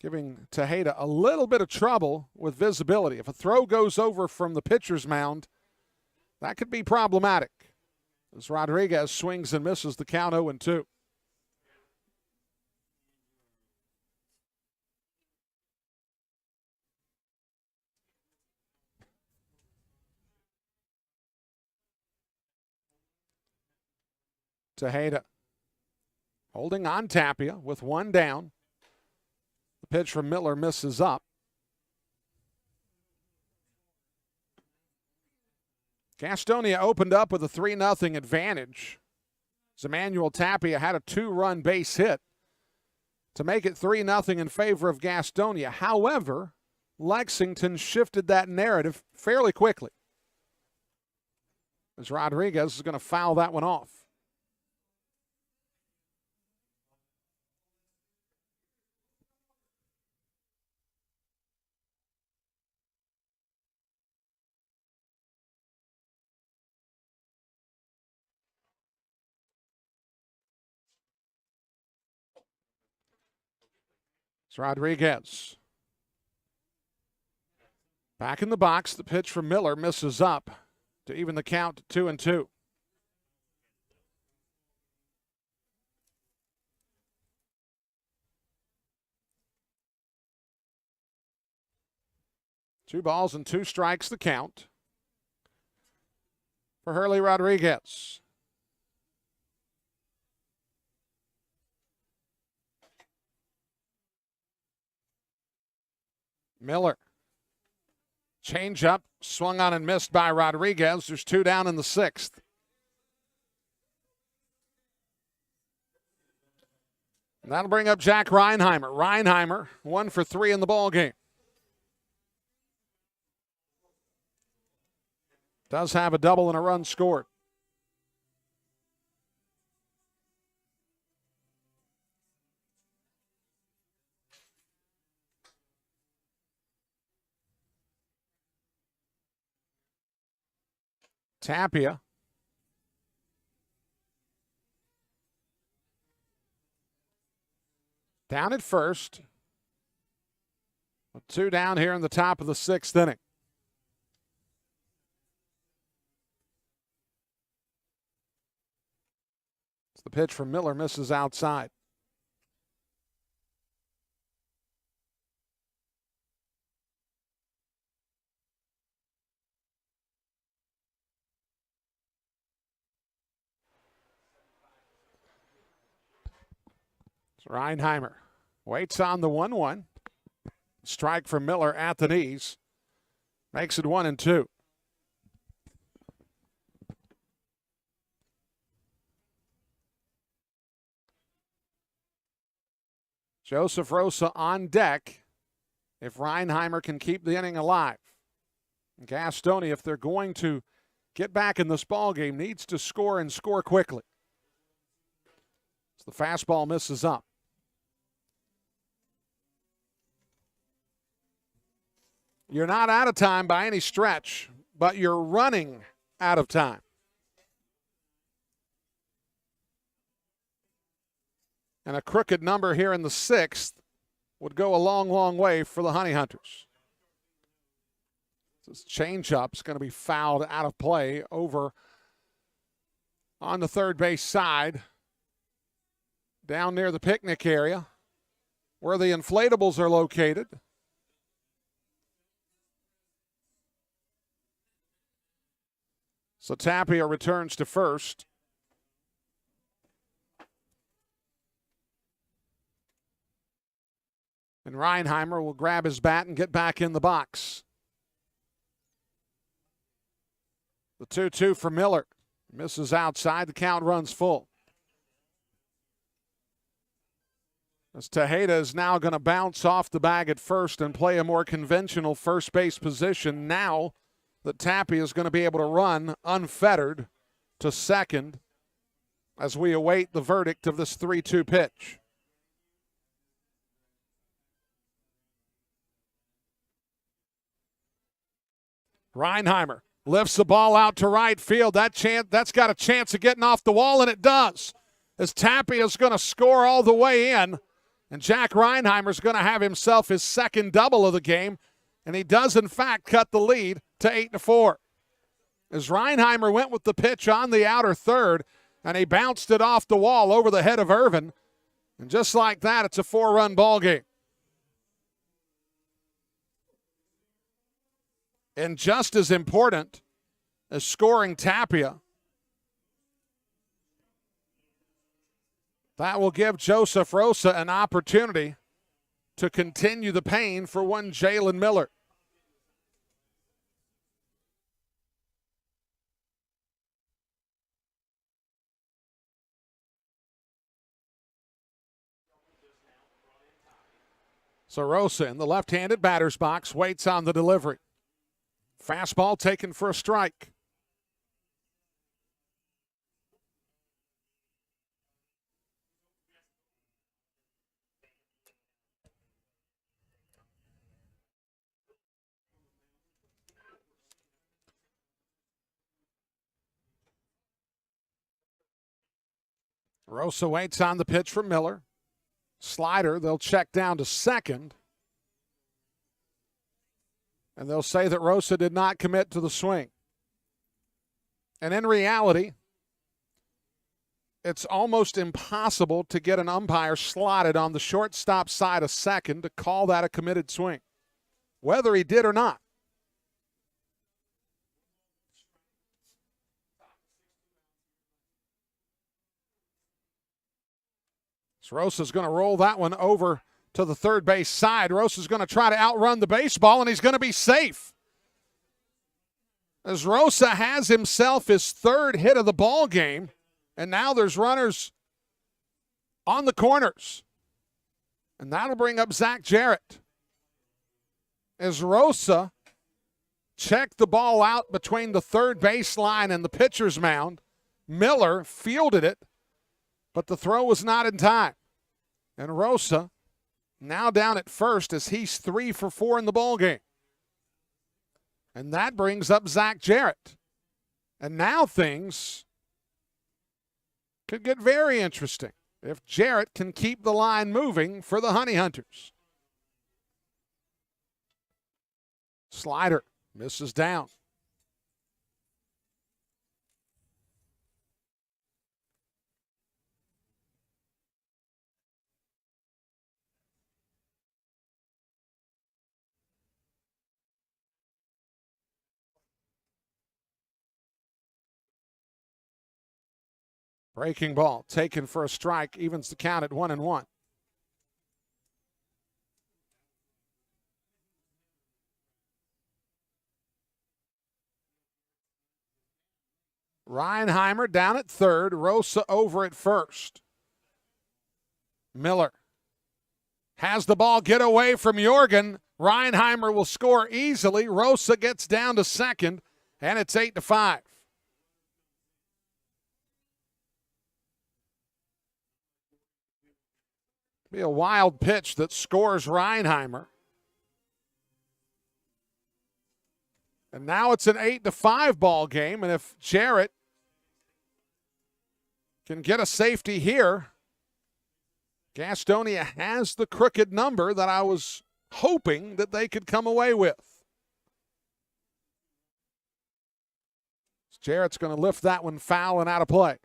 giving Tejeda a little bit of trouble with visibility. If a throw goes over from the pitcher's mound, that could be problematic. As Rodriguez swings and misses, the count 0-2. Tejeda Holding on Tapia with one down. The pitch from Miller misses up. Gastonia opened up with a 3-0 advantage. As Emmanuel Tapia had a 2-run base hit to make it 3-0 in favor of Gastonia. However, Lexington shifted that narrative fairly quickly, as Rodriguez is going to foul that one off. It's Rodriguez. Back in the box, the pitch from Miller misses up to even the count to 2-2. Two balls and 2 strikes the count for Hurley Rodriguez. Miller. Change up, swung on and missed by Rodriguez. There's 2 down in the 6th. And that'll bring up Jack Reinheimer. Reinheimer, 1 for 3 in the ball game. Does have a double and a run scored. Tapia. Down at first. 2 down here in the top of the 6th inning. The pitch from Miller misses outside. It's Reinheimer. Waits on the 1-1. Strike from Miller at the knees. Makes it 1-2. Joseph Rosa on deck if Reinheimer can keep the inning alive. And Gastonia, if they're going to get back in this ball game, needs to score and score quickly. So the fastball misses up. You're not out of time by any stretch, but you're running out of time. And a crooked number here in the 6th would go a long, long way for the Honey Hunters. This changeup's going to be fouled out of play over on the third base side, down near the picnic area where the inflatables are located. So Tapia returns to first. And Reinheimer will grab his bat and get back in the box. The 2-2 for Miller. Misses outside. The count runs full. As Tejeda is now going to bounce off the bag at first and play a more conventional first base position now that Tapia is going to be able to run unfettered to second as we await the verdict of this 3-2 pitch. Reinheimer lifts the ball out to right field. That's got a chance of getting off the wall, and it does. As Tapia is going to score all the way in, and Jack Reinheimer is going to have himself his second double of the game, and he does, in fact, cut the lead to 8-4. As Reinheimer went with the pitch on the outer third, and he bounced it off the wall over the head of Irvin, and just like that, it's a 4-run ball game. And just as important as scoring Tapia That will give Joseph Rosa an opportunity to continue the pain for one Jalen Miller. So Rosa in the left-handed batter's box waits on the delivery. Fastball taken for a strike. Rosa waits on the pitch from Miller. Slider, they'll check down to second. And they'll say that Rosa did not commit to the swing. And in reality, it's almost impossible to get an umpire slotted on the shortstop side of second to call that a committed swing, whether he did or not. So Rosa's going to roll that one over to the third base side. Rosa's going to try to outrun the baseball, and he's going to be safe. As Rosa has himself his third hit of the ball game, and now there's runners on the corners. And that'll bring up Zach Jarrett. As Rosa checked the ball out between the third baseline and the pitcher's mound, Miller fielded it, but the throw was not in time. And Rosa now down at first as he's 3 for 4 in the ballgame. And that brings up Zach Jarrett. And now things could get very interesting if Jarrett can keep the line moving for the Honey Hunters. Slider misses down. Breaking ball taken for a strike, evens the count at 1-1. Reinheimer down at third, Rosa over at first. Miller has the ball get away from Jorgen. Reinheimer will score easily. Rosa gets down to second, and it's 8-5. Be a wild pitch that scores Reinheimer. And now it's an 8-5 ball game, and if Jarrett can get a safety here, Gastonia has the crooked number that I was hoping that they could come away with. Jarrett's going to lift that one foul and out of play.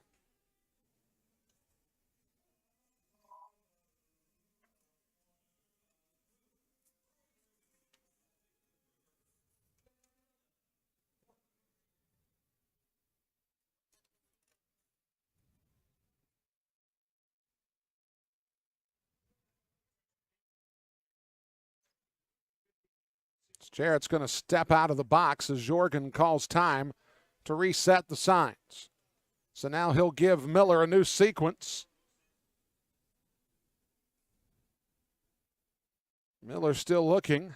Jarrett's going to step out of the box as Jorgen calls time to reset the signs. So now he'll give Miller a new sequence. Miller still looking.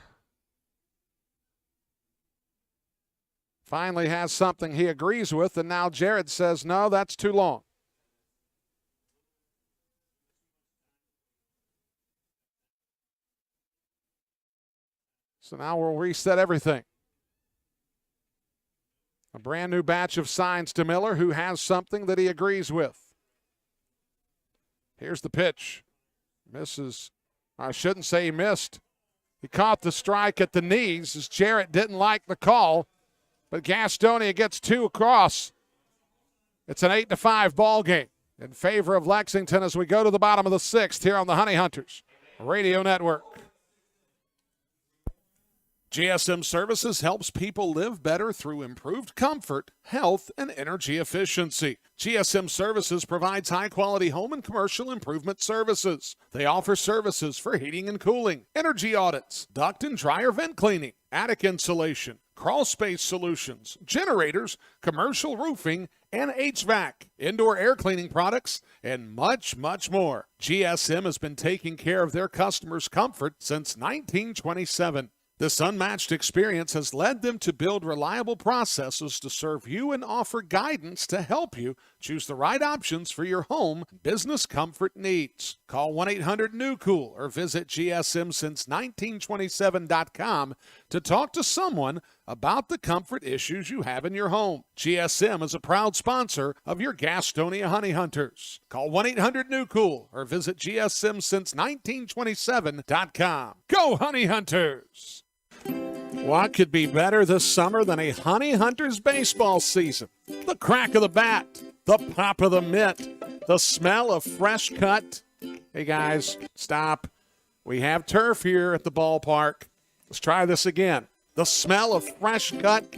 Finally has something he agrees with, and now Jarrett says, no, that's too long. So now we'll reset everything. A brand new batch of signs to Miller, who has something that he agrees with. Here's the pitch. Misses. I shouldn't say he missed. He caught the strike at the knees as Jarrett didn't like the call, but Gastonia gets 2 across. It's an 8-5 ball game in favor of Lexington as we go to the bottom of the 6th here on the Honey Hunters Radio Network. GSM Services helps people live better through improved comfort, health, and energy efficiency. GSM Services provides high-quality home and commercial improvement services. They offer services for heating and cooling, energy audits, duct and dryer vent cleaning, attic insulation, crawl space solutions, generators, commercial roofing, and HVAC, indoor air cleaning products, and much, much more. GSM has been taking care of their customers' comfort since 1927. This unmatched experience has led them to build reliable processes to serve you and offer guidance to help you choose the right options for your home business comfort needs. Call 1-800-NEW-COOL or visit GSM-since-1927.com to talk to someone about the comfort issues you have in your home. GSM is a proud sponsor of your Gastonia Honey Hunters. Call 1-800-NEW-COOL or visit GSM-since-1927.com. Go Honey Hunters! What could be better this summer than a Honey Hunters baseball season? The crack of the bat, the pop of the mitt, the smell of fresh cut. Hey guys, stop. We have turf here at the ballpark. Let's try this again. The smell of fresh cut.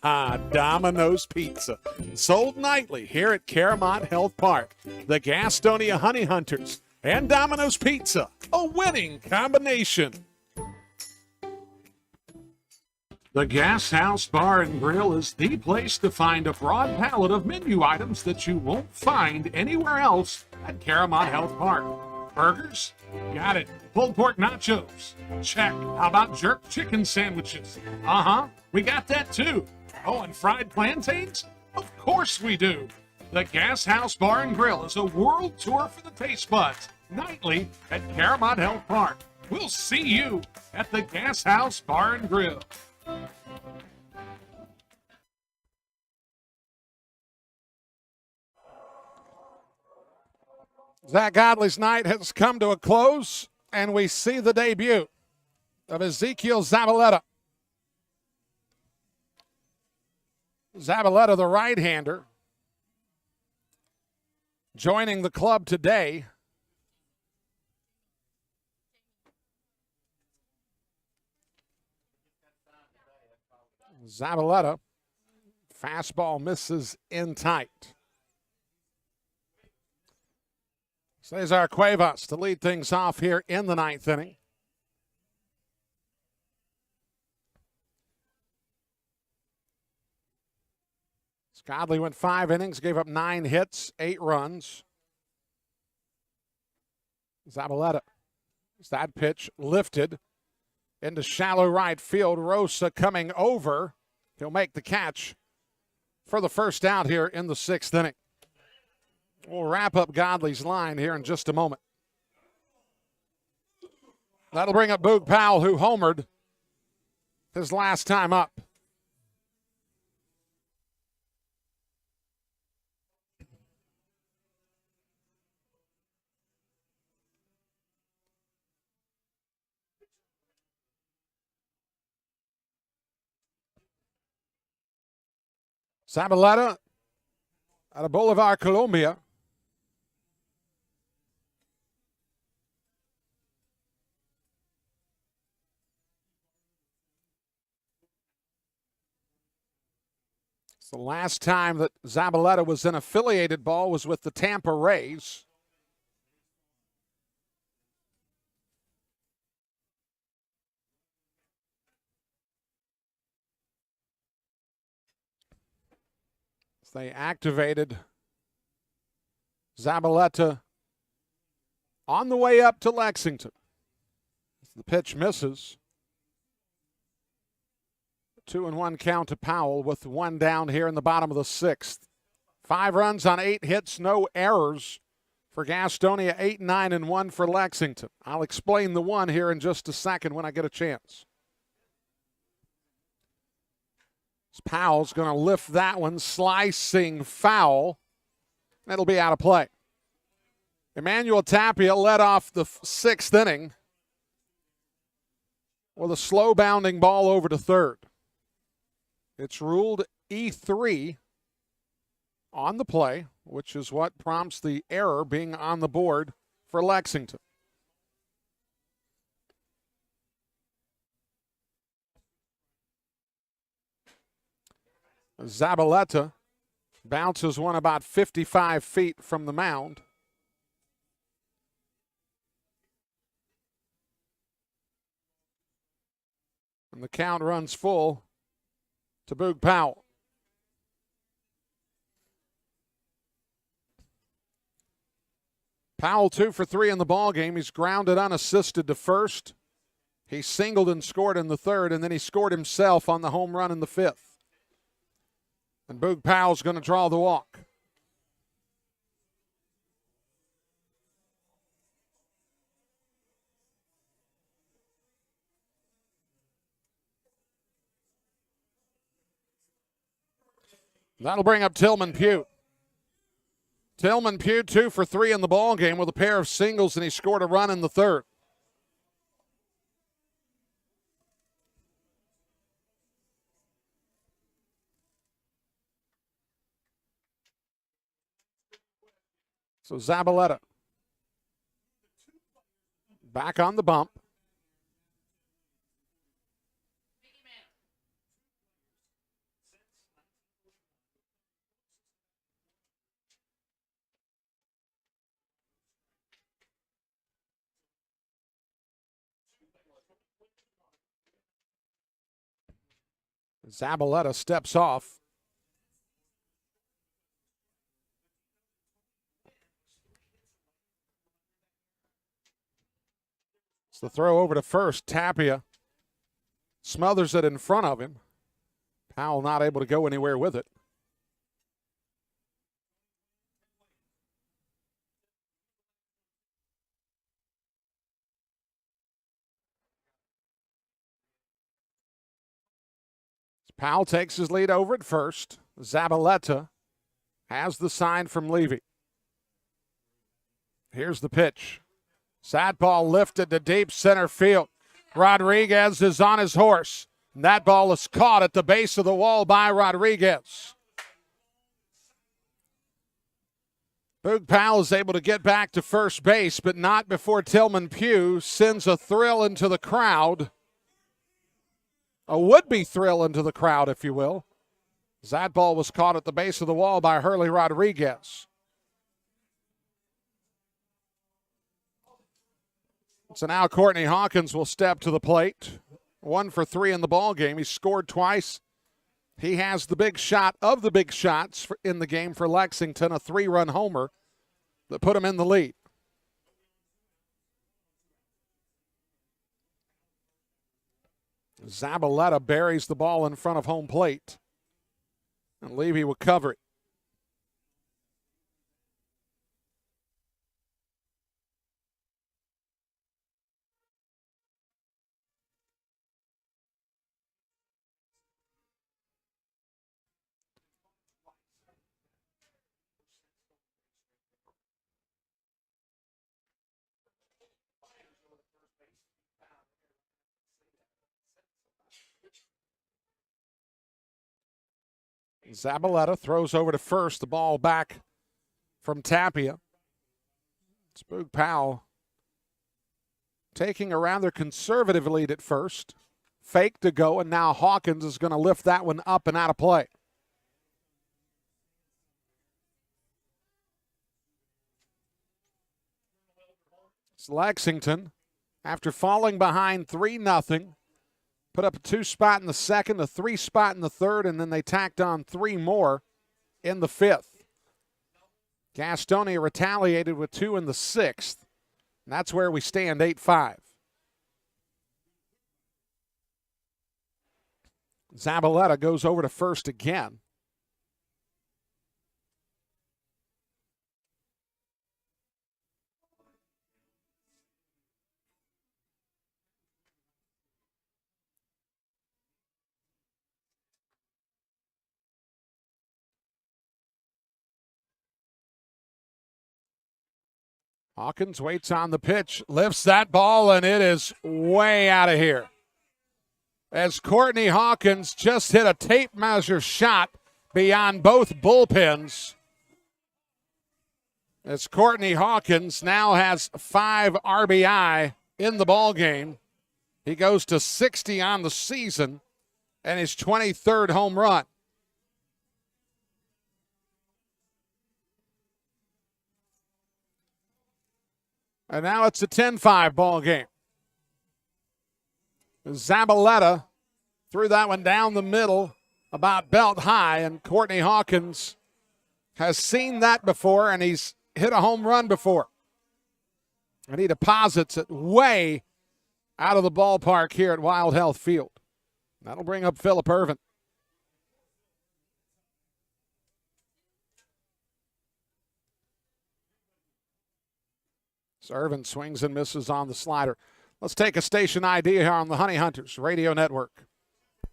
Domino's Pizza. Sold nightly here at Caramont Health Park. The Gastonia Honey Hunters and Domino's Pizza. A winning combination. The Gas House Bar and Grill is the place to find a broad palette of menu items that you won't find anywhere else at Caramont Health Park. Burgers? Got it. Pulled pork nachos? Check. How about jerk chicken sandwiches? We got that too. Oh, and fried plantains? Of course we do. The Gas House Bar and Grill is a world tour for the taste buds, nightly at Caramont Health Park. We'll see you at the Gas House Bar and Grill. Zach Godley's night has come to a close, and we see the debut of Ezekiel Zabaleta. Zabaleta, the right-hander, joining the club today. Zabaleta, fastball misses in tight. Cesar Cuevas to lead things off here in the ninth inning. Godley went 5 innings, gave up 9 hits, 8 runs. Zabaleta, that pitch lifted into shallow right field. Rosa coming over. He'll make the catch for the first out here in the 6th inning. We'll wrap up Godley's line here in just a moment. That'll bring up Boog Powell, who homered his last time up. Zabaleta out of Bolivar, Colombia. It's the last time that Zabaleta was in affiliated ball was with the Tampa Rays. They activated Zabaleta on the way up to Lexington. The pitch misses. 2-1 count to Powell with 1 down here in the bottom of the 6th. 5 runs on 8 hits, no errors for Gastonia, 8-9-1 for Lexington. I'll explain the one here in just a second when I get a chance. Powell's going to lift that one, slicing foul. It'll be out of play. Emmanuel Tapia led off the 6th inning with a slow bounding ball over to third. It's ruled E3 on the play, which is what prompts the error being on the board for Lexington. Zabaleta bounces one about 55 feet from the mound. And the count runs full to Boog Powell. Powell 2 for 3 in the ballgame. He's grounded unassisted to first. He singled and scored in the third, and then he scored himself on the home run in the fifth. And Boog Powell's going to draw the walk. That'll bring up Tillman Pugh. Tillman Pugh 2 for 3 in the ballgame with a pair of singles, and he scored a run in the third. So Zabaleta back on the bump. Zabaleta steps off. It's the throw over to first. Tapia smothers it in front of him. Powell not able to go anywhere with it. Powell takes his lead over at first. Zabaleta has the sign from Levy. Here's the pitch. That ball lifted to deep center field. Rodriguez is on his horse. And that ball is caught at the base of the wall by Rodriguez. Boog Powell is able to get back to first base, but not before Tillman Pugh sends a thrill into the crowd. A would-be thrill into the crowd, if you will. That ball was caught at the base of the wall by Hurley Rodriguez. So now Courtney Hawkins will step to the plate. 1 for 3 in the ballgame. He scored twice. He has the big shot of the big shots in the game for Lexington, a 3-run homer that put him in the lead. Zabaleta buries the ball in front of home plate. And Levy will cover it. Zabaleta throws over to first. The ball back from Tapia. It's Boog Powell taking a rather conservative lead at first. Fake to go, and now Hawkins is going to lift that one up and out of play. It's Lexington, after falling behind 3-0, put up a 2 spot in the second, a 3 spot in the third, and then they tacked on 3 more in the fifth. Gastonia retaliated with 2 in the sixth. And that's where we stand, 8-5. Zabaleta goes over to first again. Hawkins waits on the pitch, lifts that ball, and it is way out of here. As Courtney Hawkins just hit a tape measure shot beyond both bullpens. As Courtney Hawkins now has 5 RBI in the ballgame. He goes to 60 on the season and his 23rd home run. And now it's a 10-5 ball game. Zabaleta threw that one down the middle, about belt high, and Courtney Hawkins has seen that before, and he's hit a home run before. And he deposits it way out of the ballpark here at Wild Health Field. That'll bring up Phillip Ervin. So Ervin swings and misses on the slider. Let's take a station ID here on the Honey Hunters Radio Network.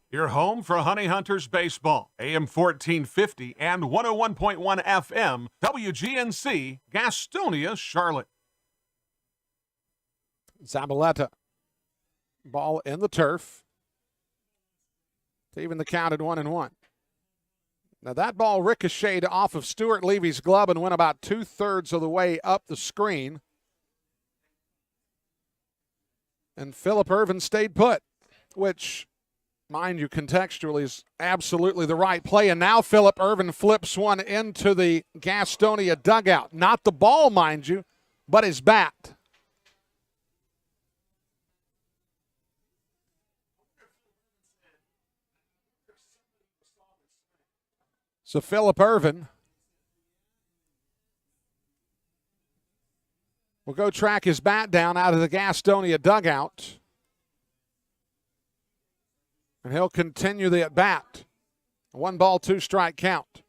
Your home for Honey Hunters baseball. AM 1450 and 101.1 FM, WGNC, Gastonia, Charlotte. Zabaleta. Ball in the turf. To even the count at 1-1. Now that ball ricocheted off of Stuart Levy's glove and went about 2/3 of the way up the screen. And Phillip Ervin stayed put, which, mind you, contextually is absolutely the right play. And now Phillip Ervin flips one into the Gastonia dugout. Not the ball, mind you, but his bat. So Phillip Ervin will go track his bat down out of the Gastonia dugout. And he'll continue the at-bat. 1 ball, 2 strike count.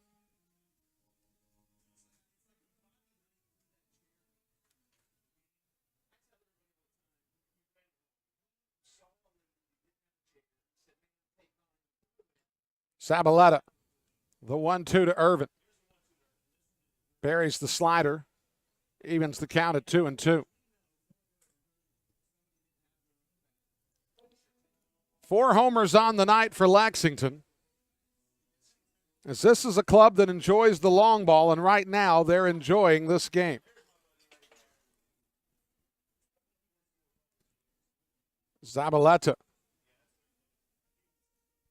Zabaleta, the 1-2 to Ervin. Buries the slider. Evens the count at 2-2. 4 homers on the night for Lexington. As this is a club that enjoys the long ball, and right now they're enjoying this game. Zabaleta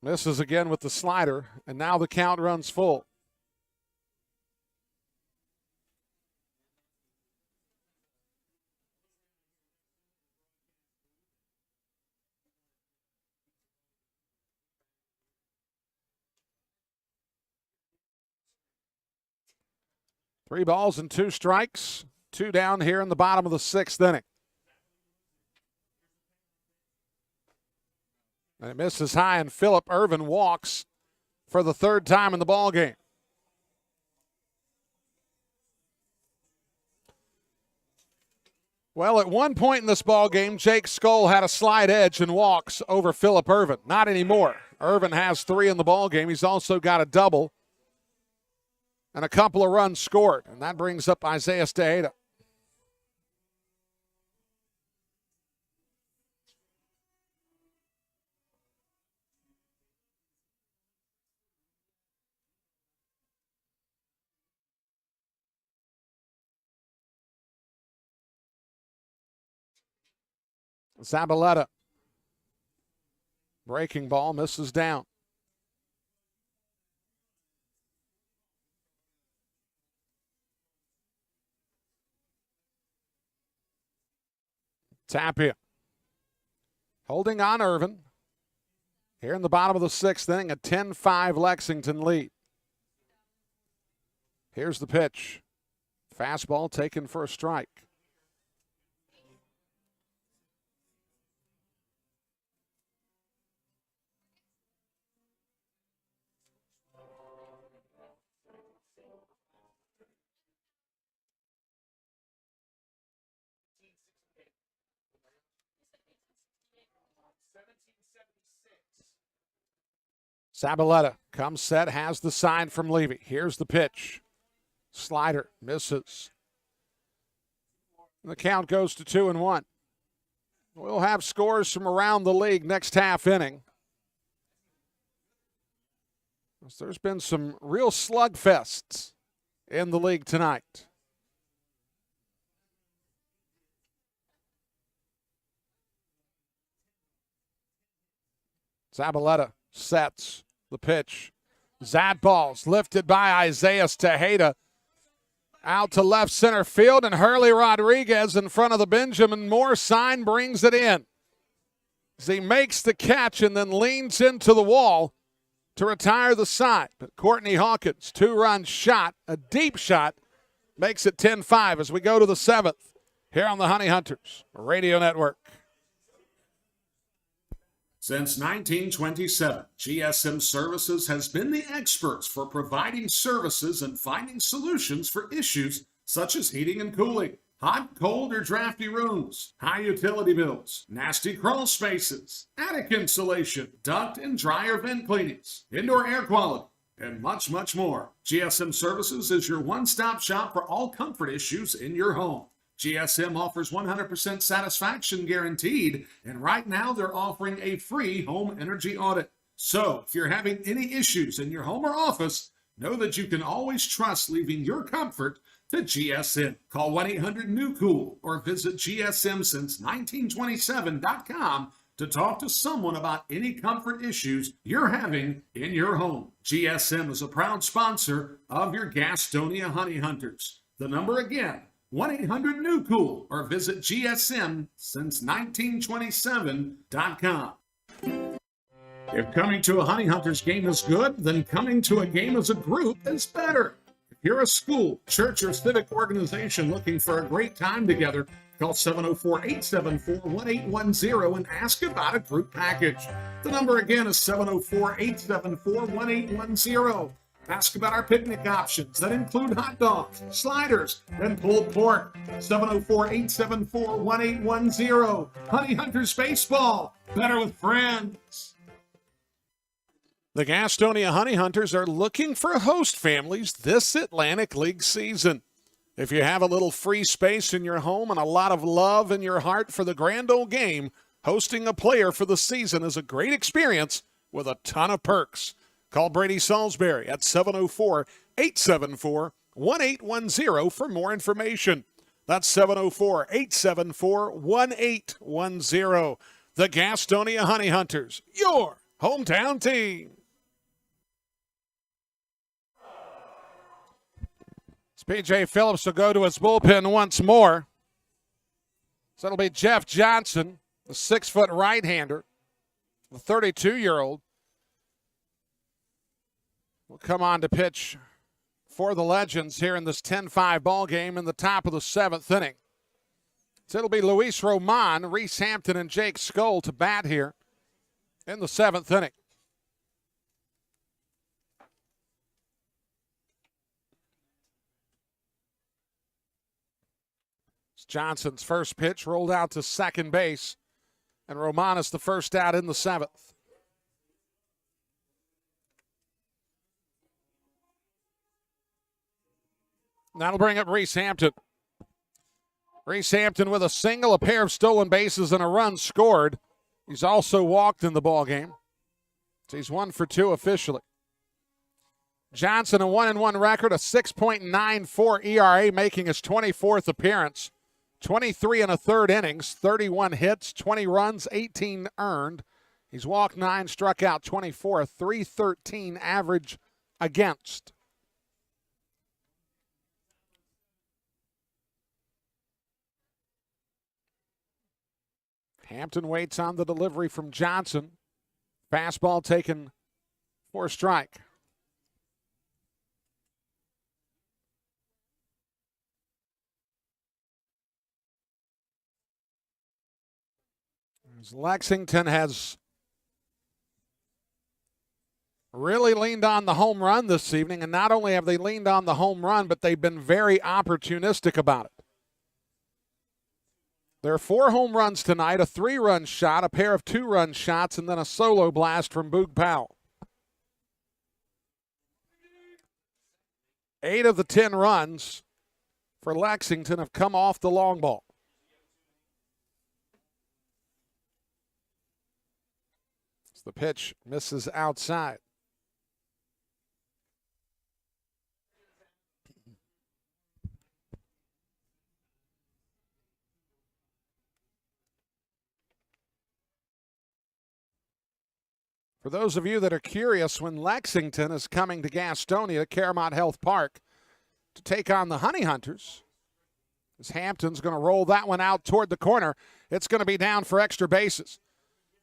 misses again with the slider, and now the count runs full. Three balls and 2 strikes. 2 down here in the bottom of the 6th inning. And it misses high, and Phillip Ervin walks for the 3rd time in the ballgame. Well, at one point in this ballgame, Jake Skoll had a slight edge and walks over Phillip Ervin. Not anymore. Ervin has 3 in the ballgame. He's also got a double and a couple of runs scored, and that brings up Isaiah Tejeda. Zabaleta. Breaking ball, misses down. Tapia. Holding on Ervin. Here in the bottom of the 6th inning, a 10-5 Lexington lead. Here's the pitch. Fastball taken for a strike. Zabaleta comes set, has the sign from Levy. Here's the pitch. Slider misses. The count goes to 2-1. We'll have scores from around the league next half inning. There's been some real slugfests in the league tonight. Zabaleta sets the pitch. Zad balls lifted by Isaiah Tejeda. Out to left center field, and Hurley Rodriguez in front of the Benjamin Moore sign brings it in. As he makes the catch and then leans into the wall to retire the side. But Courtney Hawkins, 2-run shot, a deep shot, makes it 10-5 as we go to the 7th here on the Honey Hunters Radio Network. Since 1927, GSM Services has been the experts for providing services and finding solutions for issues such as heating and cooling, hot, cold, or drafty rooms, high utility bills, nasty crawl spaces, attic insulation, duct and dryer vent cleanings, indoor air quality, and much, much more. GSM Services is your one-stop shop for all comfort issues in your home. GSM offers 100% satisfaction guaranteed, and right now they're offering a free home energy audit. So, if you're having any issues in your home or office, know that you can always trust leaving your comfort to GSM. Call 1-800-NEW-COOL or visit GSMsince1927.com to talk to someone about any comfort issues you're having in your home. GSM is a proud sponsor of your Gastonia Honey Hunters. The number again, 1-800-NEW-COOL or visit GSMsince1927.com. If coming to a Honey Hunters game is good, then coming to a game as a group is better. If you're a school, church, or civic organization looking for a great time together, call 704-874-1810 and ask about a group package. The number again is 704-874-1810. Ask about our picnic options that include hot dogs, sliders, and pulled pork. 704-874-1810. Honey Hunters Baseball. Better with friends. The Gastonia Honey Hunters are looking for host families this Atlantic League season. If you have a little free space in your home and a lot of love in your heart for the grand old game, hosting a player for the season is a great experience with a ton of perks. Call Brady Salisbury at 704-874-1810 for more information. That's 704-874-1810. The Gastonia Honey Hunters, your hometown team. P.J. Phillips will go to his bullpen once more. So it'll be Jeff Johnson, the 6-foot right-hander, the 32-year-old. Will come on to pitch for the Legends here in this 10-5 ball game in the top of the 7th inning. So it'll be Luis Roman, Reese Hampton, and Jake Skoll to bat here in the 7th inning. It's Johnson's first pitch rolled out to second base, and Roman is the first out in the 7th. That'll bring up Reese Hampton. Reese Hampton with a single, a pair of stolen bases, and a run scored. He's also walked in the ballgame. So he's 1 for 2 officially. Johnson, a 1-1 record, a 6.94 ERA, making his 24th appearance. 23 1/3 innings, 31 hits, 20 runs, 18 earned. He's walked 9, struck out 24, a 3.13 average against. Hampton waits on the delivery from Johnson. Fastball taken for a strike. As Lexington has really leaned on the home run this evening, and not only have they leaned on the home run, but they've been very opportunistic about it. There are 4 home runs tonight, a 3-run shot, a pair of 2-run shots, and then a solo blast from Boog Powell. 8 of the 10 runs for Lexington have come off the long ball. As the pitch misses outside. For those of you that are curious, when Lexington is coming to Gastonia, Caramount Health Park, to take on the Honey Hunters. As Hampton's going to roll that one out toward the corner. It's going to be down for extra bases.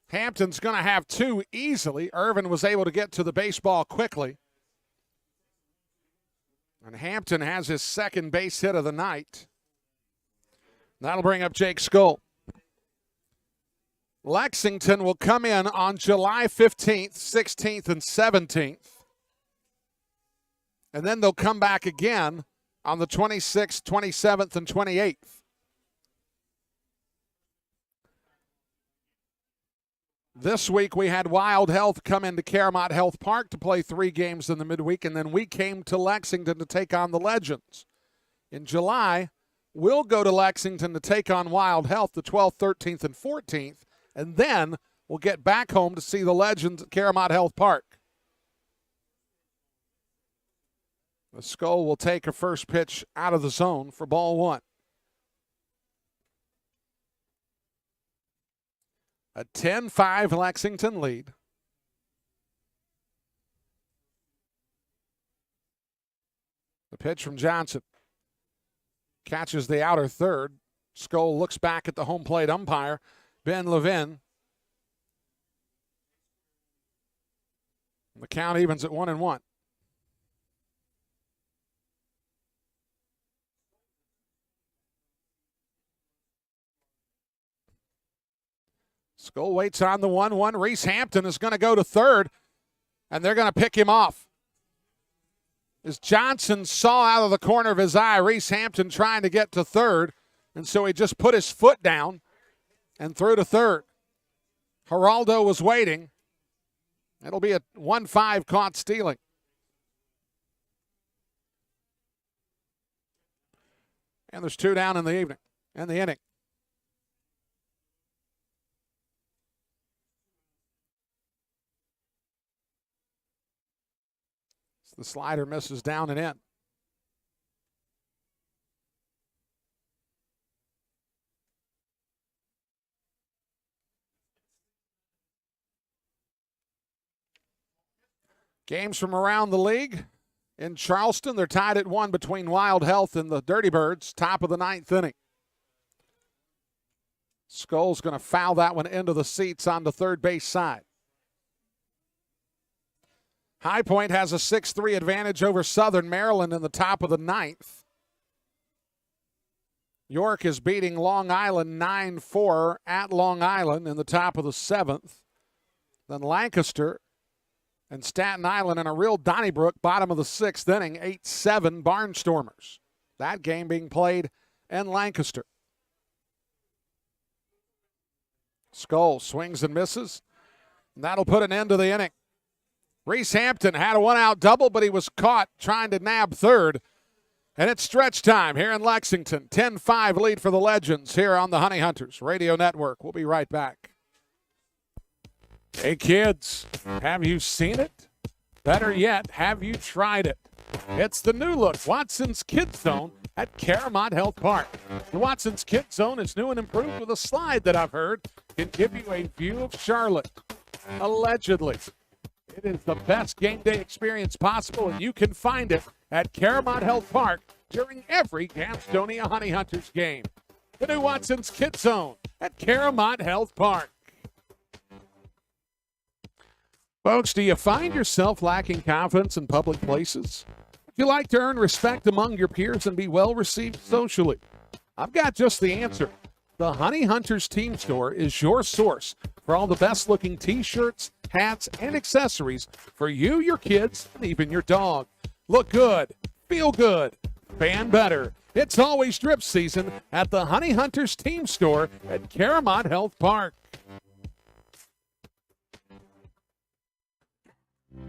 Hampton's going to have two easily. Irvin was able to get to the baseball quickly. And Hampton has his second base hit of the night. That'll bring up Jake Skoll. Lexington will come in on July 15th, 16th, and 17th. And then they'll come back again on the 26th, 27th, and 28th. This week we had Wild Health come into Caramont Health Park to play 3 games in the midweek, and then we came to Lexington to take on the Legends. In July, we'll go to Lexington to take on Wild Health the 12th, 13th, and 14th, and then we'll get back home to see the Legends at Caramont Health Park. The Skull will take a first pitch out of the zone for ball 1. A 10-5 Lexington lead. The pitch from Johnson. Catches the outer third. Skull looks back at the home plate umpire, Ben Levin. The count evens at 1-1. Skull waits on the 1-1. Reese Hampton is going to go to third, and they're going to pick him off. As Johnson saw out of the corner of his eye Reese Hampton trying to get to third, and so he just put his foot down and threw to third. Geraldo was waiting. It'll be a 1-5 caught stealing. And there's 2 down in the inning. The slider misses down and in. Games from around the league. In Charleston, they're tied at 1 between Wild Health and the Dirty Birds, top of the 9th inning. Skull's going to foul that one into the seats on the third base side. High Point has a 6-3 advantage over Southern Maryland in the top of the 9th. York is beating Long Island 9-4 at Long Island in the top of the 7th. Then Lancaster and Staten Island in a real Donnybrook, bottom of the 6th inning, 8-7 Barnstormers. That game being played in Lancaster. Skull swings and misses. And that'll put an end to the inning. Reese Hampton had a 1-out double, but he was caught trying to nab third. And it's stretch time here in Lexington. 10-5 lead for the Legends here on the Honey Hunters Radio Network. We'll be right back. Hey, kids, have you seen it? Better yet, have you tried it? It's the new look Watson's Kids Zone at Caramont Health Park. The Watson's Kids Zone is new and improved with a slide that I've heard can give you a view of Charlotte. Allegedly. It is the best game day experience possible, and you can find it at Caramont Health Park during every Gastonia Honey Hunters game. The new Watson's Kids Zone at Caramont Health Park. Folks, do you find yourself lacking confidence in public places? Would you like to earn respect among your peers and be well received socially? I've got just the answer. The Honey Hunters Team Store is your source for all the best-looking T-shirts, hats, and accessories for you, your kids, and even your dog. Look good, feel good, fan better. It's always drip season at the Honey Hunters Team Store at Caramont Health Park.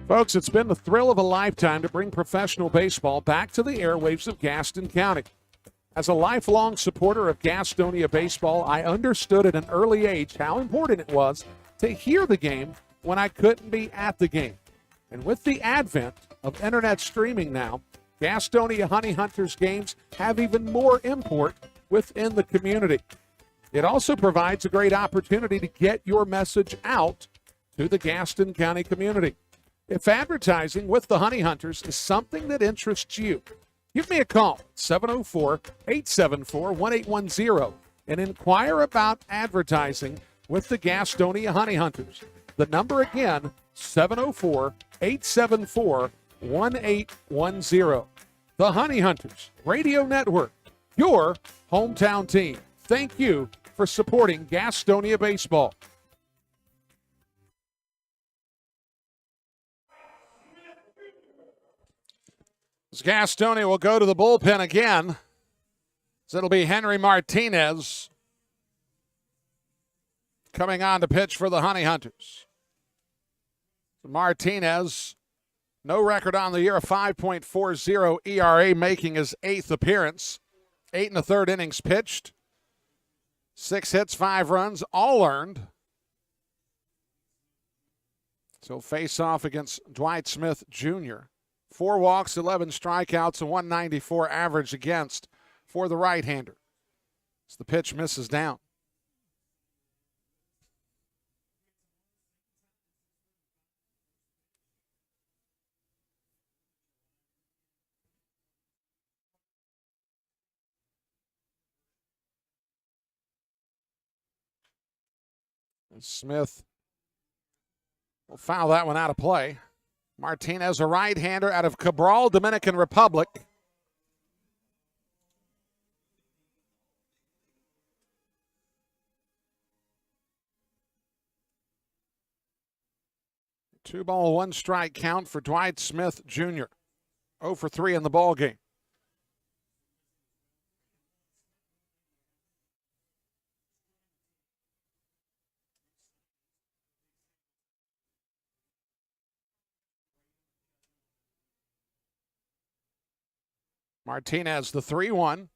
Folks, it's been the thrill of a lifetime to bring professional baseball back to the airwaves of Gaston County. As a lifelong supporter of Gastonia baseball, I understood at an early age how important it was to hear the game when I couldn't be at the game. And with the advent of internet streaming now, Gastonia Honey Hunters games have even more import within the community. It also provides a great opportunity to get your message out to the Gaston County community. If advertising with the Honey Hunters is something that interests you, Give me a call, 704-874-1810, and inquire about advertising with the Gastonia Honey Hunters. The number again, 704-874-1810. The Honey Hunters Radio Network, your hometown team. Thank you for supporting Gastonia baseball. As Gastonia will go to the bullpen again, so it'll be Henry Martinez coming on to pitch for the Honey Hunters. Martinez, no record on the year, a 5.40 ERA, making his 8th appearance. 8 1/3 innings pitched. 6 hits, 5 runs, all earned. So face off against Dwight Smith Jr. 4 walks, 11 strikeouts, a 194 average against for the right-hander. As the pitch misses down. Smith will foul that one out of play. Martinez, a right-hander out of Cabral, Dominican Republic. Two ball, 1 strike count for Dwight Smith Jr. 0 for 3 in the ball game. Martinez, the 3-1,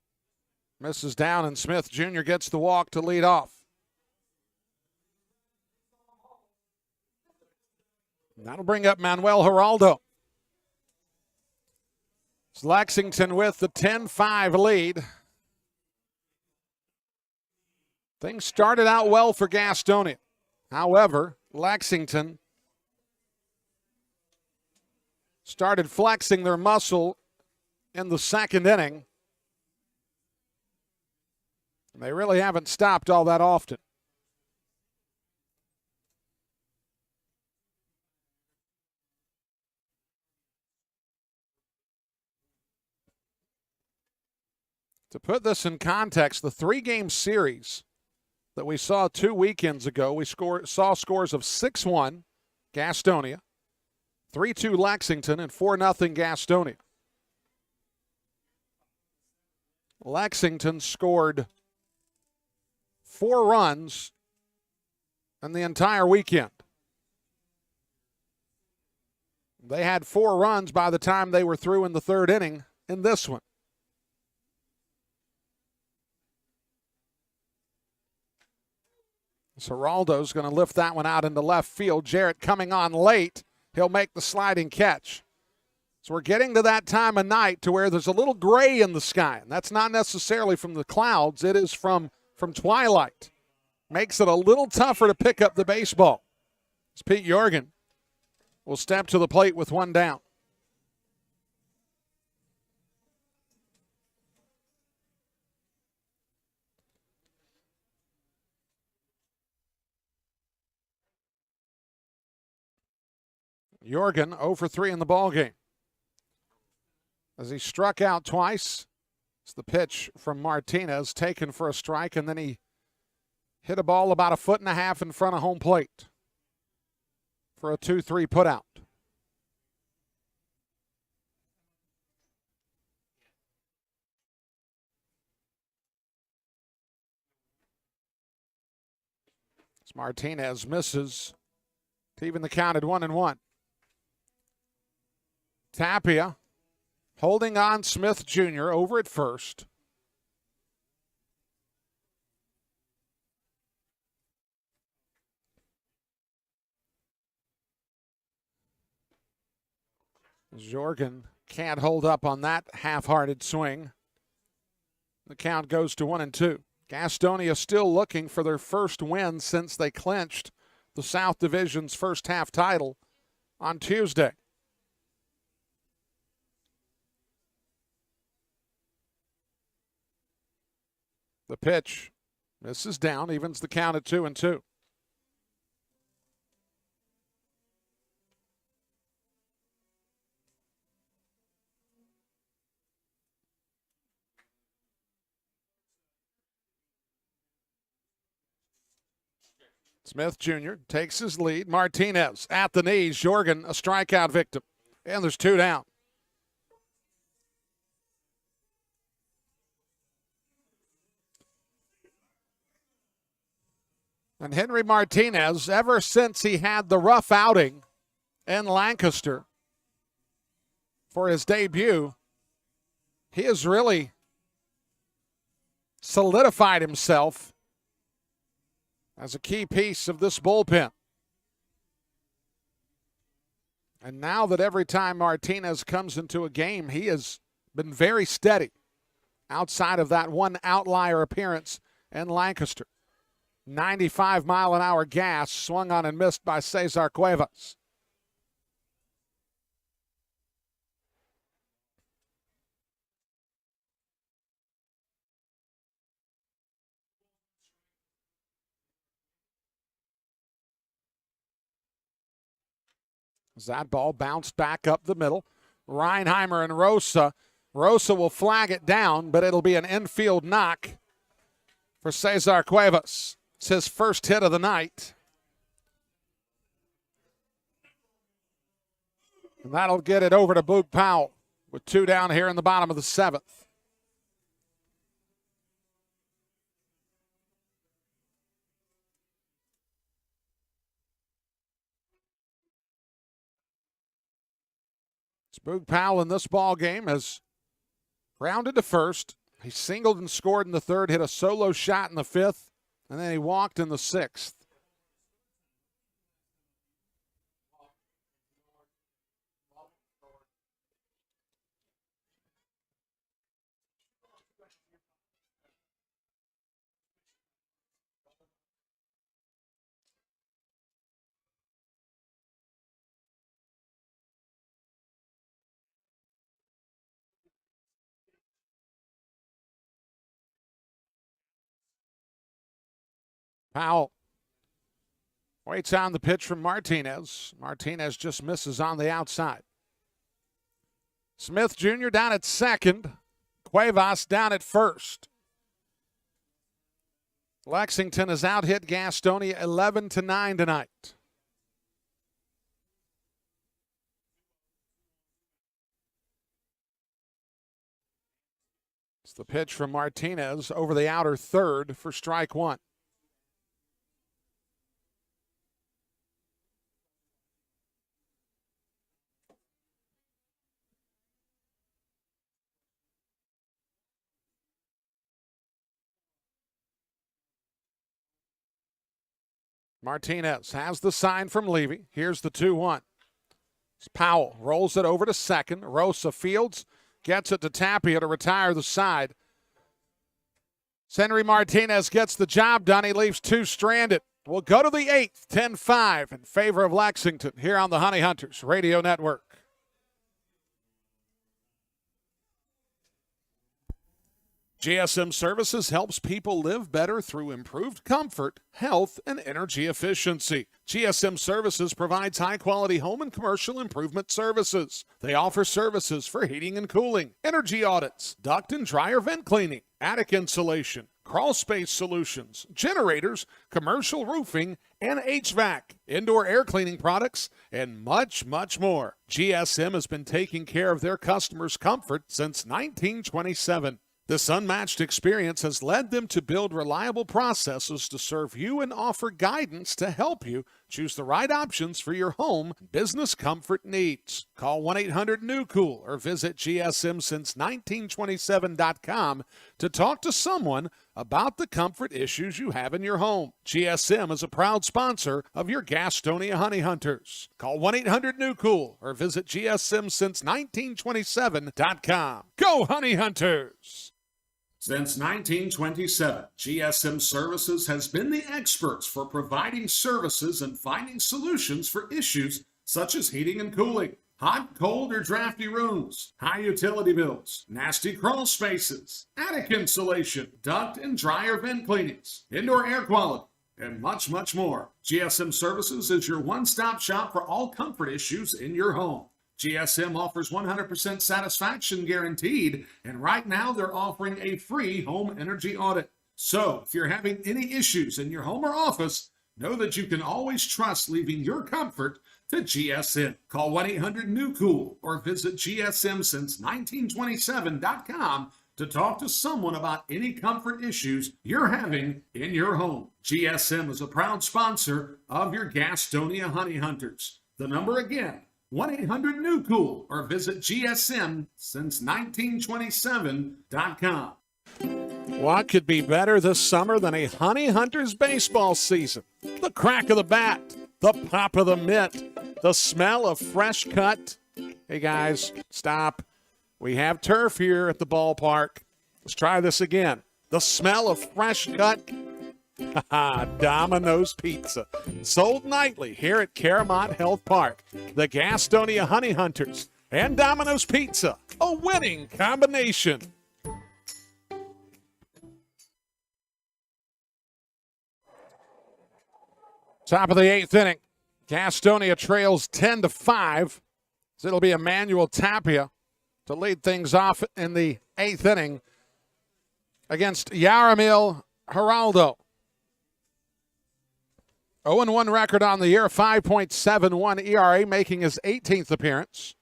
misses down, and Smith Jr. gets the walk to lead off. That'll bring up Manuel Geraldo. It's Lexington with the 10-5 lead. Things started out well for Gastonia. However, Lexington started flexing their muscle in the second inning. They really haven't stopped all that often. To put this in context, the 3-game series that we saw 2 weekends ago, we saw scores of 6-1 Gastonia, 3-2 Lexington, and 4-0 Gastonia. Lexington scored 4 runs in the entire weekend. They had 4 runs by the time they were through in the 3rd inning in this one. Geraldo's going to lift that one out into left field. Jarrett coming on late. He'll make the sliding catch. So we're getting to that time of night to where there's a little gray in the sky. And that's not necessarily from the clouds. It is from twilight. Makes it a little tougher to pick up the baseball. As Pete Jorgen will step to the plate with 1 down. Jorgen 0 for 3 in the ballgame. As he struck out twice, it's the pitch from Martinez taken for a strike, and then he hit a ball about 1.5 feet in front of home plate for a 2-3 putout. As Martinez misses to even the count at 1-1. Tapia holding on Smith Jr. over at first. Jorgen can't hold up on that half-hearted swing. The count goes to 1-2. Gastonia still looking for their first win since they clinched the South Division's first half title on Tuesday. The pitch misses down, evens the count at 2-2. Smith Jr. takes his lead. Martinez at the knees. Jorgen, a strikeout victim. And there's 2 down. And Henry Martinez, ever since he had the rough outing in Lancaster for his debut, he has really solidified himself as a key piece of this bullpen. And now that every time Martinez comes into a game, he has been very steady outside of that one outlier appearance in Lancaster. 95-mile-an-hour gas swung on and missed by Cesar Cuevas. As that ball bounced back up the middle, Reinheimer and Rosa. Rosa will flag it down, but it'll be an infield knock for Cesar Cuevas. It's his first hit of the night. And that'll get it over to Boog Powell with 2 down here in the bottom of the 7th. Boog Powell in this ball game has rounded to first. He singled and scored in the 3rd, hit a solo shot in the 5th, and then he walked in the 6th. Powell waits on the pitch from Martinez. Martinez just misses on the outside. Smith Jr. down at 2nd. Cuevas down at 1st. Lexington has out-hit Gastonia 11-9 tonight. It's the pitch from Martinez over the outer 3rd for strike 1. Martinez has the sign from Levy. Here's the 2-1. Powell rolls it over to 2nd. Rosa fields, gets it to Tapia to retire the side. Henry Martinez gets the job done. He leaves 2 stranded. We'll go to the 8th, 10-5 in favor of Lexington here on the Honey Hunters Radio Network. GSM Services helps people live better through improved comfort, health, and energy efficiency. GSM Services provides high-quality home and commercial improvement services. They offer services for heating and cooling, energy audits, duct and dryer vent cleaning, attic insulation, crawl space solutions, generators, commercial roofing, and HVAC, indoor air cleaning products, and much, much more. GSM has been taking care of their customers' comfort since 1927. This unmatched experience has led them to build reliable processes to serve you and offer guidance to help you choose the right options for your home business comfort needs. Call 1-800-NEW-COOL or visit GSMsince1927.com to talk to someone about the comfort issues you have in your home. GSM is a proud sponsor of your Gastonia Honey Hunters. Call 1-800-NEW-COOL or visit GSMsince1927.com. Go Honey Hunters! Since 1927, GSM Services has been the experts for providing services and finding solutions for issues such as heating and cooling. Hot, cold, or drafty rooms, high utility bills, nasty crawl spaces, attic insulation, duct and dryer vent cleanings, indoor air quality, and much, much more. GSM Services is your one-stop shop for all comfort issues in your home. GSM offers 100% satisfaction guaranteed, and right now they're offering a free home energy audit. So, if you're having any issues in your home or office, know that you can always trust leaving your comfort to GSM. Call 1-800-NEW-COOL or visit GSMsince1927.com to talk to someone about any comfort issues you're having in your home. GSM is a proud sponsor of your Gastonia Honey Hunters. The number again, 1-800-NEW-COOL or visit GSMsince1927.com. What could be better this summer than a Honey Hunters baseball season? The crack of the bat, the pop of the mitt, the smell of fresh cut. Hey guys, stop. We have turf here at the ballpark. Let's try this again. The smell of fresh cut. Domino's Pizza. Sold nightly here at Caramont Health Park. The Gastonia Honey Hunters and Domino's Pizza. A winning combination. Top of the 8th inning. Gastonia trails 10-5. So it'll be Emmanuel Tapia to lead things off in the 8th inning against Yaramil Geraldo. 0-1 record on the year, 5.71 ERA, making his 18th appearance.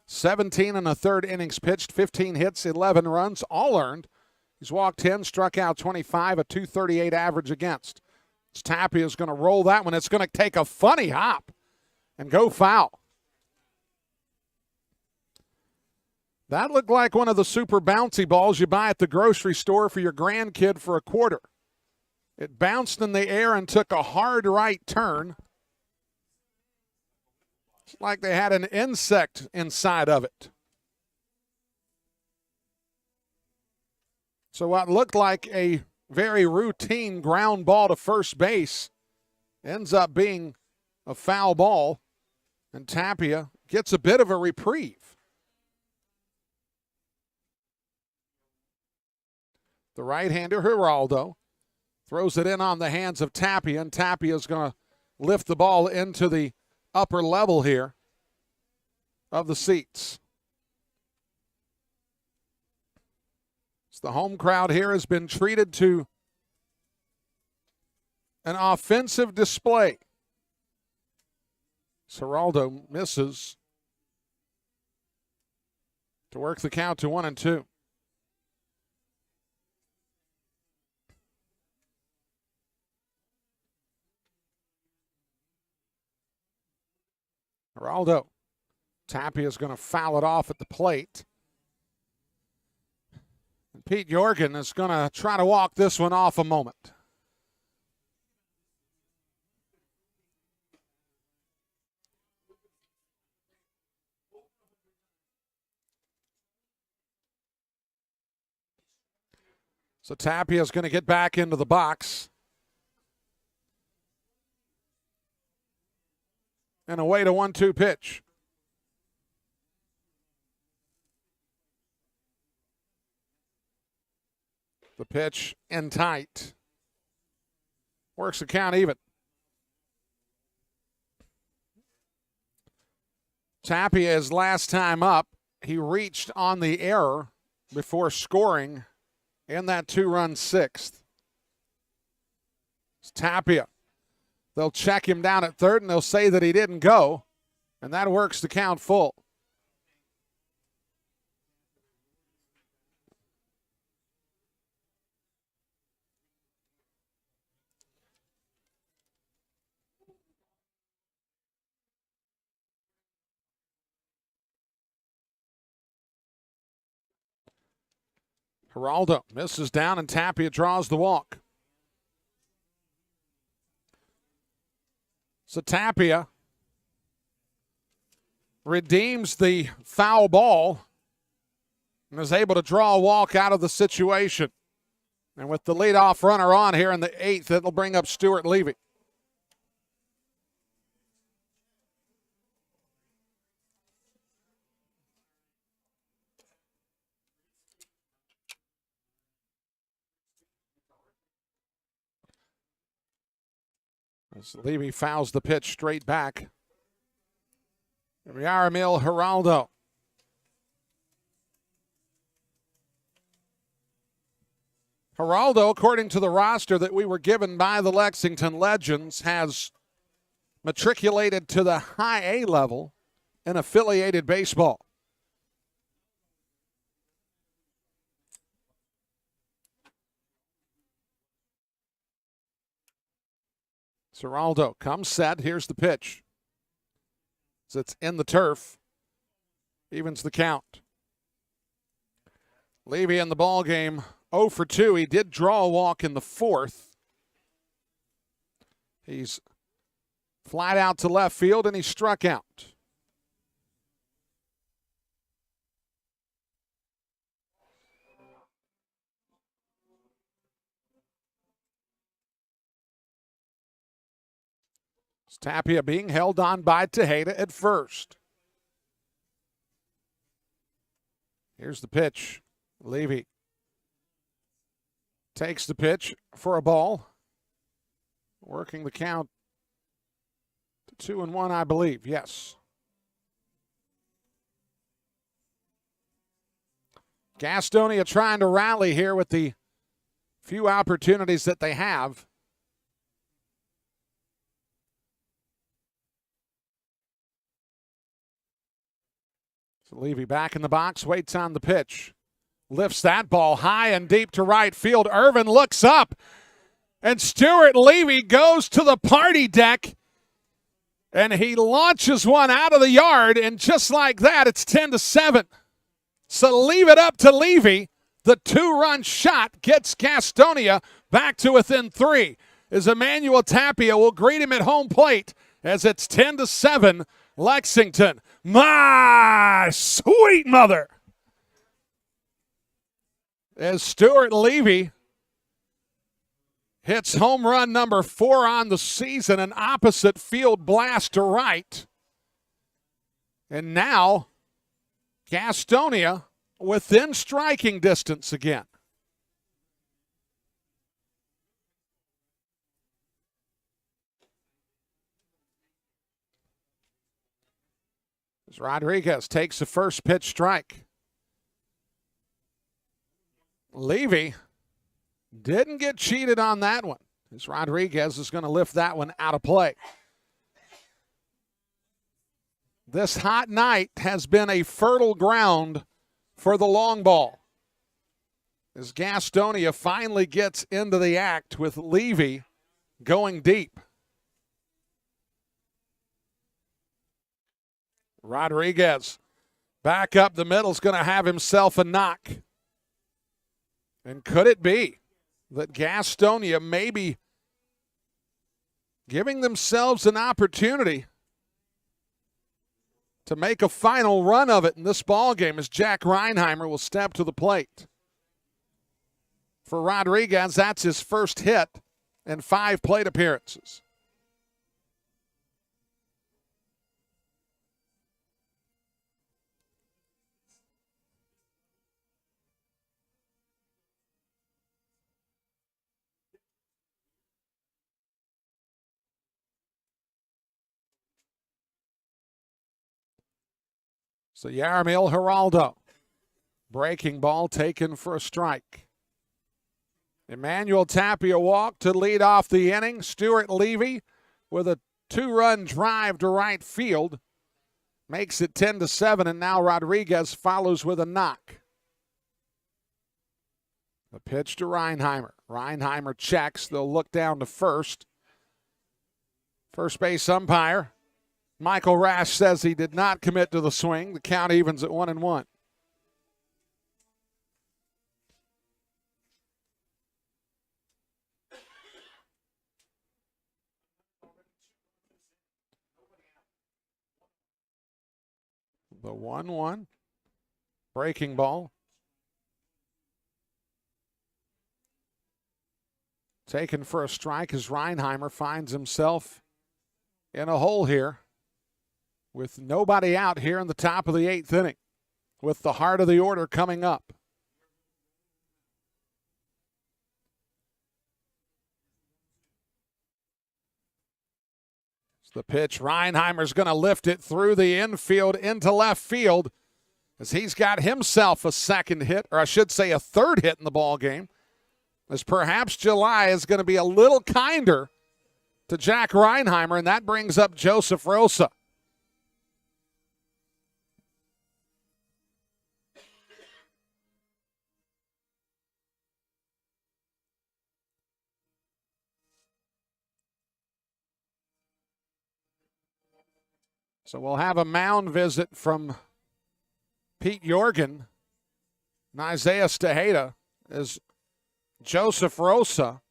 17 and a third innings pitched, 15 hits, 11 runs, all earned. He's walked 10, struck out 25, a .238 average against. Tapia is going to roll that one. It's going to take a funny hop and go foul. That looked like one of the super bouncy balls you buy at the grocery store for your grandkid for a quarter. It bounced in the air and took a hard right turn. It's like they had an insect inside of it. So what looked like a very routine ground ball to first base ends up being a foul ball, and Tapia gets a bit of a reprieve. The right-hander, Geraldo, throws it in on the hands of Tapia, and Tapia is going to lift the ball into the upper level here of the seats. The home crowd here has been treated to an offensive display. Geraldo misses to work the count to 1-2. Geraldo. Tapia is going to foul it off at the plate. Pete Jorgen is going to try to walk this one off a moment. So Tapia is going to get back into the box. And away to 1-2 pitch. The pitch in tight. Works the count even. Tapia, his last time up, he reached on the error before scoring in that 2-run sixth. It's Tapia. They'll check him down at third, and they'll say that he didn't go, and that works the count full. Geraldo misses down, and Tapia draws the walk. So Tapia redeems the foul ball and is able to draw a walk out of the situation. And with the leadoff runner on here in the 8th, it'll bring up Stuart Levy. As Levy fouls the pitch straight back. Yaramil Geraldo. Geraldo, according to the roster that we were given by the Lexington Legends, has matriculated to the high A level in affiliated baseball. Geraldo comes set. Here's the pitch. So it's in the turf. Evens the count. Levy in the ball game 0 for 2. He did draw a walk in the fourth. He's flat out to left field, and he struck out. Tapia being held on by Tejeda at first. Here's the pitch. Levy takes the pitch for a ball. Working the count to 2-1, I believe. Yes. Gastonia trying to rally here with the few opportunities that they have. So Levy back in the box, waits on the pitch. Lifts that ball high and deep to right field. Irvin looks up, and Stuart Levy goes to the party deck, and he launches one out of the yard, and just like that, it's 10-7. So leave it up to Levy. The 2-run shot gets Gastonia back to within 3. As Emmanuel Tapia will greet him at home plate as it's 10-7. Lexington, my sweet mother. As Stuart Levy hits home run number 4 on the season, an opposite field blast to right. And now Gastonia within striking distance again. As Rodriguez takes the first pitch strike. Levy didn't get cheated on that one, as Rodriguez is going to lift that one out of play. This hot night has been a fertile ground for the long ball, as Gastonia finally gets into the act with Levy going deep. Rodriguez back up the middle is going to have himself a knock. And could it be that Gastonia may be giving themselves an opportunity to make a final run of it in this ballgame, as Jack Reinheimer will step to the plate? For Rodriguez, that's his first hit in 5 plate appearances. So Yaramil Geraldo, breaking ball taken for a strike. Emmanuel Tapia walked to lead off the inning. Stuart Levy with a 2-run drive to right field makes it 10-7, and now Rodriguez follows with a knock. The pitch to Reinheimer. Reinheimer checks. They'll look down to first. First base umpire Michael Rash says he did not commit to the swing. The count evens at 1-1. The 1-1. Breaking ball. Taken for a strike as Reinheimer finds himself in a hole here, with nobody out here in the top of the 8th inning, with the heart of the order coming up. The pitch, Reinheimer's going to lift it through the infield into left field as he's got himself a second hit, or I should say a third hit in the ball game, as perhaps July is going to be a little kinder to Jack Reinheimer, and that brings up Joseph Rosa. So we'll have a mound visit from Pete Jorgen and Isaiah Stejeda as Joseph Rosa,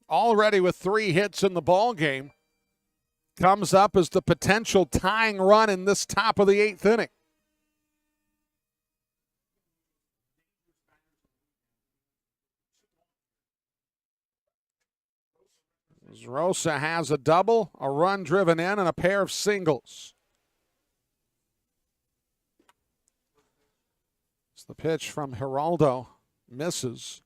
already with 3 hits in the ball game, comes up as the potential tying run in this top of the 8th inning. As Rosa has a double, a run driven in, and a pair of singles. It's the pitch from Geraldo, misses.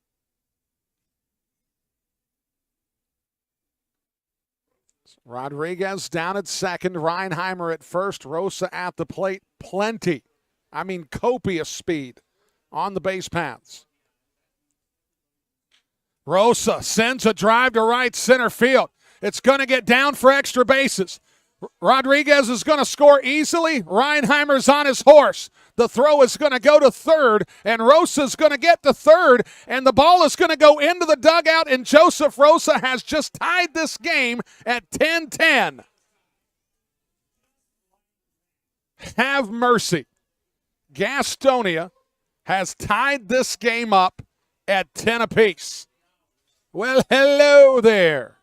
Rodriguez down at second, Reinheimer at first, Rosa at the plate. Plenty, I mean copious speed on the base paths. Rosa sends a drive to right center field. It's going to get down for extra bases. Rodriguez is going to score easily. Reinheimer's on his horse. The throw is going to go to third, and Rosa's going to get to third, and the ball is going to go into the dugout, and Joseph Rosa has just tied this game at 10-10. Have mercy. Gastonia has tied this game up at 10 apiece. Well, hello there.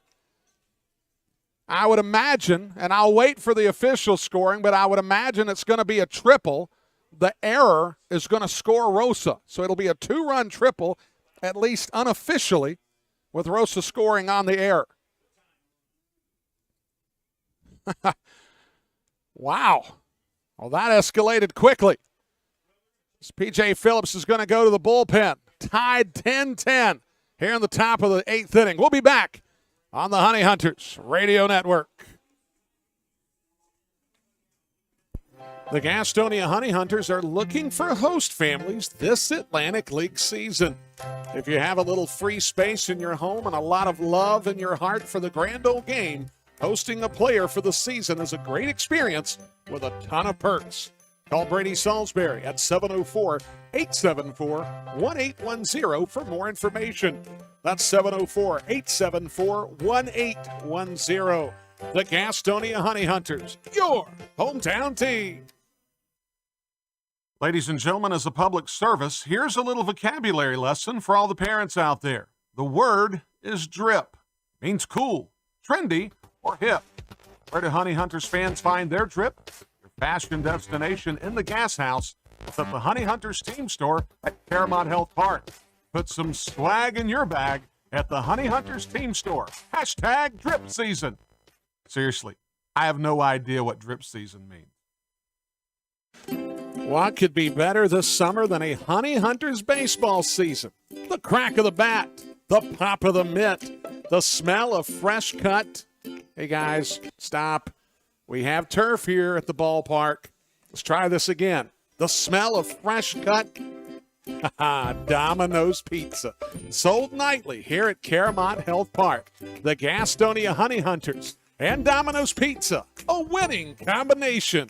I would imagine, and I'll wait for the official scoring, but I would imagine it's going to be a triple. The error is going to score Rosa. So it'll be a 2-run triple, at least unofficially, with Rosa scoring on the error. Wow. Well, that escalated quickly. P.J. Phillips is going to go to the bullpen. Tied 10-10 here in the top of the 8th inning. We'll be back on the Honey Hunters Radio Network. The Gastonia Honey Hunters are looking for host families this Atlantic League season. If you have a little free space in your home and a lot of love in your heart for the grand old game, hosting a player for the season is a great experience with a ton of perks. Call Brady Salisbury at 704-874-1810 for more information. That's 704-874-1810. The Gastonia Honey Hunters, your hometown team. Ladies and gentlemen, as a public service, here's a little vocabulary lesson for all the parents out there. The word is drip. Means cool, trendy, or hip. Where do Honey Hunters fans find their drip? Your fashion destination in the gas house. It's at the Honey Hunters team store at Paramount Health Park. Put some swag in your bag at the Honey Hunters team store. Hashtag drip season. Seriously, I have no idea what drip season means. What could be better this summer than a Honey Hunters baseball season? The crack of the bat, the pop of the mitt, the smell of fresh cut. Hey guys, stop. We have turf here at the ballpark. Let's try this again. The smell of fresh cut. Domino's Pizza. Sold nightly here at Paramount Health Park. The Gastonia Honey Hunters and Domino's Pizza. A winning combination.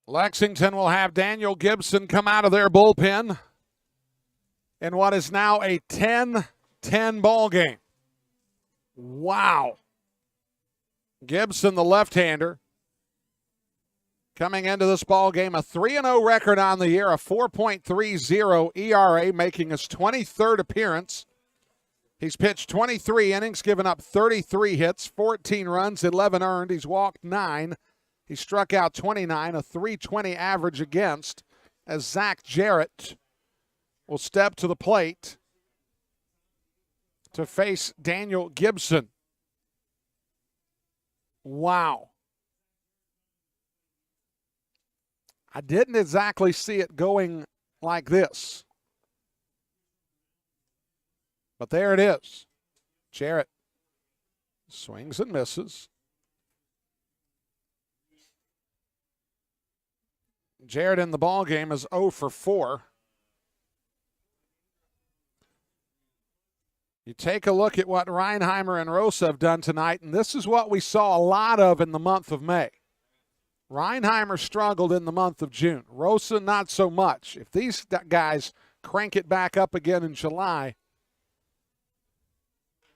Lexington will have Daniel Gibson come out of their bullpen in what is now a 10-10 ball game. Wow. Gibson, the left-hander, coming into this ball game, a 3-0 record on the year, a 4.30 ERA, making his 23rd appearance. He's pitched 23 innings, given up 33 hits, 14 runs, 11 earned. He's walked 9. He struck out 29, a 3.20 average against, as Zach Jarrett will step to the plate to face Daniel Gibson. Wow. I didn't exactly see it going like this. But there it is. Jarrett swings and misses. Jarrett in the ball game is 0 for 4. You take a look at what Reinheimer and Rosa have done tonight, and this is what we saw a lot of in the month of May. Reinheimer struggled in the month of June. Rosa, not so much. If these guys crank it back up again in July,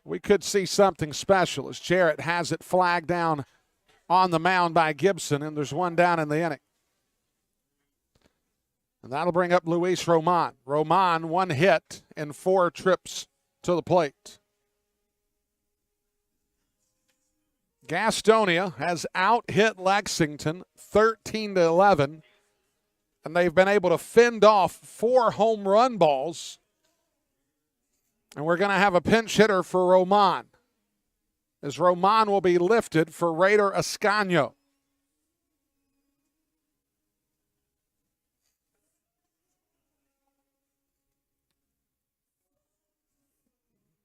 we could see something special as Jarrett has it flagged down on the mound by Gibson, and there's one down in the inning. And that'll bring up Luis Roman. Roman, 1 hit and 4 trips to the plate. Gastonia has out-hit Lexington 13-11, and they've been able to fend off 4 home run balls. And we're going to have a pinch hitter for Roman, as Roman will be lifted for Raider Ascanio.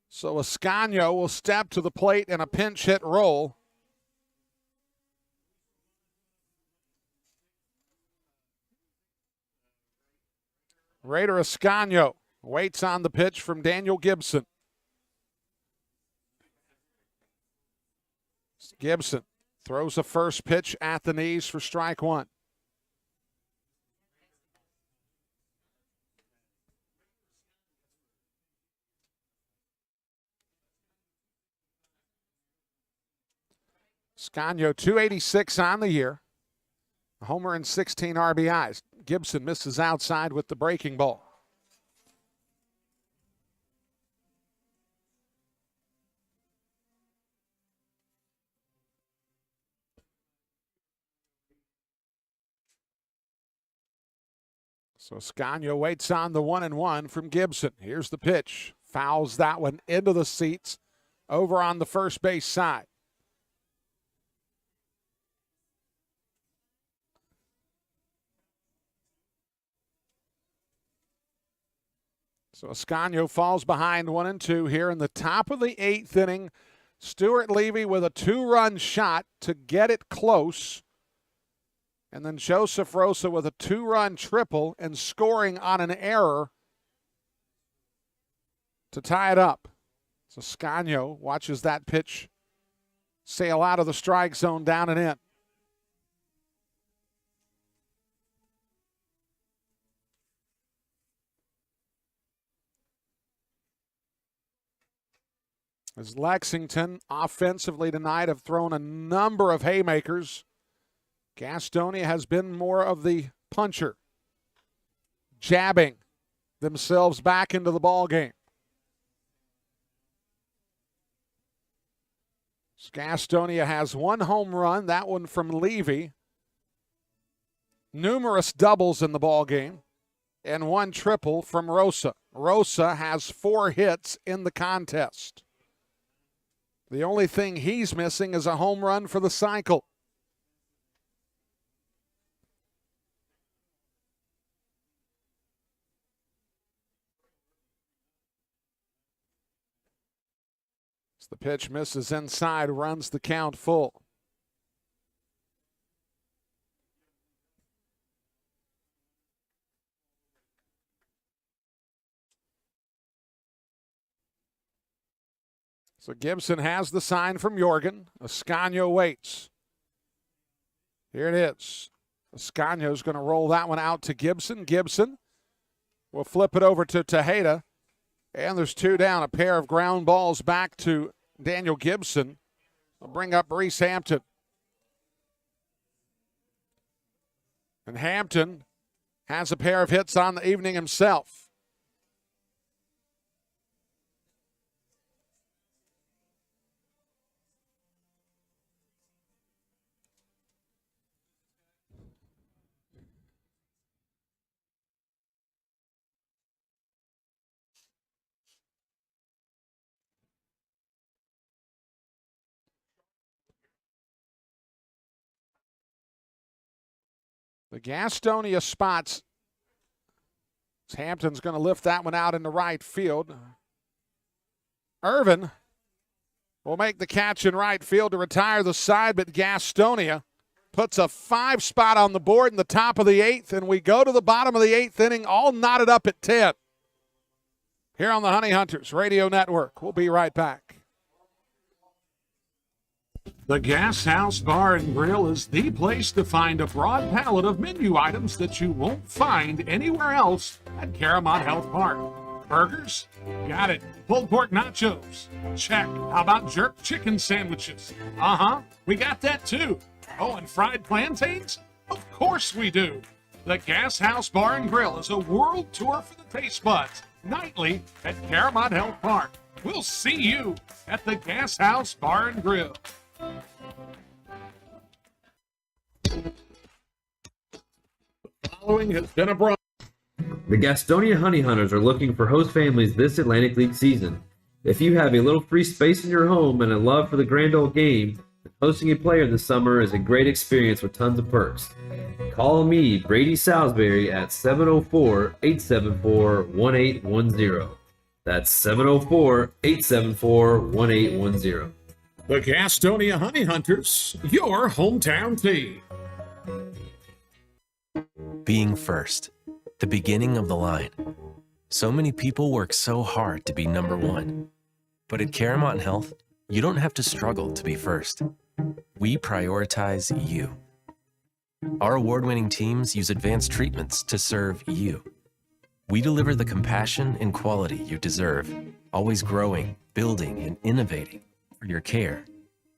So Ascanio will step to the plate in a pinch hit role. Raider Ascanio waits on the pitch from Daniel Gibson. Gibson throws a first pitch at the knees for strike 1. Ascanio, 286 on the year. A homer and 16 RBIs. Gibson misses outside with the breaking ball. So Ascanio waits on the 1-1 from Gibson. Here's the pitch. Fouls that one into the seats over on the first base side. So Ascanio falls behind 1-2 here in the top of the 8th inning. Stuart Levy with a 2-run shot to get it close. And then Joseph Rosa with a 2-run triple and scoring on an error to tie it up. So Ascanio watches that pitch sail out of the strike zone down and in. As Lexington offensively tonight have thrown a number of haymakers, Gastonia has been more of the puncher, jabbing themselves back into the ball game. Gastonia has 1 home run, that one from Levy. Numerous doubles in the ball game, and 1 triple from Rosa. Rosa has 4 hits in the contest. The only thing he's missing is a home run for the cycle. As the pitch misses inside, runs the count full. So Gibson has the sign from Jorgen. Ascanio waits. Here it is. Ascanio's going to roll that one out to Gibson. Gibson will flip it over to Tejeda. And there's 2 down. A pair of ground balls back to Daniel Gibson. Will bring up Reese Hampton. And Hampton has a pair of hits on the evening himself. The Gastonia spots. Hampton's going to lift that one out into right field. Irvin will make the catch in right field to retire the side, but Gastonia puts a 5 spot on the board in the top of the 8th, and we go to the bottom of the 8th inning, all knotted up at 10. Here on the Honey Hunters Radio Network. We'll be right back. The Gas House Bar and Grill is the place to find a broad palette of menu items that you won't find anywhere else at Caramont Health Park. Burgers? Got it. Pulled pork nachos? Check. How about jerk chicken sandwiches? We got that too. Oh, and fried plantains? Of course we do. The Gas House Bar and Grill is a world tour for the taste buds, nightly at Caramont Health Park. We'll see you at the Gas House Bar and Grill. Following has been a broad. The Gastonia Honey Hunters are looking for host families this Atlantic League season. If you have a little free space in your home and a love for the grand old game, hosting a player this summer is a great experience with tons of perks. Call me, Brady Salisbury, at 704-874-1810. That's 704-874-1810. The Gastonia Honey Hunters, your hometown team. Being first, the beginning of the line. So many people work so hard to be number one. But at Caramont Health, you don't have to struggle to be first. We prioritize you. Our award-winning teams use advanced treatments to serve you. We deliver the compassion and quality you deserve, always growing, building, and innovating for your care,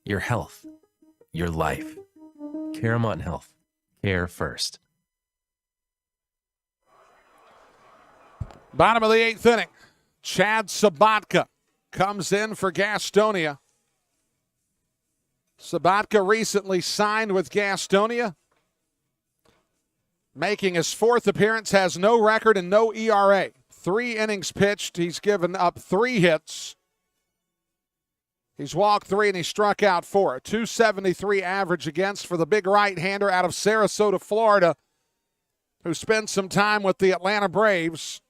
your health, your life. Caramont Health. Care first. Bottom of the 8th inning. Chad Sabatka comes in for Gastonia. Sabatka recently signed with Gastonia, making his 4th appearance, has no record and no ERA. 3 innings pitched. He's given up 3 hits. He's walked 3 and he struck out 4. A .273 average against for the big right-hander out of Sarasota, Florida, who spent some time with the Atlanta Braves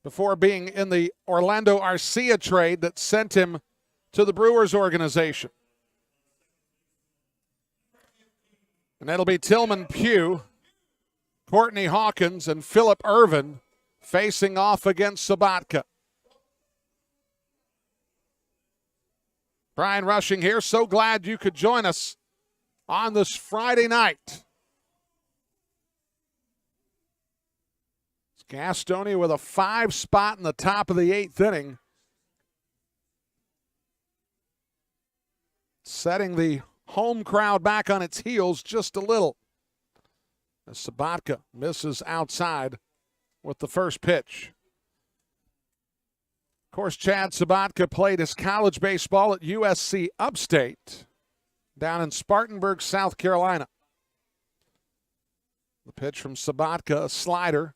before being in the Orlando Arcia trade that sent him to the Brewers organization. And it'll be Tillman Pugh, Courtney Hawkins, and Phillip Irvin facing off against Sabatka. Brian Rushing here. So glad you could join us on this Friday night. It's Gastonia with a 5 spot in the top of the 8th inning, setting the home crowd back on its heels just a little, as Sabatka misses outside with the first pitch. Of course, Chad Sabatka played his college baseball at USC Upstate down in Spartanburg, South Carolina. The pitch from Sabatka, a slider,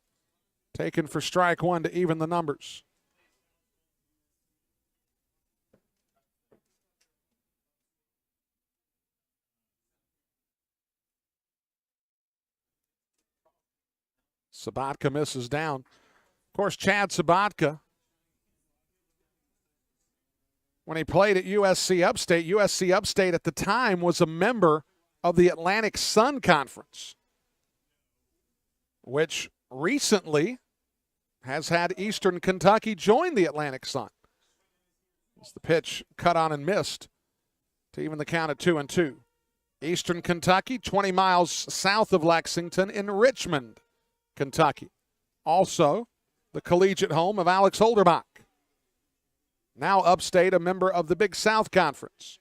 taken for strike 1 to even the numbers. Sabatka misses down. Of course, Chad Sabatka, when he played at USC Upstate at the time was a member of the Atlantic Sun Conference, which recently has had Eastern Kentucky join the Atlantic Sun. As the pitch cut on and missed to even the count at 2-2. Eastern Kentucky, 20 miles south of Lexington in Richmond, Kentucky. Also, the collegiate home of Alex Holderbach. Now Upstate, a member of the Big South Conference.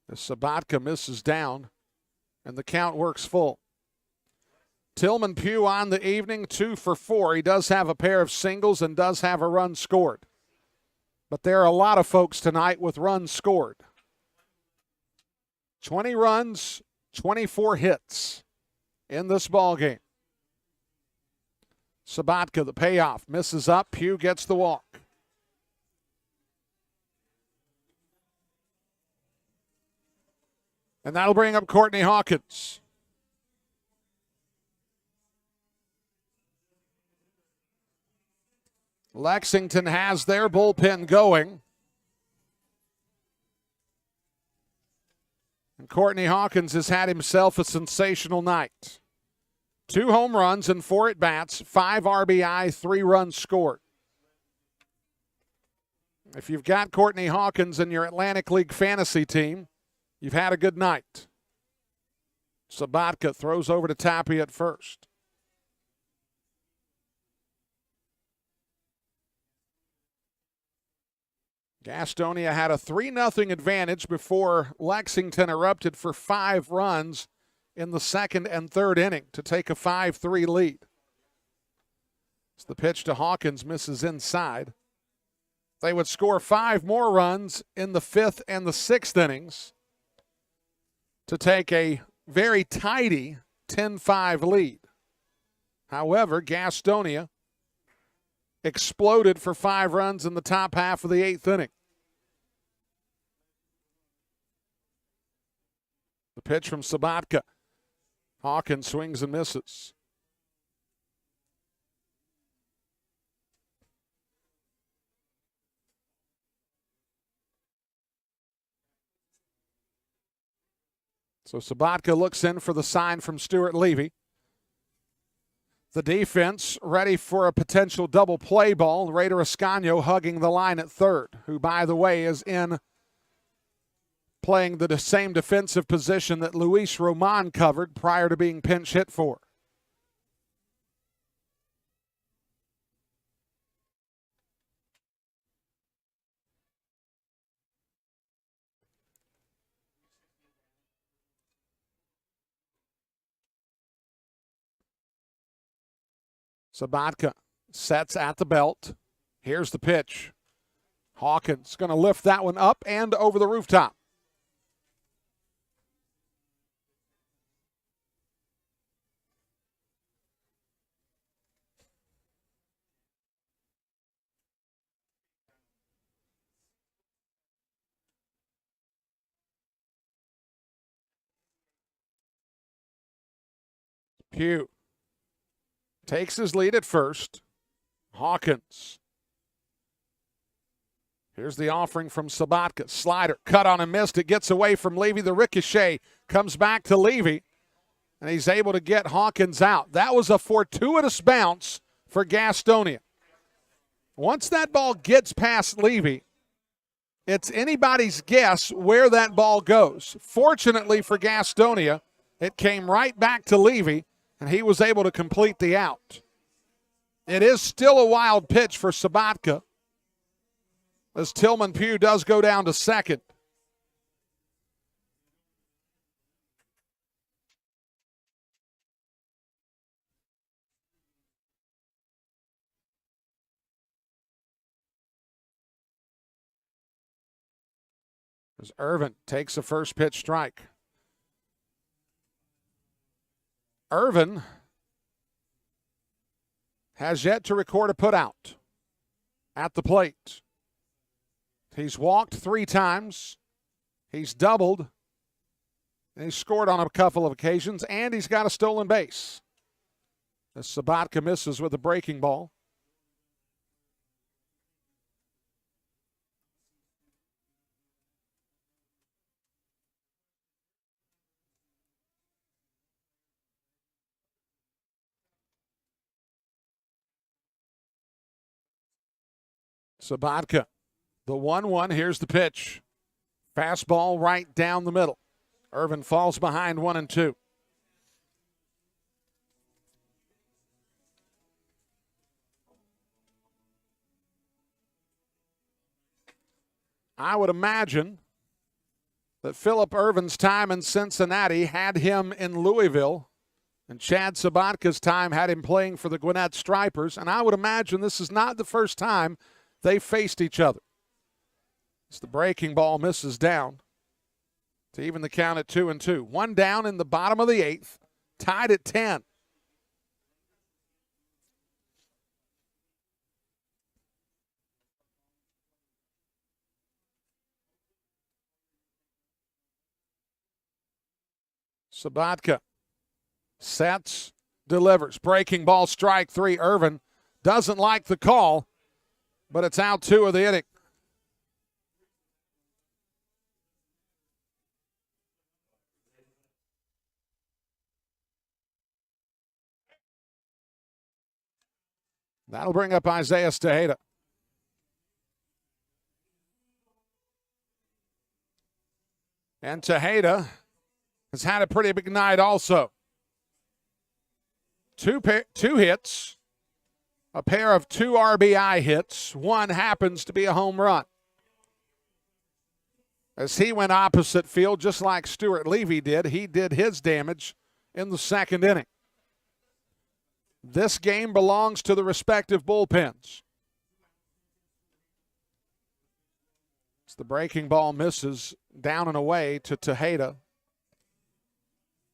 The Sabatka misses down, and the count works full. Tillman Pugh on the evening, 2 for 4. He does have a pair of singles and does have a run scored. But there are a lot of folks tonight with runs scored. 20 runs, 24 hits in this ballgame. Sabatka, the payoff, misses up. Pugh gets the walk. And that'll bring up Courtney Hawkins. Lexington has their bullpen going. And Courtney Hawkins has had himself a sensational night. 2 home runs and 4 at-bats, 5 RBI, 3 runs scored. If you've got Courtney Hawkins in your Atlantic League fantasy team, you've had a good night. Sabatka throws over to Tapia at first. Gastonia had a 3-0 advantage before Lexington erupted for 5 runs in the second and third inning to take a 5-3 lead. As the pitch to Hawkins misses inside. They would score 5 more runs in the 5th and the 6th innings to take a very tidy 10-5 lead. However, Gastonia exploded for 5 runs in the top half of the 8th inning. The pitch from Sabatka. Hawkins swings and misses. So Sabatka looks in for the sign from Stuart Levy. The defense ready for a potential double play ball. Raider Ascanio hugging the line at third, who, by the way, is in playing the same defensive position that Luis Roman covered prior to being pinch hit for. Sabatka sets at the belt. Here's the pitch. Hawkins going to lift that one up and over the rooftop. Pugh takes his lead at first. Hawkins. Here's the offering from Sabatka. Slider, cut on and missed. It gets away from Levy. The ricochet comes back to Levy, and he's able to get Hawkins out. That was a fortuitous bounce for Gastonia. Once that ball gets past Levy, it's anybody's guess where that ball goes. Fortunately for Gastonia, it came right back to Levy, and he was able to complete the out. It is still a wild pitch for Sabatka, as Tillman Pugh does go down to second. As Irvin takes a first pitch strike. Irvin has yet to record a putout at the plate. He's walked 3 times. He's doubled. And he's scored on a couple of occasions. And he's got a stolen base. As Sabatka misses with a breaking ball. Sabatka. The 1-1, here's the pitch. Fastball right down the middle. Irvin falls behind 1-2. I would imagine that Phillip Irvin's time in Cincinnati had him in Louisville, and Chad Sabatka's time had him playing for the Gwinnett Stripers, and I would imagine this is not the first time they faced each other. As the breaking ball misses down to even the count at 2-2. 1 down in the bottom of the 8th, tied at 10. Sabatka sets, delivers. Breaking ball, strike 3. Irvin doesn't like the call. but it's out 2 of the inning. That'll bring up Isaiah Tejeda. And Tejeda has had a pretty big night also. Two hits, a pair of 2 RBI hits. One happens to be a home run. As he went opposite field, just like Stuart Levy did, he did his damage in the 2nd inning. This game belongs to the respective bullpens. As the breaking ball misses down and away to Tejeda.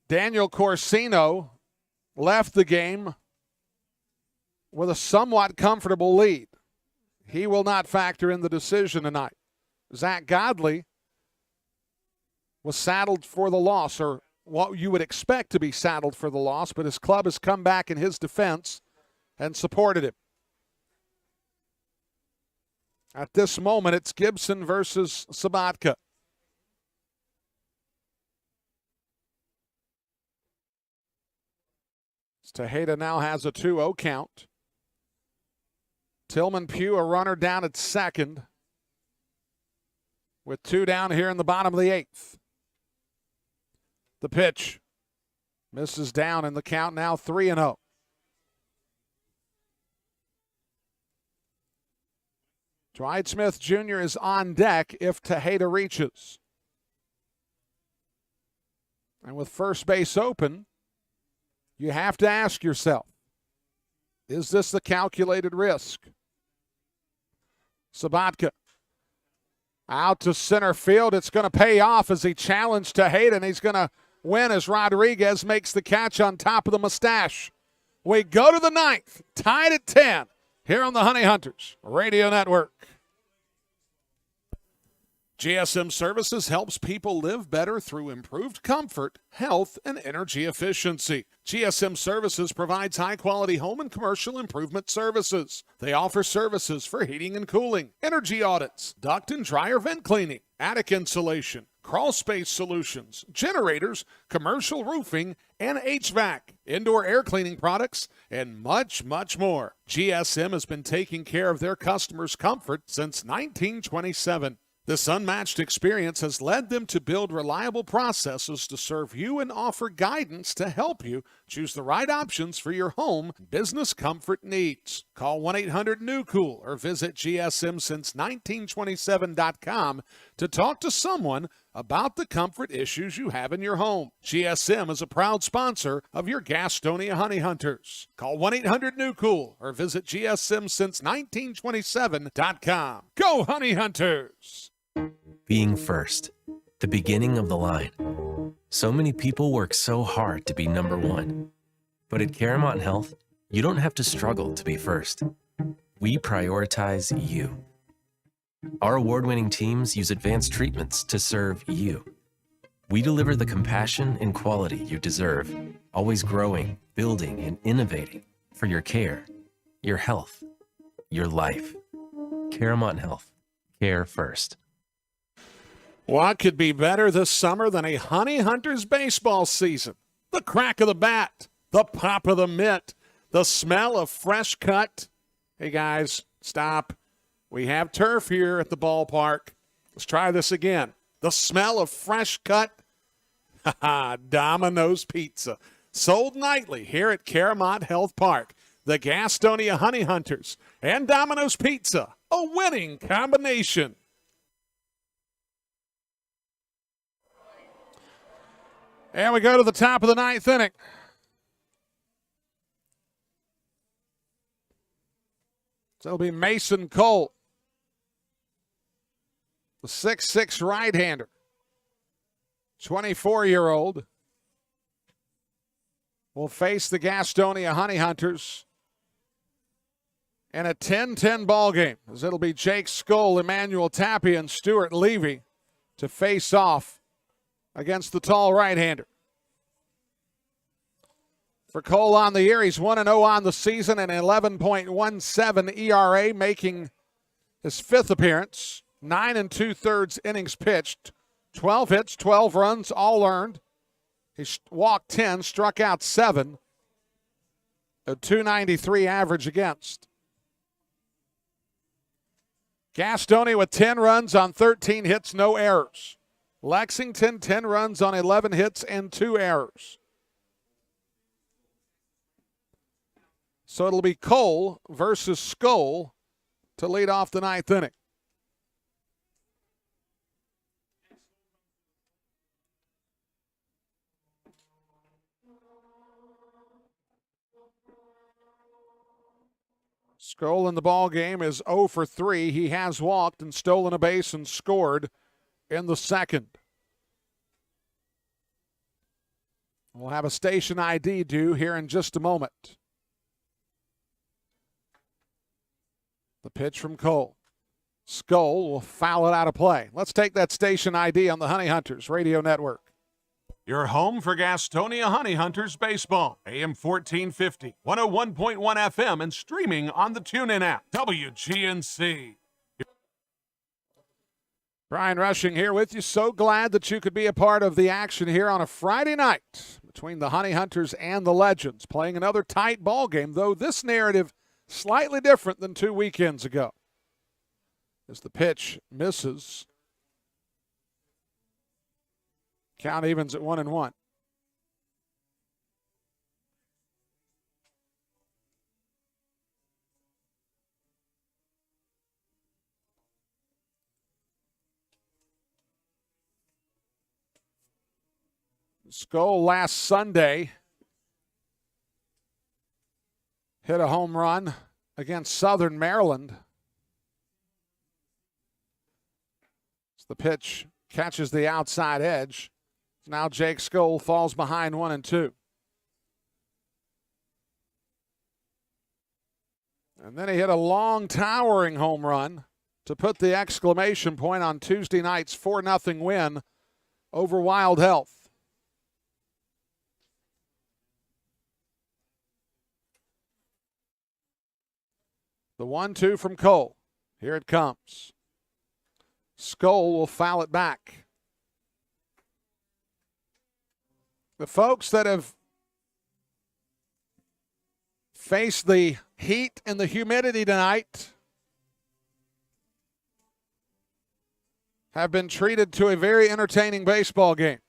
Daniel Corsino left the game with a somewhat comfortable lead. He will not factor in the decision tonight. Zach Godley was saddled for the loss, or what you would expect to be saddled for the loss, but his club has come back in his defense and supported him. At this moment, it's Gibson versus Sabatka. Tejeda now has a 2-0 count. Tillman Pugh, a runner down at second, with 2 down here in the bottom of the 8th. The pitch misses down in the count, now 3-0. Dwight Smith Jr. is on deck if Tejeda reaches. And with first base open, you have to ask yourself, is this the calculated risk? Sabatka out to center field. It's going to pay off as he challenged Tejeda, and he's going to win as Rodriguez makes the catch on top of the mustache. We go to the 9th, tied at 10, here on the Honey Hunters Radio Network. GSM Services helps people live better through improved comfort, health, and energy efficiency. GSM Services provides high-quality home and commercial improvement services. They offer services for heating and cooling, energy audits, duct and dryer vent cleaning, attic insulation, crawl space solutions, generators, commercial roofing, and HVAC, indoor air cleaning products, and much, much more. GSM has been taking care of their customers' comfort since 1927. This unmatched experience has led them to build reliable processes to serve you and offer guidance to help you choose the right options for your home and business comfort needs. Call 1-800-NEW-COOL or visit GSMsince1927.com to talk to someone about the comfort issues you have in your home. GSM is a proud sponsor of your Gastonia Honey Hunters. Call 1-800-NEW-COOL or visit GSMsince1927.com. Go Honey Hunters! Being first, the beginning of the line. So many people work so hard to be number one. But at Caramount Health, you don't have to struggle to be first. We prioritize you. Our award-winning teams use advanced treatments to serve you. We deliver the compassion and quality you deserve, always growing, building, and innovating for your care, your health, your life. Caramount Health. Care first. What could be better this summer than a Honey Hunters baseball season? The crack of the bat, the pop of the mitt, the smell of fresh cut. Hey guys, stop. We have turf here at the ballpark. Let's try this again. The smell of fresh cut. Domino's Pizza. Sold nightly here at Caramount Health Park. The Gastonia Honey Hunters and Domino's Pizza. A winning combination. And we go to the top of the 9th inning. So it'll be Mason Cole, the 6'6" right-hander, 24-year-old, will face the Gastonia Honey Hunters in a 10-10 ball game, as it'll be Jake Skoll, Emmanuel Tapia, and Stuart Levy to face off against the tall right-hander. For Cole on the year, he's 1-0 on the season, an 11.17 ERA, making His 5th appearance, 9 2/3 innings pitched, 12 hits, 12 runs, all earned. He walked 10, struck out 7, a .293 average against. Gastonia with 10 runs on 13 hits, no errors. Lexington, 10 runs on 11 hits and 2 errors. So it'll be Cole versus Skoll to lead off the 9th inning. Skoll in the ball game is 0 for 3. He has walked and stolen a base and scored in the 2nd. We'll have a station ID due here in just a moment. The pitch from Cole. Skoll will foul it out of play. Let's take that station ID on the Honey Hunters Radio Network. Your home for Gastonia Honey Hunters baseball. AM 1450, 101.1 FM, and streaming on the TuneIn app. WGNC. Brian Rushing here with you. So glad that you could be a part of the action here on a Friday night between the Honey Hunters and the Legends, playing another tight ball game, though this narrative slightly different than 2 weekends ago. As the pitch misses, count evens at 1-1. Skoll last Sunday hit a home run against Southern Maryland. The pitch catches the outside edge. Now Jake Skoll falls behind 1-2. And then he hit a long, towering home run to put the exclamation point on Tuesday night's 4-0 win over Wild Health. The 1-2 from Cole. Here it comes. Skoll will foul it back. The folks that have faced the heat and the humidity tonight have been treated to a very entertaining baseball game.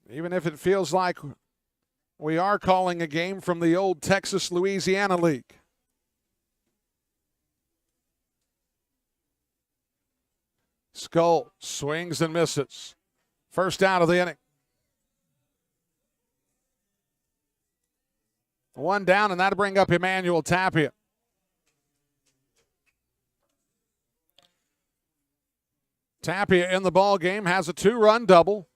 Even if it feels like we are calling a game from the old Texas-Louisiana League. Skoll swings and misses. First out of the inning. 1 down, and that'll bring up Emmanuel Tapia. Tapia in the ball game has a 2-run double.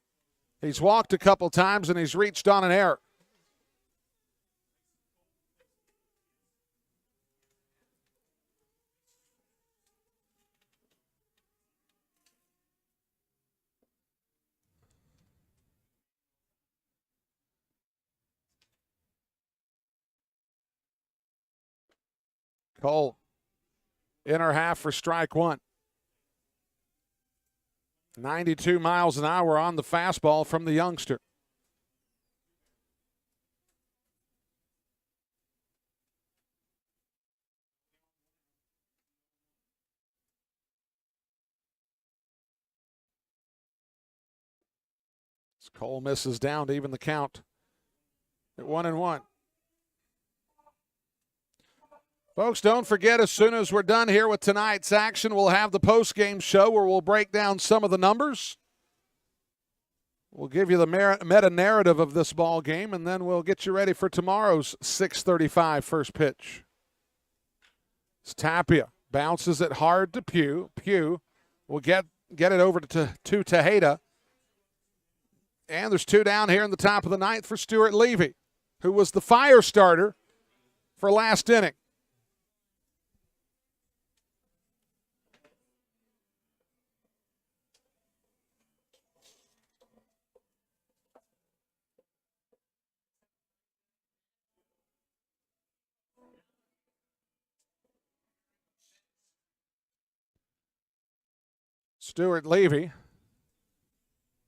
He's walked a couple times, and he's reached on an error. Cole, inner half for strike 1. 92 miles an hour on the fastball from the youngster. As Cole misses down to even the count at 1-1. Folks, don't forget, as soon as we're done here with tonight's action, we'll have the post-game show where we'll break down some of the numbers. We'll give you the meta-narrative of this ball game, and then we'll get you ready for tomorrow's 6:35 first pitch. It's Tapia. Bounces it hard to Pugh. Pugh will get it over to Tejeda. And there's 2 down here in the top of the 9th for Stuart Levy, who was the fire starter for last inning. Stuart Levy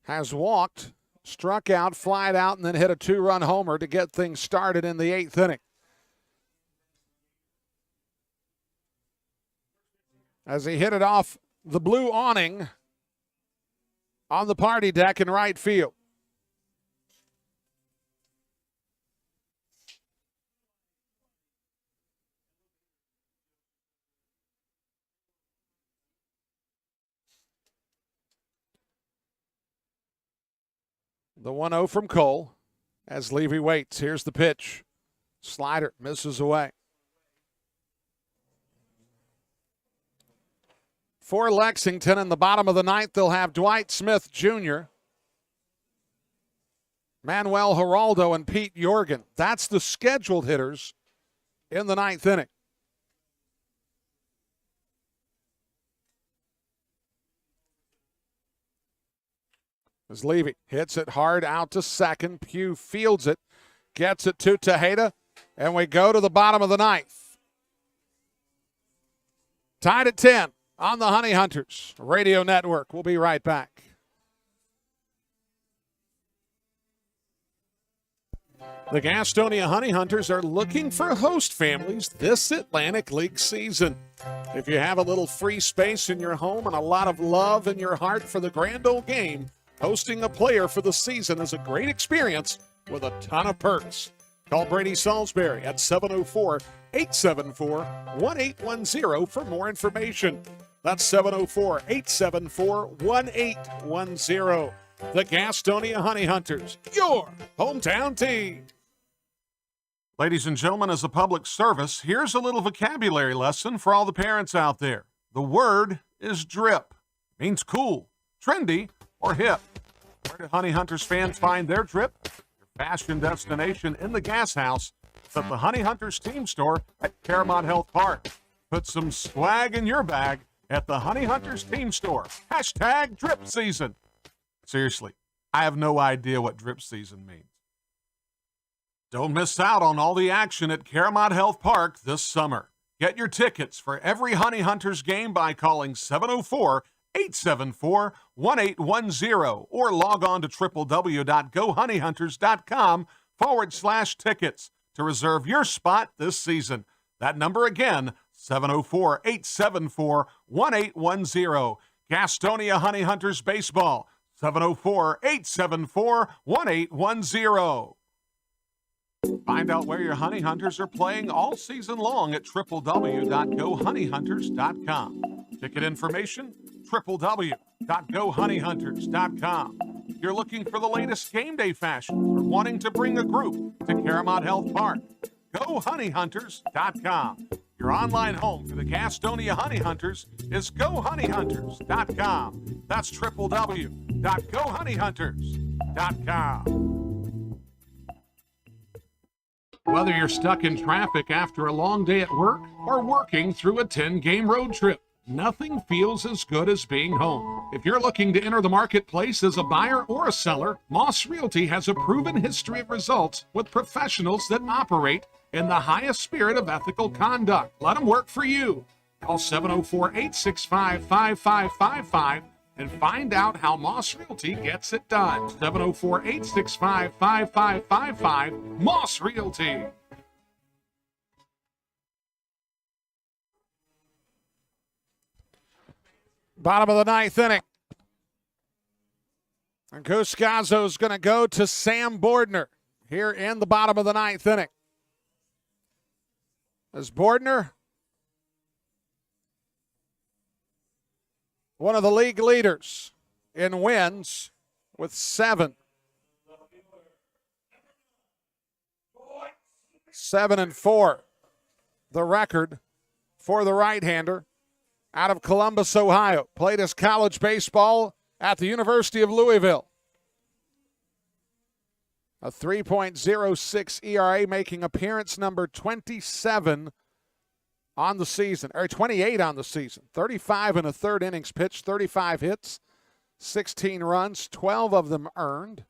has walked, struck out, flied out, and then hit a 2-run homer to get things started in the 8th inning. As he hit it off the blue awning on the party deck in right field. The 1-0 from Cole as Levy waits. Here's the pitch. Slider misses away. For Lexington in the bottom of the 9th, they'll have Dwight Smith Jr., Manuel Geraldo, and Pete Jorgen. That's the scheduled hitters in the 9th inning. As Levy hits it hard out to second. Pugh fields it, gets it to Tejeda, and we go to the bottom of the 9th. Tied at 10 on the Honey Hunters Radio Network. We'll be right back. The Gastonia Honey Hunters are looking for host families this Atlantic League season. If you have a little free space in your home and a lot of love in your heart for the grand old game, hosting a player for the season is a great experience with a ton of perks. Call Brady Salisbury at 704-874-1810 for more information. That's 704-874-1810. The Gastonia Honey Hunters, your hometown team. Ladies and gentlemen, as a public service, here's a little vocabulary lesson for all the parents out there. The word is drip. It means cool, trendy, or hip. Where do Honey Hunters fans find their drip? Your fashion destination in the gas house. It's at the Honey Hunters team store at Caramont Health Park. Put some swag in your bag at the Honey Hunters team store. Hashtag drip season. Seriously, I have no idea what drip season means. Don't miss out on all the action at Caramont Health Park this summer. Get your tickets for every Honey Hunters game by calling 704-874-1810 or log on to www.gohoneyhunters.com/tickets to reserve your spot this season. That number again, 704-874-1810. Gastonia Honey Hunters Baseball, 704-874-1810. Find out where your Honey Hunters are playing all season long at www.gohoneyhunters.com. Ticket information, www.gohoneyhunters.com. If you're looking for the latest game day fashion or wanting to bring a group to Caramont Health Park, gohoneyhunters.com. Your online home for the Gastonia Honey Hunters is gohoneyhunters.com. That's www.gohoneyhunters.com. Whether you're stuck in traffic after a long day at work or working through a 10-game road trip, nothing feels as good as being home. If you're looking to enter the marketplace as a buyer or a seller, Moss Realty has a proven history of results with professionals that operate in the highest spirit of ethical conduct. Let them work for you. Call 704-865-5555 and find out how Moss Realty gets it done. 704-865-5555, Moss Realty. Bottom of the 9th inning. And Cuscazzo's going to go to Sam Bordner here in the bottom of the 9th inning. As Bordner, one of the league leaders in wins with 7. 7-4, the record for the right-hander out of Columbus, Ohio. Played his college baseball at the University of Louisville. A 3.06 ERA, making appearance number 27 on the season, or 28 on the season. 35 in a third innings pitched, 35 hits, 16 runs, 12 of them earned.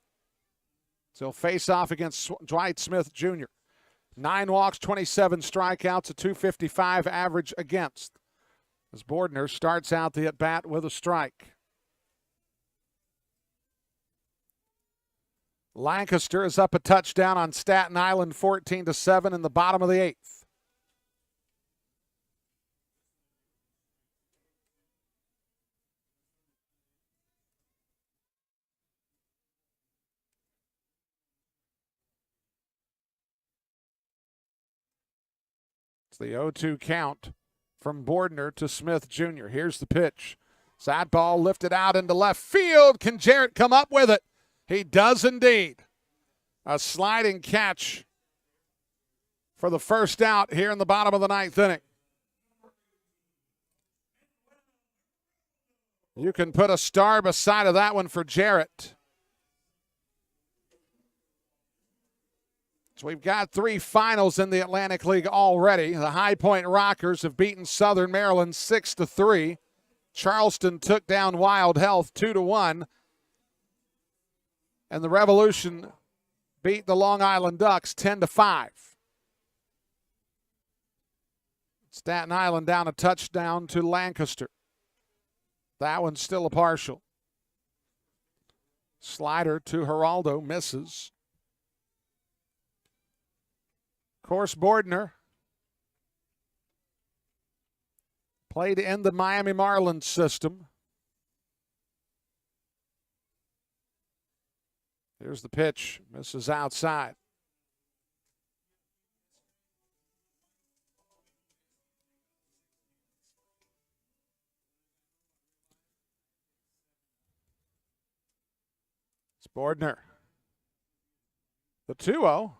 So he'll face off against Dwight Smith Jr. 9 walks, 27 strikeouts, a .255 average against. As Bordner starts out the at-bat with a strike. Lancaster is up a touchdown on Staten Island, 14-7 in the bottom of the 8th. It's the 0-2 count from Bordner to Smith Jr. Here's the pitch. Side ball lifted out into left field. Can Jarrett come up with it? He does indeed. A sliding catch for the first out here in the bottom of the 9th inning. You can put a star beside of that one for Jarrett. So we've got 3 finals in the Atlantic League already. The High Point Rockers have beaten Southern Maryland 6-3. Charleston took down Wild Health 2-1. And the Revolution beat the Long Island Ducks 10-5. Staten Island down a touchdown to Lancaster. That one's still a partial. Slider to Geraldo, misses. Of course, Bordner played in the Miami Marlins system. Here's the pitch, misses outside. It's Bordner. The 2-0.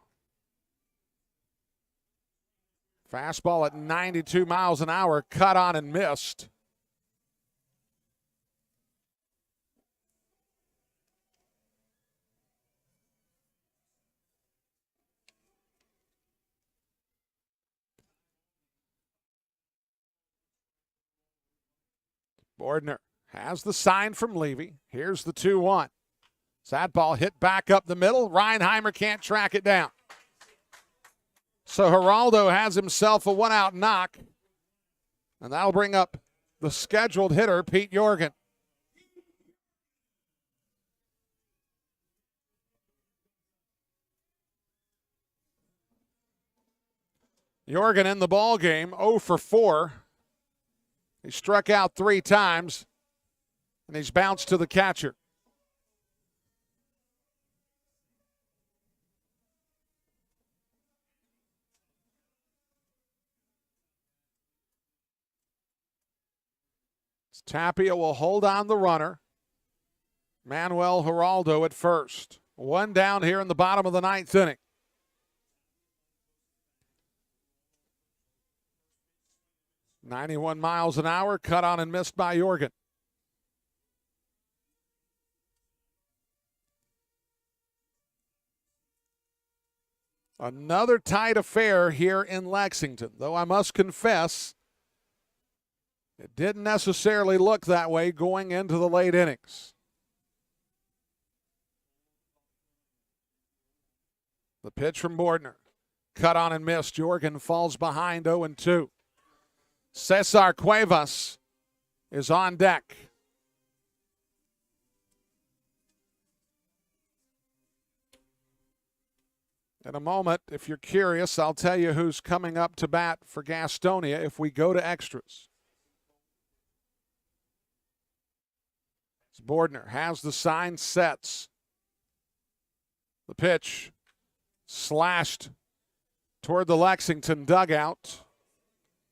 Fastball at 92 miles an hour, cut on and missed. Bordner has the sign from Levy. Here's the 2-1. That ball hit back up the middle. Reinheimer can't track it down. So Geraldo has himself a 1-out knock, and that'll bring up the scheduled hitter, Pete Jorgen. Jorgen in the ball game, 0 for 4. He struck out 3 times, and he's bounced to the catcher. Tapia will hold on the runner. Manuel Geraldo at first. 1 down here in the bottom of the 9th inning. .91 miles an hour, cut on and missed by Jorgen. Another tight affair here in Lexington, though I must confess, it didn't necessarily look that way going into the late innings. The pitch from Bordner. Cut on and missed. Jorgen falls behind 0-2. Cesar Cuevas is on deck. In a moment, if you're curious, I'll tell you who's coming up to bat for Gastonia if we go to extras. Bordner has the sign, sets. The pitch slashed toward the Lexington dugout,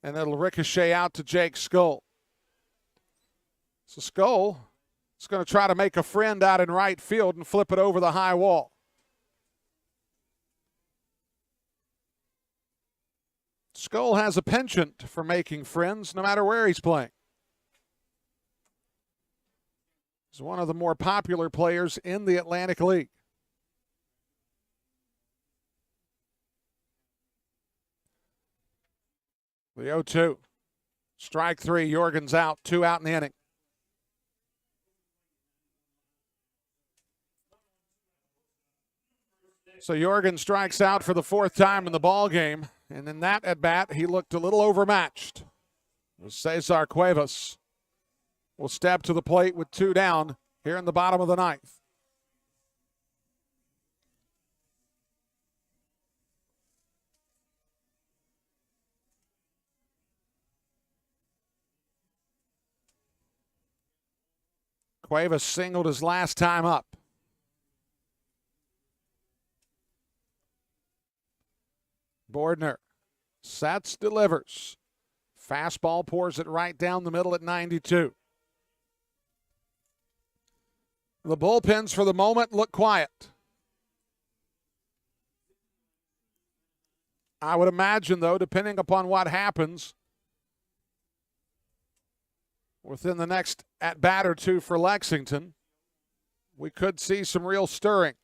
and it'll ricochet out to Jake Skull. So Skull is going to try to make a friend out in right field and flip it over the high wall. Skull has a penchant for making friends no matter where he's playing. He's one of the more popular players in the Atlantic League. The 0-2. Strike 3. Jorgen's out. 2 out in the inning. So Jorgen strikes out for the 4th time in the ball game, and in that at bat, he looked a little overmatched. Cesar Cuevas will step to the plate with 2 down here in the bottom of the 9th. Cuevas singled his last time up. Bordner sets, delivers. Fastball pours it right down the middle at 92. The bullpens for the moment look quiet. I would imagine, though, depending upon what happens within the next at-bat or two for Lexington, we could see some real stirring.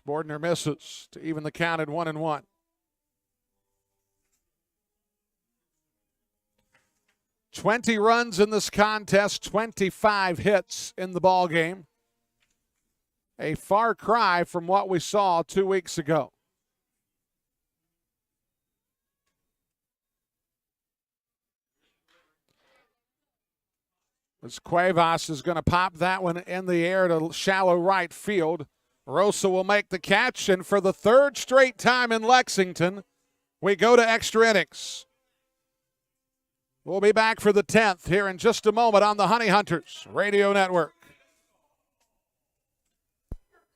Bordner misses to even the count at 1-1. "20 runs in this contest, 25 hits in the ball game. A far cry from what we saw 2 weeks ago. As Cuevas is going to pop that one in the air to shallow right field. Rosa will make the catch, and for the third straight time in Lexington, we go to extra innings. We'll be back for the 10th here in just a moment on the Honey Hunters Radio Network.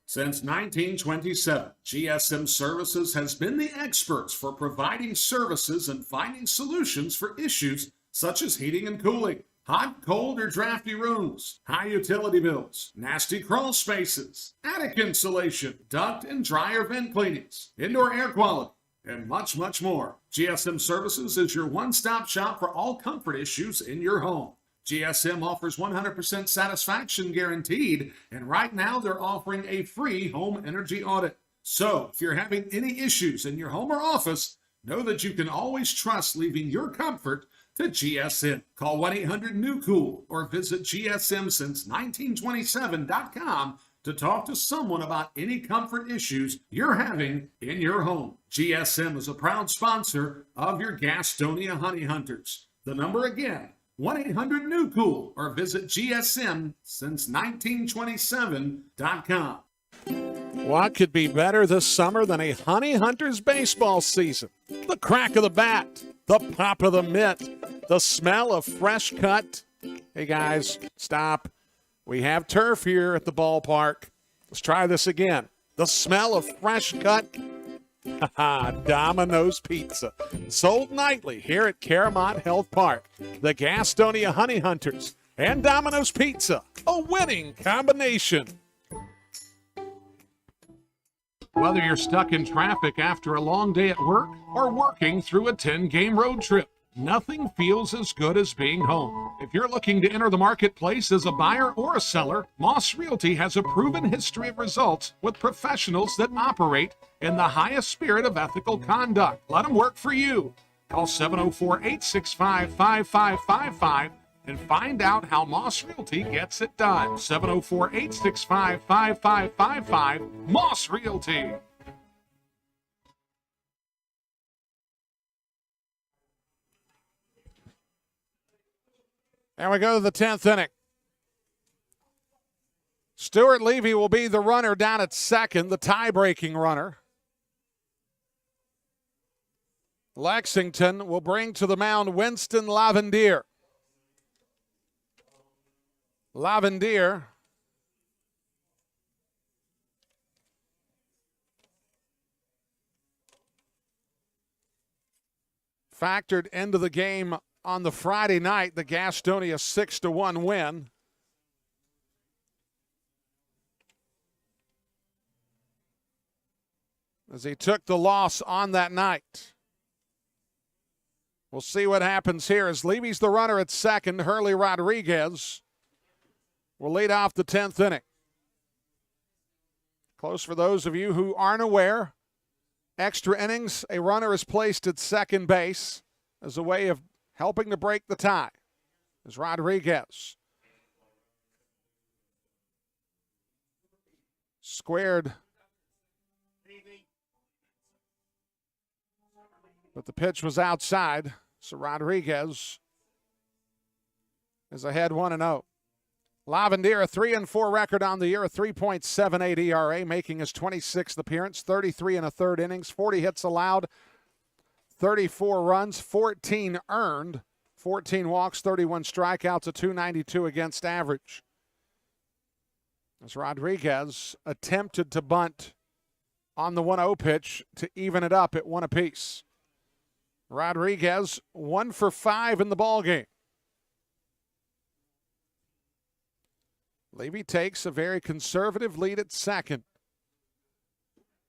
Since 1927, GSM Services has been the experts for providing services and finding solutions for issues such as heating and cooling, hot, cold, or drafty rooms, high utility bills, nasty crawl spaces, attic insulation, duct and dryer vent cleanings, indoor air quality, and much, much more. GSM Services is your one-stop shop for all comfort issues in your home. GSM offers 100% satisfaction guaranteed, and right now they're offering a free home energy audit. So, if you're having any issues in your home or office, know that you can always trust leaving your comfort to GSM. Call 1-800-NEW-COOL or visit GSMsince1927.com to talk to someone about any comfort issues you're having in your home. GSM is a proud sponsor of your Gastonia Honey Hunters. The number again, 1-800-NEW-COOL or visit GSMsince1927.com. What could be better this summer than a Honey Hunters baseball season? The crack of the bat, the pop of the mitt, the smell of fresh cut. Hey guys, stop. We have turf here at the ballpark. Let's try this again. The smell of fresh cut. Domino's Pizza. Sold nightly here at Caramont Health Park. The Gastonia Honey Hunters and Domino's Pizza. A winning combination. Whether you're stuck in traffic after a long day at work or working through a 10-game road trip, nothing feels as good as being home. If you're looking to enter the marketplace as a buyer or a seller, Moss Realty has a proven history of results with professionals that operate in the highest spirit of ethical conduct. Let them work for you. Call 704-865-5555 and find out how Moss Realty gets it done. 704-865-5555, Moss Realty. And we go to the 10th inning. Stuart Levy will be the runner down at second, the tie-breaking runner. Lexington will bring to the mound Winston Lavendier. Lavendier factored into the game on the Friday night, the Gastonia 6-1 win. As he took the loss on that night. We'll see what happens here as Levy's the runner at second. Hurley Rodriguez will lead off the 10th inning. Close for those of you who aren't aware. Extra innings, a runner is placed at second base as a way of helping to break the tie. As Rodriguez squared. But the pitch was outside, so Rodriguez is ahead 1-0. Lavendier, a 3-4 record on the year, a 3.78 ERA, making his 26th appearance, 33 1/3 innings, 40 hits allowed, 34 runs, 14 earned 14 walks, 31 strikeouts, a 292 against average. As Rodriguez attempted to bunt on the 1-0 pitch to even it up at 1 apiece. Rodriguez 1 for 5 in the ballgame. Levy takes a very conservative lead at second.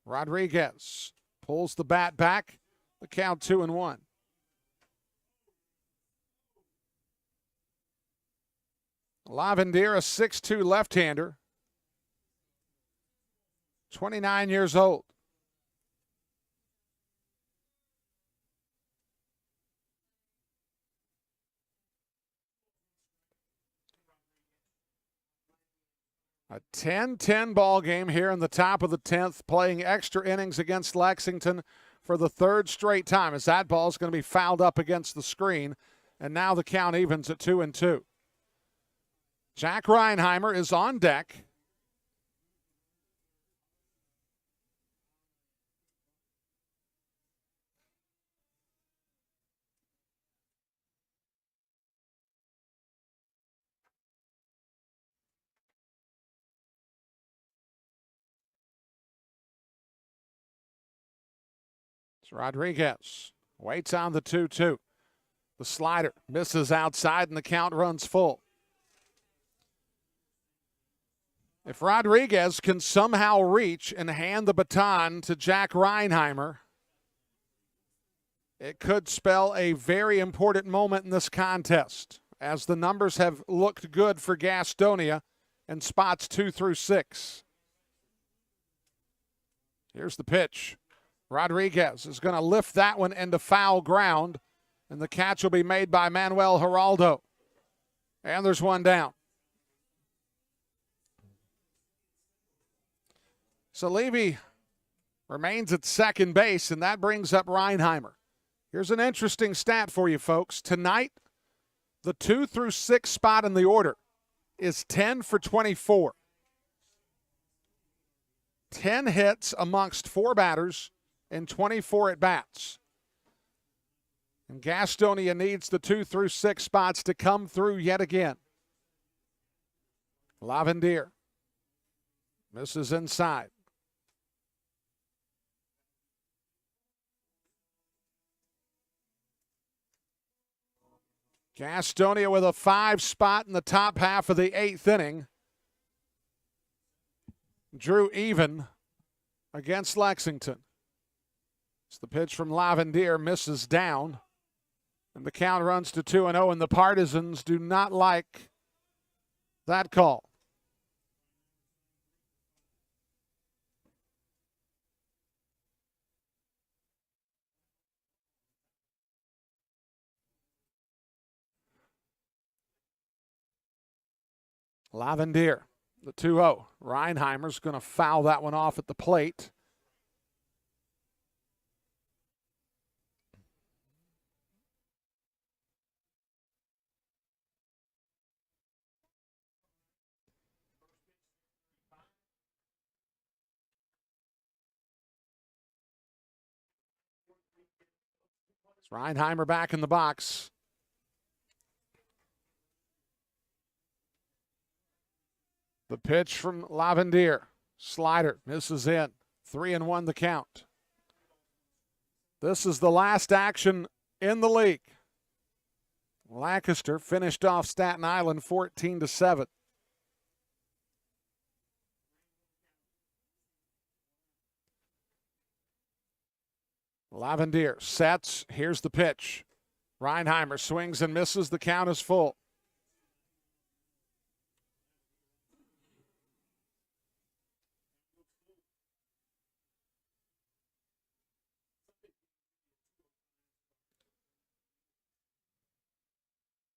Rodriguez pulls the bat back. The count 2-1. Lavendier, a 6'2" left-hander. 29 years old. A 10-10 ball game here in the top of the 10th, playing extra innings against Lexington for the third straight time, as that ball is going to be fouled up against the screen, and now the count evens at 2-2. Jack Reinheimer is on deck. It's Rodriguez. Waits on the 2-2. The slider misses outside, and the count runs full. If Rodriguez can somehow reach and hand the baton to Jack Reinheimer, it could spell a very important moment in this contest, as the numbers have looked good for Gastonia in spots 2 through 6. Here's the pitch. Rodriguez is going to lift that one into foul ground, and the catch will be made by Manuel Geraldo. And there's one down. So Levy remains at second base, and that brings up Reinheimer. Here's an interesting stat for you folks. Tonight, the 2 through 6 spot in the order is 10 for 24. 10 hits amongst 4 batters and 24 at-bats. And Gastonia needs the 2 through 6 spots to come through yet again. Lavendier misses inside. Gastonia with a 5 spot in the top half of the 8th inning. Drew even against Lexington. It's the pitch from Lavendier, misses down. And the count runs to 2-0, and the Partisans do not like that call. Lavendier, the 2-0. Reinheimer's going to foul that one off at the plate. It's Reinheimer back in the box. The pitch from Lavendier. Slider misses in. 3-1 the count. This is the last action in the league. Lancaster finished off Staten Island 14-7. Lavendier sets. Here's the pitch. Reinheimer swings and misses. The count is full.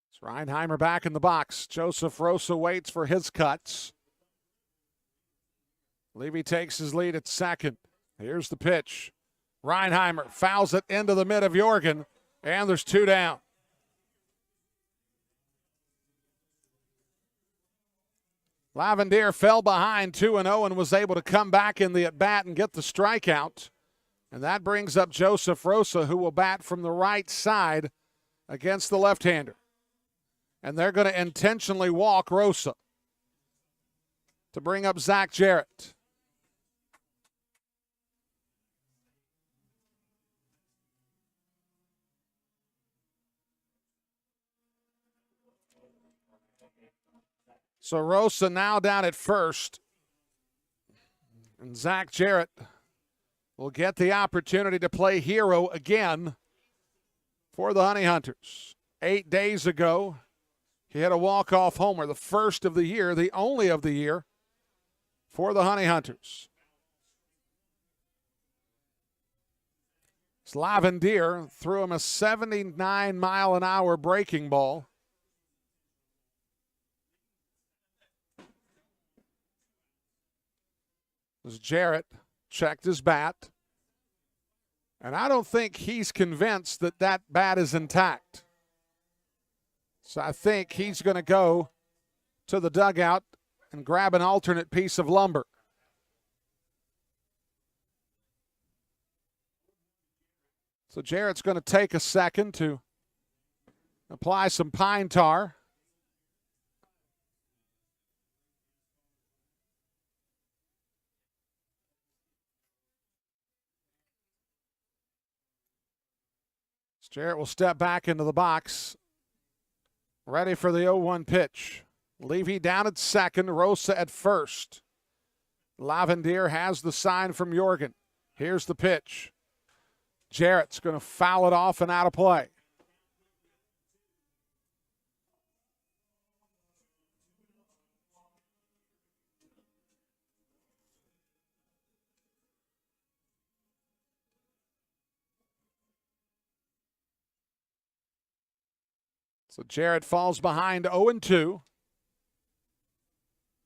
It's Reinheimer back in the box. Joseph Rosa waits for his cuts. Levy takes his lead at second. Here's the pitch. Reinheimer fouls it into the mid of Jorgen, and there's 2 down. Lavendier fell behind 2-0 and was able to come back in the at-bat and get the strikeout. And that brings up Joseph Rosa, who will bat from the right side against the left-hander. And they're going to intentionally walk Rosa to bring up Zach Jarrett. So Rosa now down at first. And Zach Jarrett will get the opportunity to play hero again for the Honey Hunters. 8 days ago, he had a walk-off homer, the first of the year, the only of the year for the Honey Hunters. Slavendier threw him a 79-mile-an-hour breaking ball. As Jarrett checked his bat. And I don't think he's convinced that that bat is intact. So I think he's going to go to the dugout and grab an alternate piece of lumber. So Jarrett's going to take a second to apply some pine tar. Jarrett will step back into the box, ready for the 0-1 pitch. Levy down at second, Rosa at first. Lavendier has the sign from Jorgen. Here's the pitch. Jarrett's going to foul it off and out of play. So Jarrett falls behind 0-2.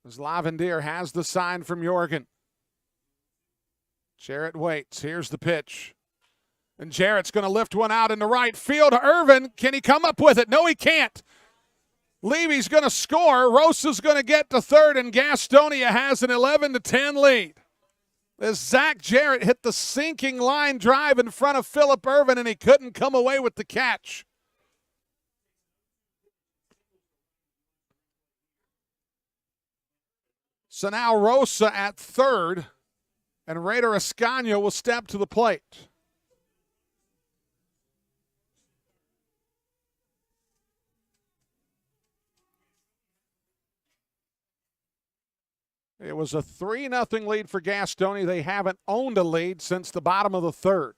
As Lavendier has the sign from Jorgen. Jarrett waits. Here's the pitch. And Jarrett's going to lift one out into right field. Irvin, can he come up with it? No, he can't. Levy's going to score. Rosa's going to get to third, and Gastonia has an 11-10 lead. As Zach Jarrett hit the sinking line drive in front of Phillip Irvin, and he couldn't come away with the catch. So now Rosa at third, and Raider Ascanio will step to the plate. It was a 3-0 lead for Gastonia. They haven't owned a lead since the bottom of the third.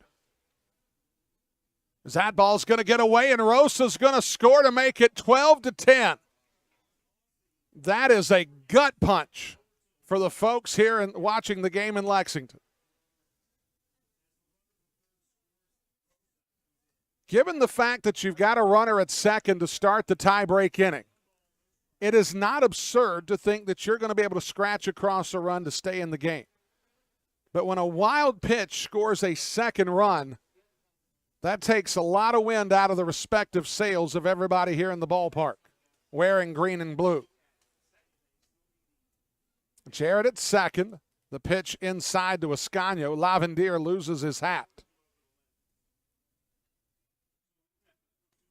As that ball's going to get away, and Rosa's going to score to make it 12-10. That is a gut punch for the folks here and watching the game in Lexington. Given the fact that you've got a runner at second to start the tie-break inning, it is not absurd to think that you're going to be able to scratch across a run to stay in the game. But when a wild pitch scores a second run, that takes a lot of wind out of the respective sails of everybody here in the ballpark, wearing green and blue. Jarrett at second. The pitch inside to Ascanio. Lavendier loses his hat.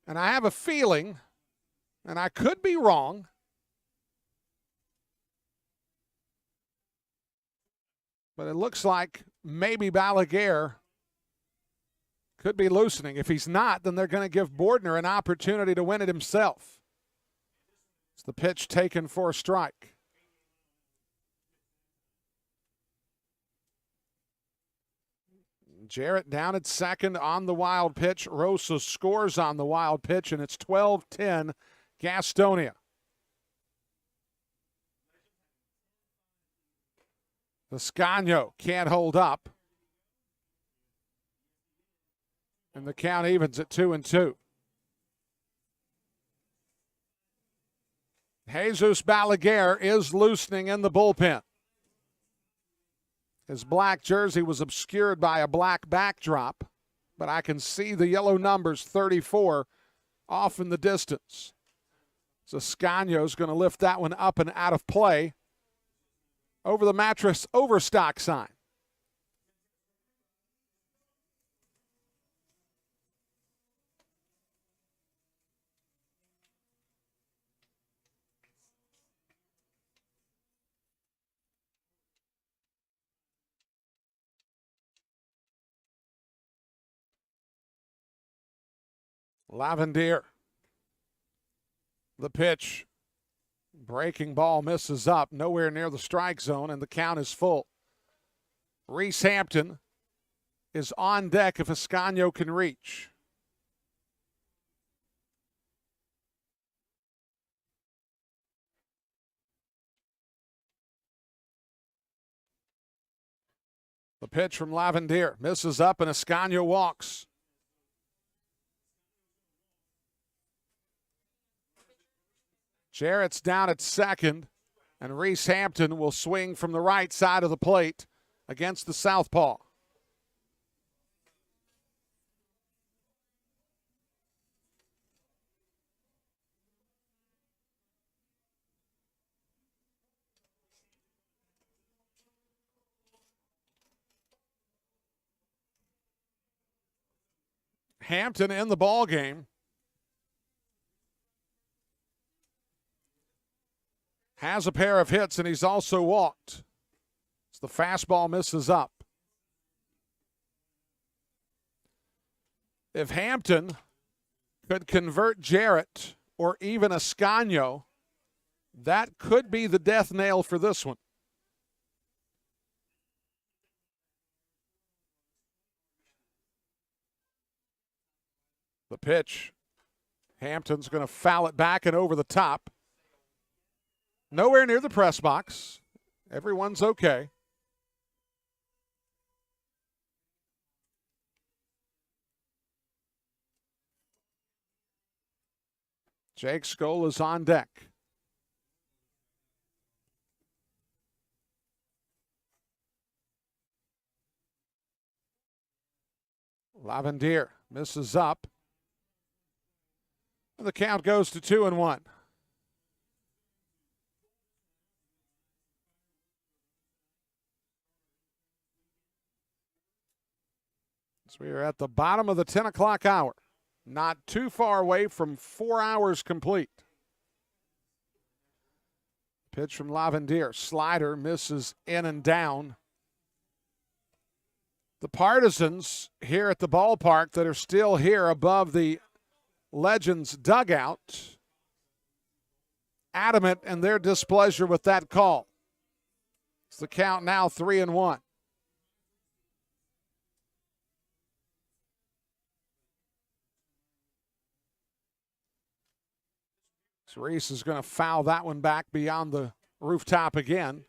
And I have a feeling, and I could be wrong, but it looks like maybe Balaguer could be loosening. If he's not, then they're going to give Bordner an opportunity to win it himself. It's the pitch taken for a strike. Jarrett down at second on the wild pitch. Rosa scores on the wild pitch, and it's 12-10 Gastonia. Ascanio can't hold up. And the count evens at 2-2. Jesus Balaguer is loosening in the bullpen. His black jersey was obscured by a black backdrop, but I can see the yellow numbers 34 off in the distance. So Ascanio's going to lift that one up and out of play over the mattress overstock sign. Lavendier. The pitch. Breaking ball misses up, nowhere near the strike zone, and the count is full. Reese Hampton is on deck if Ascanio can reach. The pitch from Lavendier misses up, and Ascanio walks. Jarrett's down at second, and Reese Hampton will swing from the right side of the plate against the southpaw. Hampton in the ball game. Has a pair of hits, and he's also walked. So the fastball misses up. If Hampton could convert Jarrett or even Ascanio, that could be the death nail for this one. The pitch. Hampton's going to foul it back and over the top. Nowhere near the press box. Everyone's okay. Jake Skoll is on deck. Lavendier misses up. And the count goes to 2-1. So we are at the bottom of the 10 o'clock hour. Not too far away from 4 hours complete. Pitch from Lavendier. Slider misses in and down. The partisans here at the ballpark that are still here above the Legends dugout, adamant in their displeasure with that call. It's the count now 3-1. So Reese is going to foul that one back beyond the rooftop again.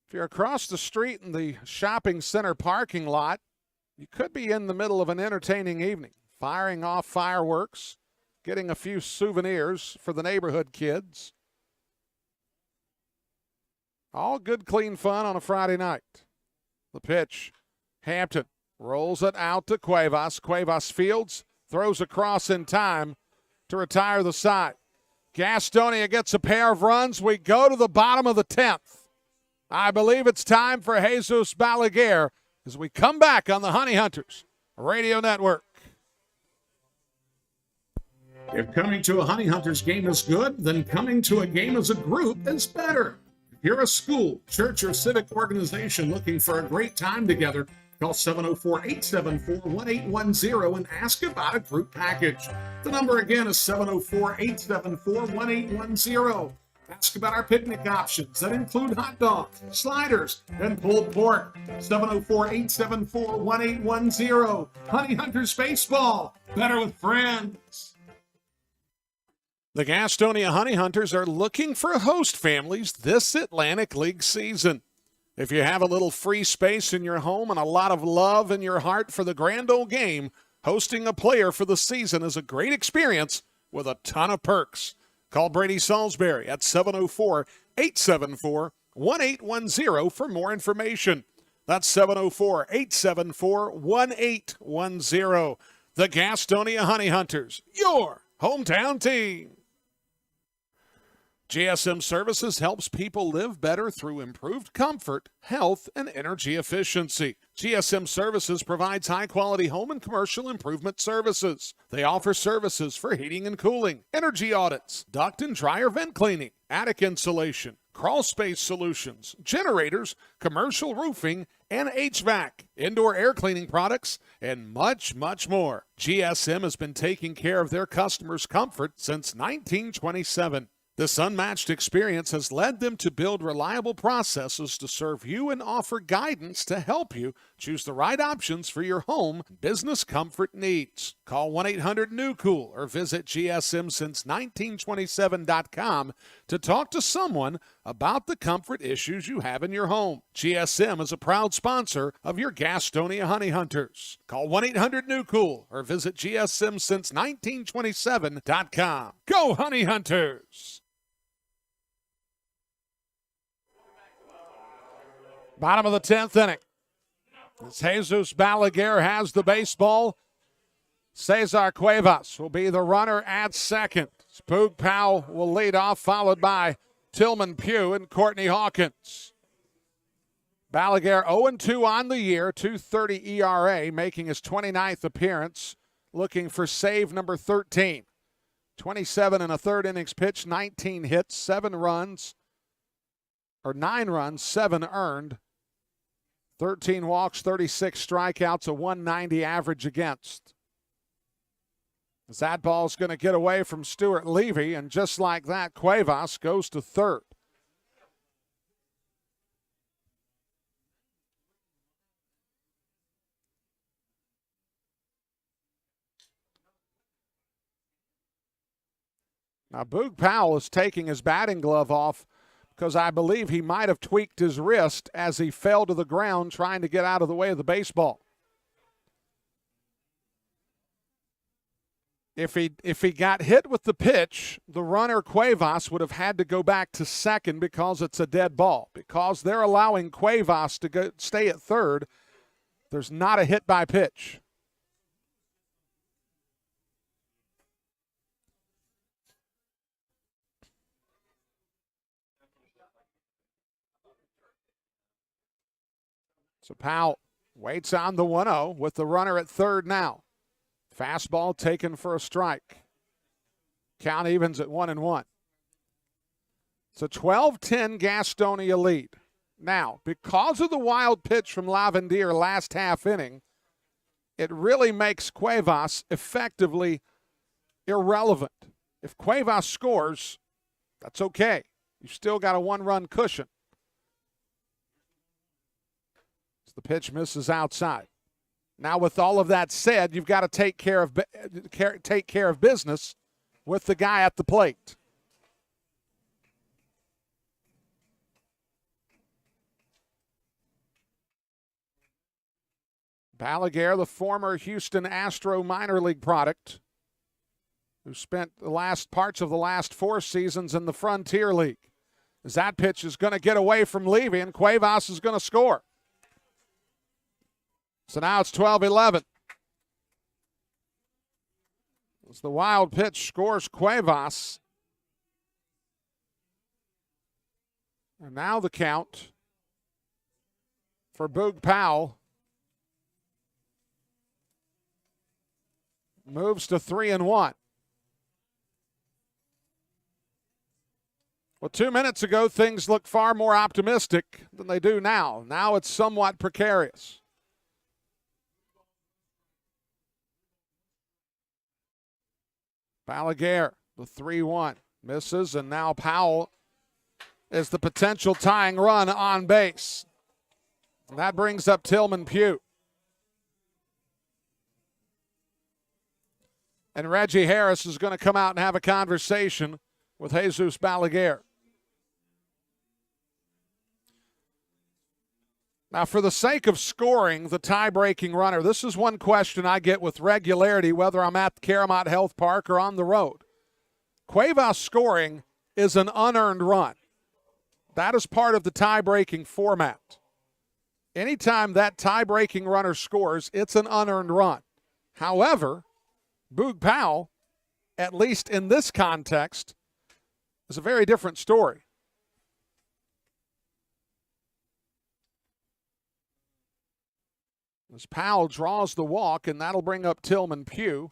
If you're across the street in the shopping center parking lot, you could be in the middle of an entertaining evening, firing off fireworks, getting a few souvenirs for the neighborhood kids. All good, clean fun on a Friday night. The pitch, Hampton rolls it out to Cuevas. Cuevas fields, throws across in time to retire the side. Gastonia gets a pair of runs. We go to the bottom of the 10th. I believe it's time for Jesus Balaguer as we come back on the Honey Hunters Radio Network. If coming to a Honey Hunters game is good, then coming to a game as a group is better. If you're a school, church, or civic organization looking for a great time together, call 704-874-1810 and ask about a group package. The number again is 704-874-1810. Ask about our picnic options that include hot dogs, sliders, and pulled pork. 704-874-1810. Honey Hunters Baseball. Better with friends. The Gastonia Honey Hunters are looking for host families this Atlantic League season. If you have a little free space in your home and a lot of love in your heart for the grand old game, hosting a player for the season is a great experience with a ton of perks. Call Brady Salisbury at 704-874-1810 for more information. That's 704-874-1810. The Gastonia Honey Hunters, your hometown team. GSM Services helps people live better through improved comfort, health, and energy efficiency. GSM Services provides high-quality home and commercial improvement services. They offer services for heating and cooling, energy audits, duct and dryer vent cleaning, attic insulation, crawl space solutions, generators, commercial roofing, and HVAC, indoor air cleaning products, and much, much more. GSM has been taking care of their customers' comfort since 1927. This unmatched experience has led them to build reliable processes to serve you and offer guidance to help you choose the right options for your home and business comfort needs. Call 1-800-NEW-COOL or visit GSMsince1927.com to talk to someone about the comfort issues you have in your home. GSM is a proud sponsor of your Gastonia Honey Hunters. Call 1-800-NEW-COOL or visit GSMsince1927.com. Go Honey Hunters! Bottom of the 10th inning. As Jesus Balaguer has the baseball, Cesar Cuevas will be the runner at second. Boog Powell will lead off, followed by Tillman Pugh and Courtney Hawkins. Balaguer 0-2 on the year, 2.30 ERA, making his 29th appearance, looking for save number 13. 27 and a third innings pitched, 19 hits, 9 runs, 7 earned. 13 walks, 36 strikeouts, a 190 average against. As that ball's going to get away from Stuart Levy, and just like that, Cuevas goes to third. Now, Boog Powell is taking his batting glove off because I believe he might have tweaked his wrist as he fell to the ground trying to get out of the way of the baseball. If he got hit with the pitch, the runner Cuevas would have had to go back to second because it's a dead ball. Because they're allowing Cuevas to stay at third, there's not a hit by pitch. So Powell waits on the 1-0 with the runner at third now. Fastball taken for a strike. Count evens at 1-1. It's a 12-10 Gastonia lead. Now, because of the wild pitch from Lavendier last half inning, it really makes Cuevas effectively irrelevant. If Cuevas scores, that's okay. You've still got a 1-run cushion. The pitch misses outside. Now, with all of that said, you've got to take care of business with the guy at the plate. Balaguer, the former Houston Astro minor league product, who spent the last parts of the last 4 seasons in the Frontier League. As that pitch is going to get away from Levy, and Cuevas is going to score. So now it's 12-11. As the wild pitch scores Cuevas. And now the count for Boog Powell moves to 3-1. Well, 2 minutes ago, things looked far more optimistic than they do now. Now it's somewhat precarious. Balaguer, the 3-1, misses, and now Powell is the potential tying run on base. And that brings up Tillman Pugh. And Reggie Harris is going to come out and have a conversation with Jesus Balaguer. Now, for the sake of scoring the tie-breaking runner, this is one question I get with regularity, whether I'm at Caramont Health Park or on the road. Cuevas scoring is an unearned run. That is part of the tie-breaking format. Anytime that tie-breaking runner scores, it's an unearned run. However, Boog Powell, at least in this context, is a very different story. As Powell draws the walk, and that'll bring up Tillman Pugh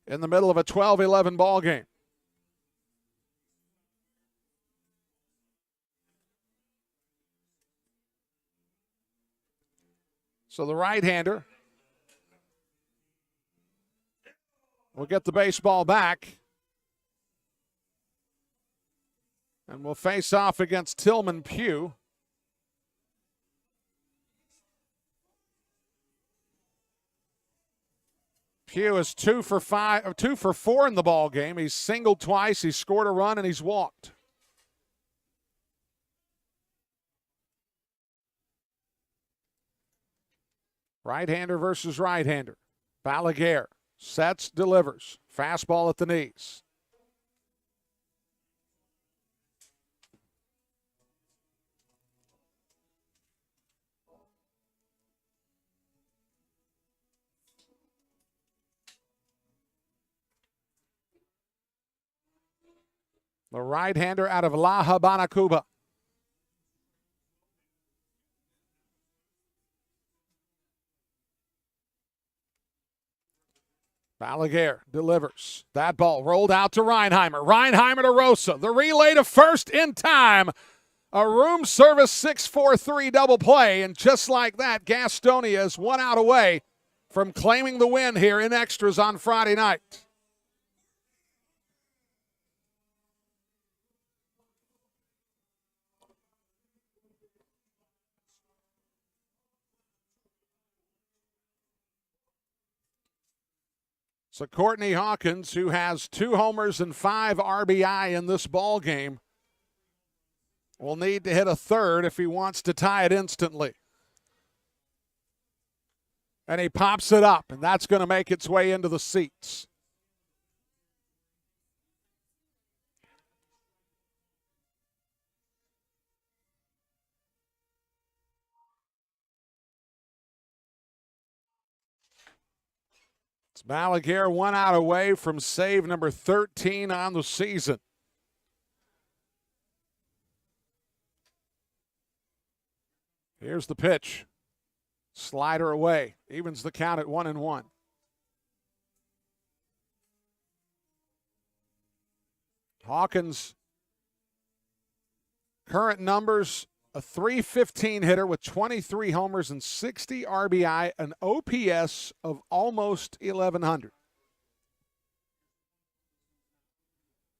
in the middle of a 12-11 ball game. So the right-hander will get the baseball back. And will face off against Tillman Pugh. Pugh is 2 for 4 in the ball game. He's singled twice, he's scored a run, and he's walked. Right-hander versus right-hander. Balaguer sets, delivers. Fastball at the knees. The right-hander out of La Habana, Cuba. Balaguer delivers. That ball rolled out to Reinheimer. Reinheimer to Rosa. The relay to first in time. A room service 6-4-3 double play. And just like that, Gastonia is 1 out away from claiming the win here in extras on Friday night. So Courtney Hawkins, who has 2 homers and 5 RBI in this ball game, will need to hit a third if he wants to tie it instantly. And he pops it up, and that's going to make its way into the seats. It's Balaguer 1 out away from save number 13 on the season. Here's the pitch. Slider away. Evens the count at 1-1. Hawkins, current numbers, a .315 hitter with 23 homers and 60 RBI, an OPS of almost 1,100.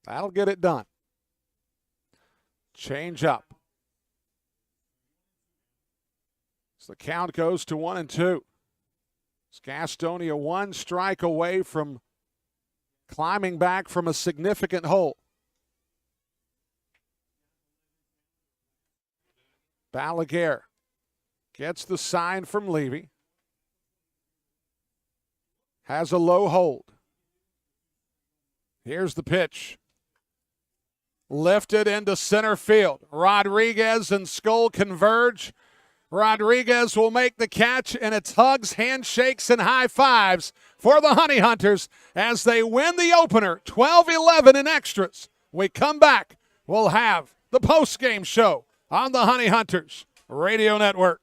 That'll get it done. Change up. So the count goes to 1-2. It's Gastonia 1 strike away from climbing back from a significant hole. Balaguer gets the sign from Levy. Has a low hold. Here's the pitch. Lifted into center field. Rodriguez and Skull converge. Rodriguez will make the catch, and it's hugs, handshakes, and high fives for the Honey Hunters as they win the opener 12-11 in extras. We come back. We'll have the post-game show on the Honey Hunters Radio Network.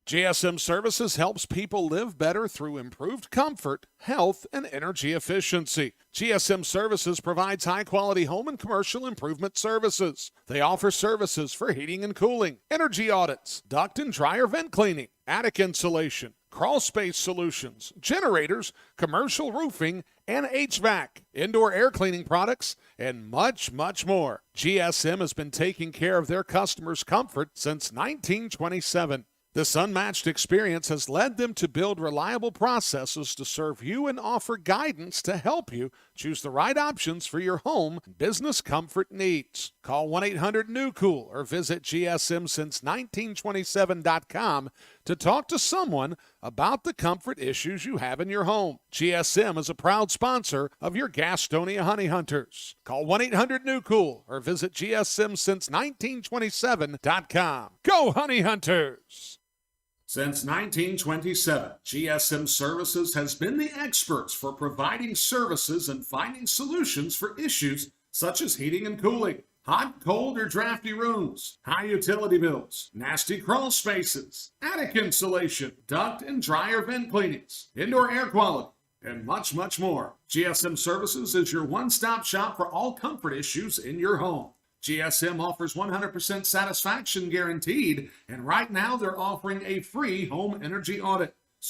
GSM Services helps people live better through improved comfort, health, and energy efficiency. GSM Services provides high-quality home and commercial improvement services. They offer services for heating and cooling, energy audits, duct and dryer vent cleaning, attic insulation, crawl space solutions, generators, commercial roofing, and HVAC, indoor air cleaning products, and much, much more. GSM has been taking care of their customers' comfort since 1927. This unmatched experience has led them to build reliable processes to serve you and offer guidance to help you choose the right options for your home and business comfort needs. Call 1-800-NEW-COOL or visit GSMsince1927.com to talk to someone about the comfort issues you have in your home. GSM is a proud sponsor of your Gastonia Honey Hunters. Call 1-800-NEW-COOL or visit GSMsince1927.com. Go Honey Hunters! Since 1927, GSM Services has been the experts for providing services and finding solutions for issues such as heating and cooling, hot, cold, or drafty rooms, high utility bills, nasty crawl spaces, attic insulation, duct and dryer vent cleanings, indoor air quality, and much, much more. GSM Services is your one-stop shop for all comfort issues in your home. GSM offers 100% satisfaction guaranteed, and right now they're offering a free home energy audit.